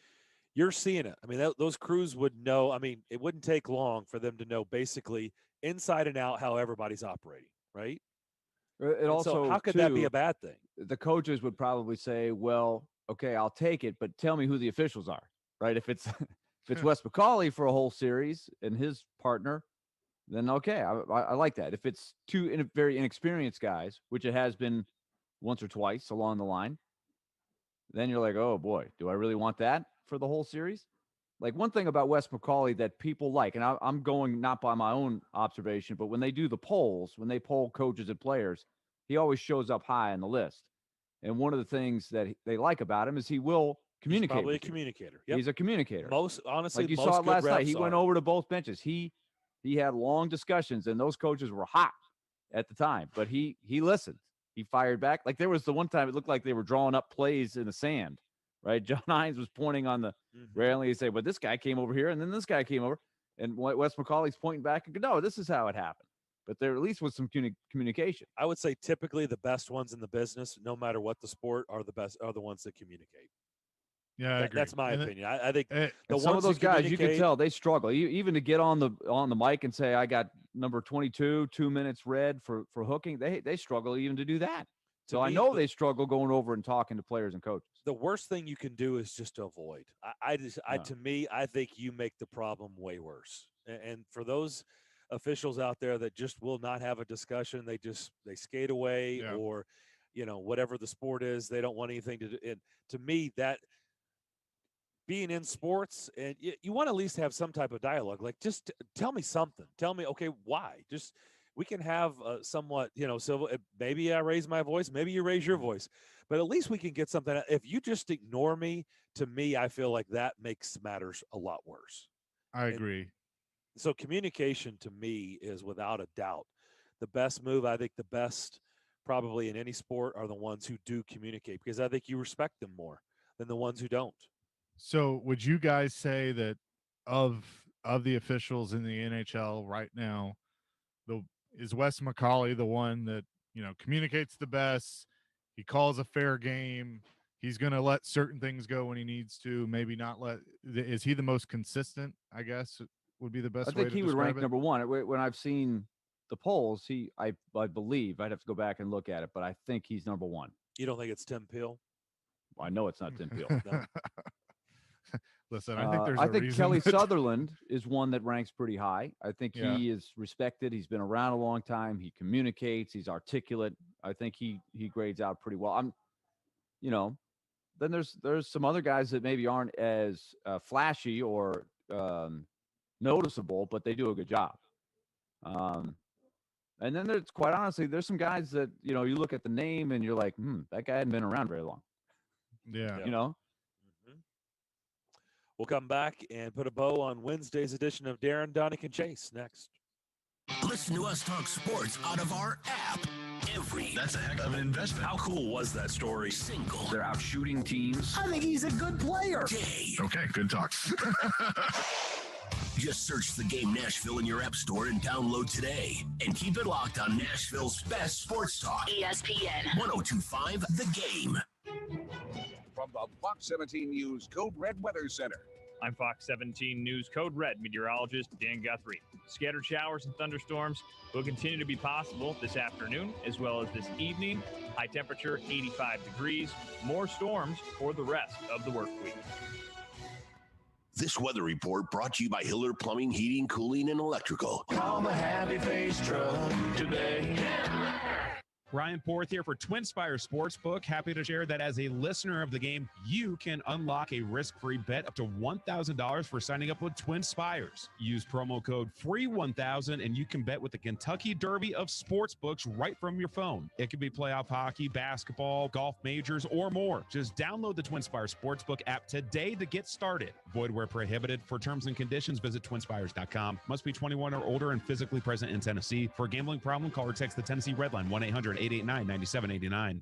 you're seeing it. I mean, those crews would know. I mean, it wouldn't take long for them to know basically inside and out how everybody's operating, right? It also, how could that be a bad thing? The coaches would probably say, well, okay, I'll take it, but tell me who the officials are, right? If it's Wes McCauley for a whole series and his partner, then okay, I like that. If it's two very inexperienced guys, which it has been once or twice along the line, then you're like, oh boy, do I really want that for the whole series? Like one thing about Wes McCauley that people like, and I'm going not by my own observation, but when they do the polls, when they poll coaches and players, he always shows up high on the list. And one of the things that they like about him is he will communicate. He's probably a communicator. Yep. He's a communicator. Honestly, like you most saw it last good night. He refs went are. over to both benches. He had long discussions, and those coaches were hot at the time. But he listened. He fired back. Like there was the one time it looked like they were drawing up plays in the sand. Right, John Hines was pointing on the railing. He said, "Well, this guy came over here, and then this guy came over." And Wes McCauley's pointing back and go, "No, this is how it happened." But there at least was some communication. I would say typically the best ones in the business, no matter what the sport, are the ones that communicate. Yeah, I agree. That's my opinion. I think some of those guys, you can tell they struggle. Even to get on the mic and say, "I got number 22, 2 minutes red for hooking." They struggle even to do that. So I know they struggle going over and talking to players and coaches. The worst thing you can do is just to avoid. To me, I think you make the problem way worse. And for those officials out there that just will not have a discussion, they skate away or, whatever the sport is, they don't want anything to do. And to me, that being in sports, and you want to at least have some type of dialogue. Like, just tell me something. Tell me, okay, why? Just we can have somewhat, civil. Maybe I raise my voice. Maybe you raise your voice. But at least we can get something. If you just ignore me, to me, I feel like that makes matters a lot worse. I agree. So communication to me is without a doubt the best move. I think the best probably in any sport are the ones who do communicate because I think you respect them more than the ones who don't. So would you guys say that of the officials in the NHL right now, is Wes McCauley the one that, communicates the best? He calls a fair game. He's going to let certain things go when he needs to, maybe not let. Is he the most consistent, I guess, would be the best way to describe it? I think he would rank number one. When I've seen the polls, I believe, I'd have to go back and look at it, but I think he's number one. You don't think it's Tim Peel? I know it's not Tim Peel. No. Listen, I think there's I think reason Kelly that... Sutherland is one that ranks pretty high. I think he is respected. He's been around a long time. He communicates. He's articulate. I think he grades out pretty well. Then there's some other guys that maybe aren't as flashy or noticeable, but they do a good job. And then there's, quite honestly, there's some guys that, you look at the name and you're like, that guy hadn't been around very long. Yeah. We'll come back and put a bow on Wednesday's edition of Darren, Daunic, and Chase next. Listen to us talk sports out of our app. That's a heck of an investment. How cool was that story? Single. They're out shooting teams. I think he's a good player. Day. Okay, good talk. Just search The Game Nashville in your app store and download today. And keep it locked on Nashville's best sports talk. ESPN 102.5 The Game. From the Fox 17 News Code Red Weather Center. I'm Fox 17 News Code Red meteorologist Dan Guthrie. Scattered showers and thunderstorms will continue to be possible this afternoon as well as this evening. High temperature 85 degrees. More storms for the rest of the work week. This weather report brought to you by Hiller Plumbing, Heating, Cooling, and Electrical. Call the Happy Face Truck today. Ryan Porth here for TwinSpire Sportsbook. Happy to share that as a listener of the game, you can unlock a risk-free bet up to $1,000 for signing up with TwinSpires. Use promo code FREE1000 and you can bet with the Kentucky Derby of sportsbooks right from your phone. It could be playoff hockey, basketball, golf majors, or more. Just download the TwinSpire Sportsbook app today to get started. Void where prohibited. For terms and conditions, visit TwinSpires.com. Must be 21 or older and physically present in Tennessee. For a gambling problem, call or text the Tennessee Red Line 1-800-889-9789.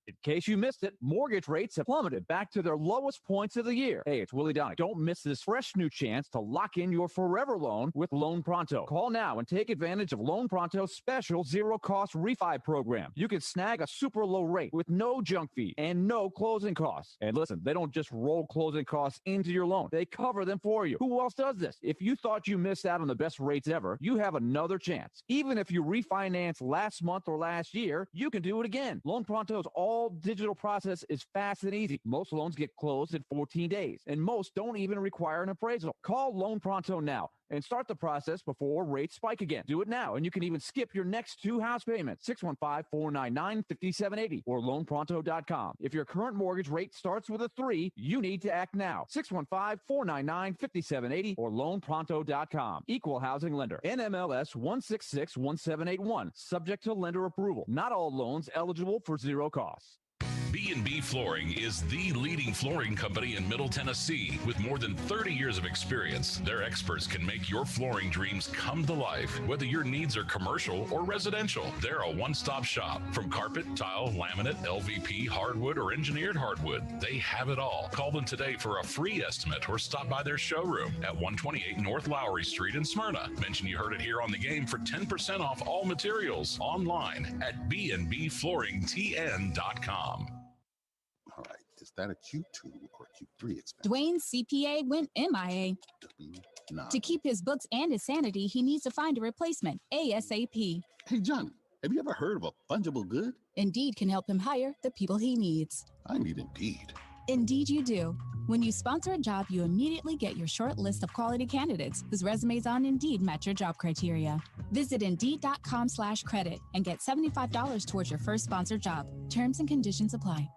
In case you missed it, mortgage rates have plummeted back to their lowest points of the year. Hey, it's Willie Daunic. Don't miss this fresh new chance to lock in your forever loan with Loan Pronto. Call now and take advantage of Loan Pronto's special zero-cost refi program. You can snag a super low rate with no junk fee and no closing costs. And listen, they don't just roll closing costs into your loan. They cover them for you. Who else does this? If you thought you missed out on the best rates ever, you have another chance. Even if you refinance last month or last year, you can do it again. Loan Pronto's all-digital process is fast and easy. Most loans get closed in 14 days, and most don't even require an appraisal. Call Loan Pronto now and start the process before rates spike again. Do it now, and you can even skip your next 2 house payments. 615-499-5780 or loanpronto.com. If your current mortgage rate starts with a 3, you need to act now. 615-499-5780 or loanpronto.com. Equal housing lender. NMLS 1661781. Subject to lender approval. Not all loans eligible for zero costs. B&B Flooring is the leading flooring company in Middle Tennessee. With more than 30 years of experience, their experts can make your flooring dreams come to life. Whether your needs are commercial or residential, they're a one-stop shop. From carpet, tile, laminate, LVP, hardwood, or engineered hardwood, they have it all. Call them today for a free estimate or stop by their showroom at 128 North Lowry Street in Smyrna. Mention you heard it here on the game for 10% off all materials online at bnbflooringtn.com. All right, is that a Q2 or Q3 expense? Dwayne's CPA went MIA. To keep his books and his sanity, he needs to find a replacement ASAP. Hey, Johnny, have you ever heard of a fungible good? Indeed can help him hire the people he needs. I need Indeed. Indeed you do. When you sponsor a job, you immediately get your short list of quality candidates whose resumes on Indeed match your job criteria. Visit Indeed.com/credit and get $75 towards your first sponsored job. Terms and conditions apply.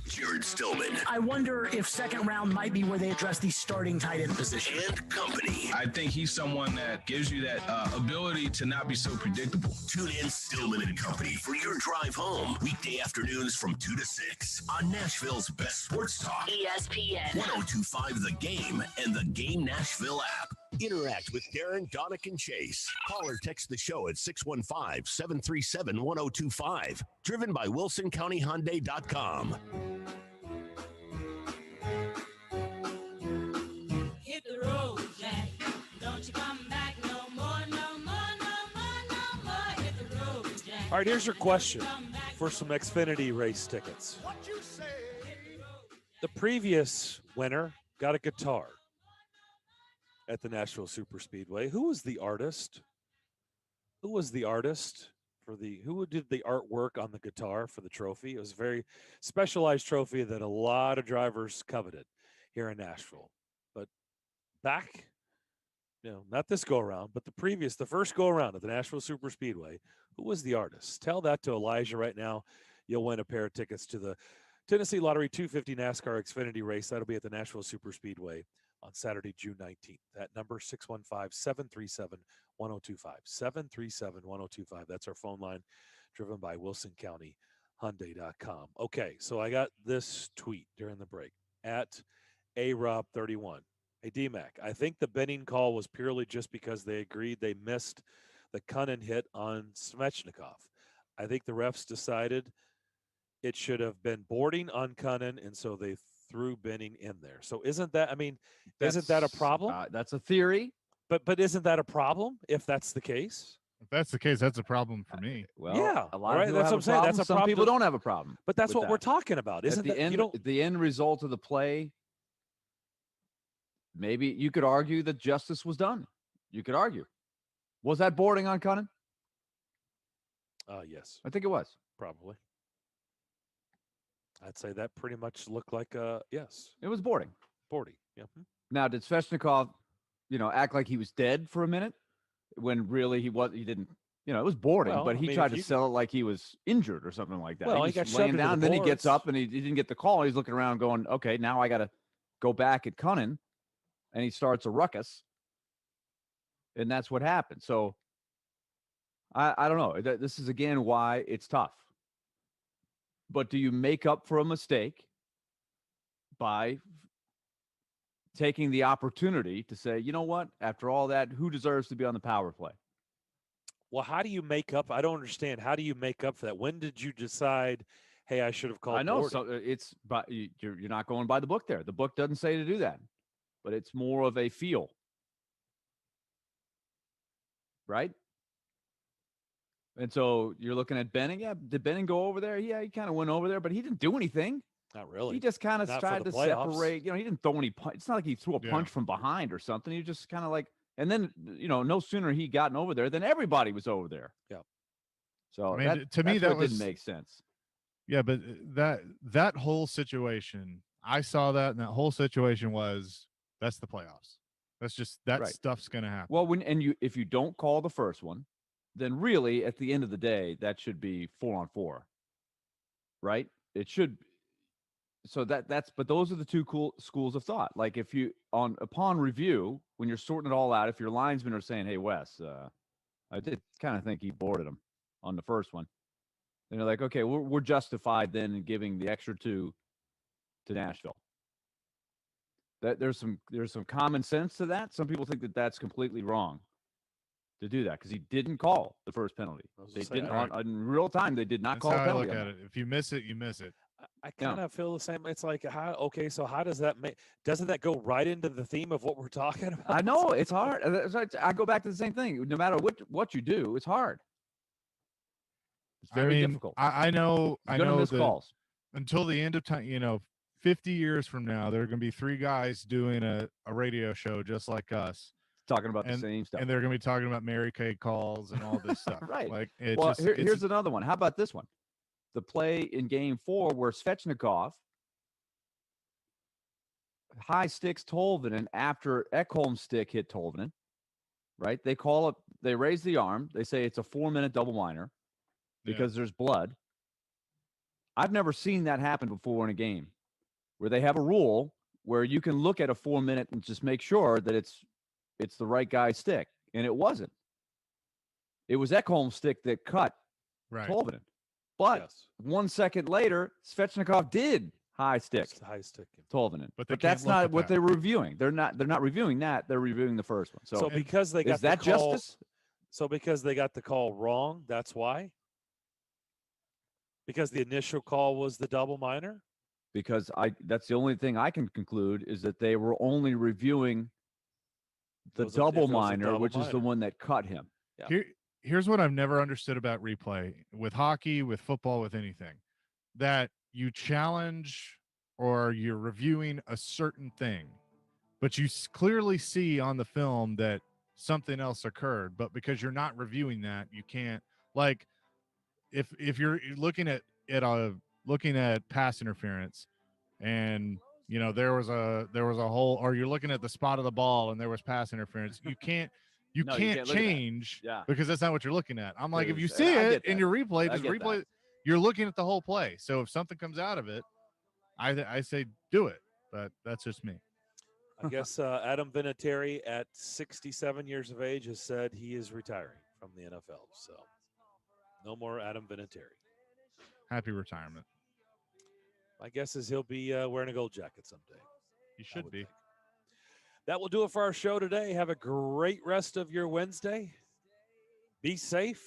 Jared Stillman. I wonder if second round might be where they address the starting tight end position. And company. I think he's someone that gives you that ability to not be so predictable. Tune in Stillman and Company for your drive home. Weekday afternoons from 2 to 6 on Nashville's best sports talk. ESPN 102.5 The Game and the Game Nashville app. Interact with Darren, Daunic, and Chase. Call or text the show at 615-737-1025. Driven by WilsonCountyHyundai.com. Hit the road, Jack. Don't you come back no more, no more, no more, no more. Hit the road, Jack. All right, here's your question for some Xfinity race tickets. The previous winner got a guitar at the Nashville Superspeedway. Who was the artist? Who was the artist for the, who did the artwork on the guitar for the trophy? It was a very specialized trophy that a lot of drivers coveted here in Nashville. But back, not this go around, but the first go around at the Nashville Superspeedway, who was the artist? Tell that to Elijah right now. You'll win a pair of tickets to the Tennessee Lottery 250 NASCAR Xfinity race. That'll be at the Nashville Superspeedway on Saturday, June 19th. That number, 615-737-1025. 737-1025. That's our phone line, driven by WilsonCountyHyundai.com. Okay, so I got this tweet during the break at ARob31. Hey, D-Mac, I think the betting call was purely just because they agreed they missed the Cunnin hit on Svechnikov. I think the refs decided it should have been boarding on Cunnin, and so they threw Benning in there. So isn't that? I mean, isn't that a problem? That's a theory. But isn't that a problem if that's the case? If that's the case, that's a problem for me. Well, yeah, a lot right. of people That's have what I'm saying. That's a Some problem. people don't have a problem. But that's with what that. we're talking about, isn't At the that? end, You don't. the end result of the play. Maybe you could argue that justice was done. You could argue. Was that boarding on Cunnin? Yes, I think it was. probably. I'd say that pretty much looked like yes, It was boarding. 40. Yeah. Now, did Svechnikov, act like he was dead for a minute when really he didn't, it was boarding, Well, but I he mean, tried if to you- sell it like he was injured or something like that. Well, he was got shoved laying into down, the and then he gets boards. up and he didn't get the call. He's looking around going, okay, now I got to go back at Cunnin, and he starts a ruckus. And that's what happened. So I don't know. This is, again, why it's tough. But do you make up for a mistake by taking the opportunity to say, you know what, after all that, who deserves to be on the power play? Well, how do you make up? I don't understand. How do you make up for that? When did you decide, hey, I should have called I know. boarding? So it's, but you're not going by the book there. The book doesn't say to do that, but it's more of a feel. Right? And so you're looking at Benning. Yeah, did Benning go over there? Yeah, he kind of went over there, but he didn't do anything. Not really. He just kind of Not for tried the to playoffs. separate. He didn't throw any punch. It's not like he threw a punch from behind or something. He just kind of like, and then, no sooner he gotten over there than everybody was over there. Yeah. So I mean, to me, that's that what didn't was- make sense. Yeah, but that whole situation, I saw that, and that whole situation that's the playoffs. That's just that Right. stuff's gonna happen. Well, if you don't call the first one, then really at the end of the day, that should be 4-on-4, right? It should. So but those are the two cool schools of thought. Like if you upon review, when you're sorting it all out, if your linesmen are saying, "Hey, Wes, I did kind of think he boarded him on the first one," then they're like, "Okay, we're justified then in giving the extra 2 to Nashville." That there's some common sense to that. Some people think that that's completely wrong to do that because he didn't call the first penalty. They didn't in real time. They did not That's call how a I penalty. look on at that. it. If you miss it, you miss it. I kind of feel the same. It's like, so how does that make, doesn't that go right into the theme of what we're talking about? I know it's hard. I go back to the same thing. No matter what you do, it's hard. It's very difficult. I know. You're I gonna know miss that calls. until the end of time. 50 years from now, there are going to be 3 guys doing a radio show just like us, talking about the same stuff, and they're going to be talking about Mary Kay calls and all this stuff. Right. Like, here's another one. How about this one? The play in Game 4 where Svechnikov high sticks Tolvanen after Ekholm's stick hit Tolvanen. Right? They call it. They raise the arm. They say it's a 4-minute double minor because there's blood. I've never seen that happen before in a game, where they have a rule where you can look at a 4-minute and just make sure that it's the right guy's stick. And it wasn't. It was Ekholm's stick that cut Tolvanen. But 1 second later, Svechnikov did high stick Tolvanen. But that's not what they're reviewing. They're not reviewing that. They're reviewing the first one. So because they got is that the call, justice? So because they got the call wrong, that's why? Because the initial call was the double minor? Because that's the only thing I can conclude is that they were only reviewing the double minor, which is the one that cut him. Here's what I've never understood about replay with hockey, with football, with anything, that you challenge or you're reviewing a certain thing, but you clearly see on the film that something else occurred, but because you're not reviewing that, you can't, like, if you're looking at pass interference and there was a hole, or you're looking at the spot of the ball and there was pass interference, you can't change because that's not what you're looking at. I'm like, if you see it in your replay, just replay. You're looking at the whole play. So if something comes out of it, I say do it. But that's just me. I guess Adam Vinatieri at 67 years of age has said he is retiring from the NFL. So no more Adam Vinatieri. Happy retirement. My guess is he'll be wearing a gold jacket someday. He should be. That will do it for our show today. Have a great rest of your Wednesday. Be safe.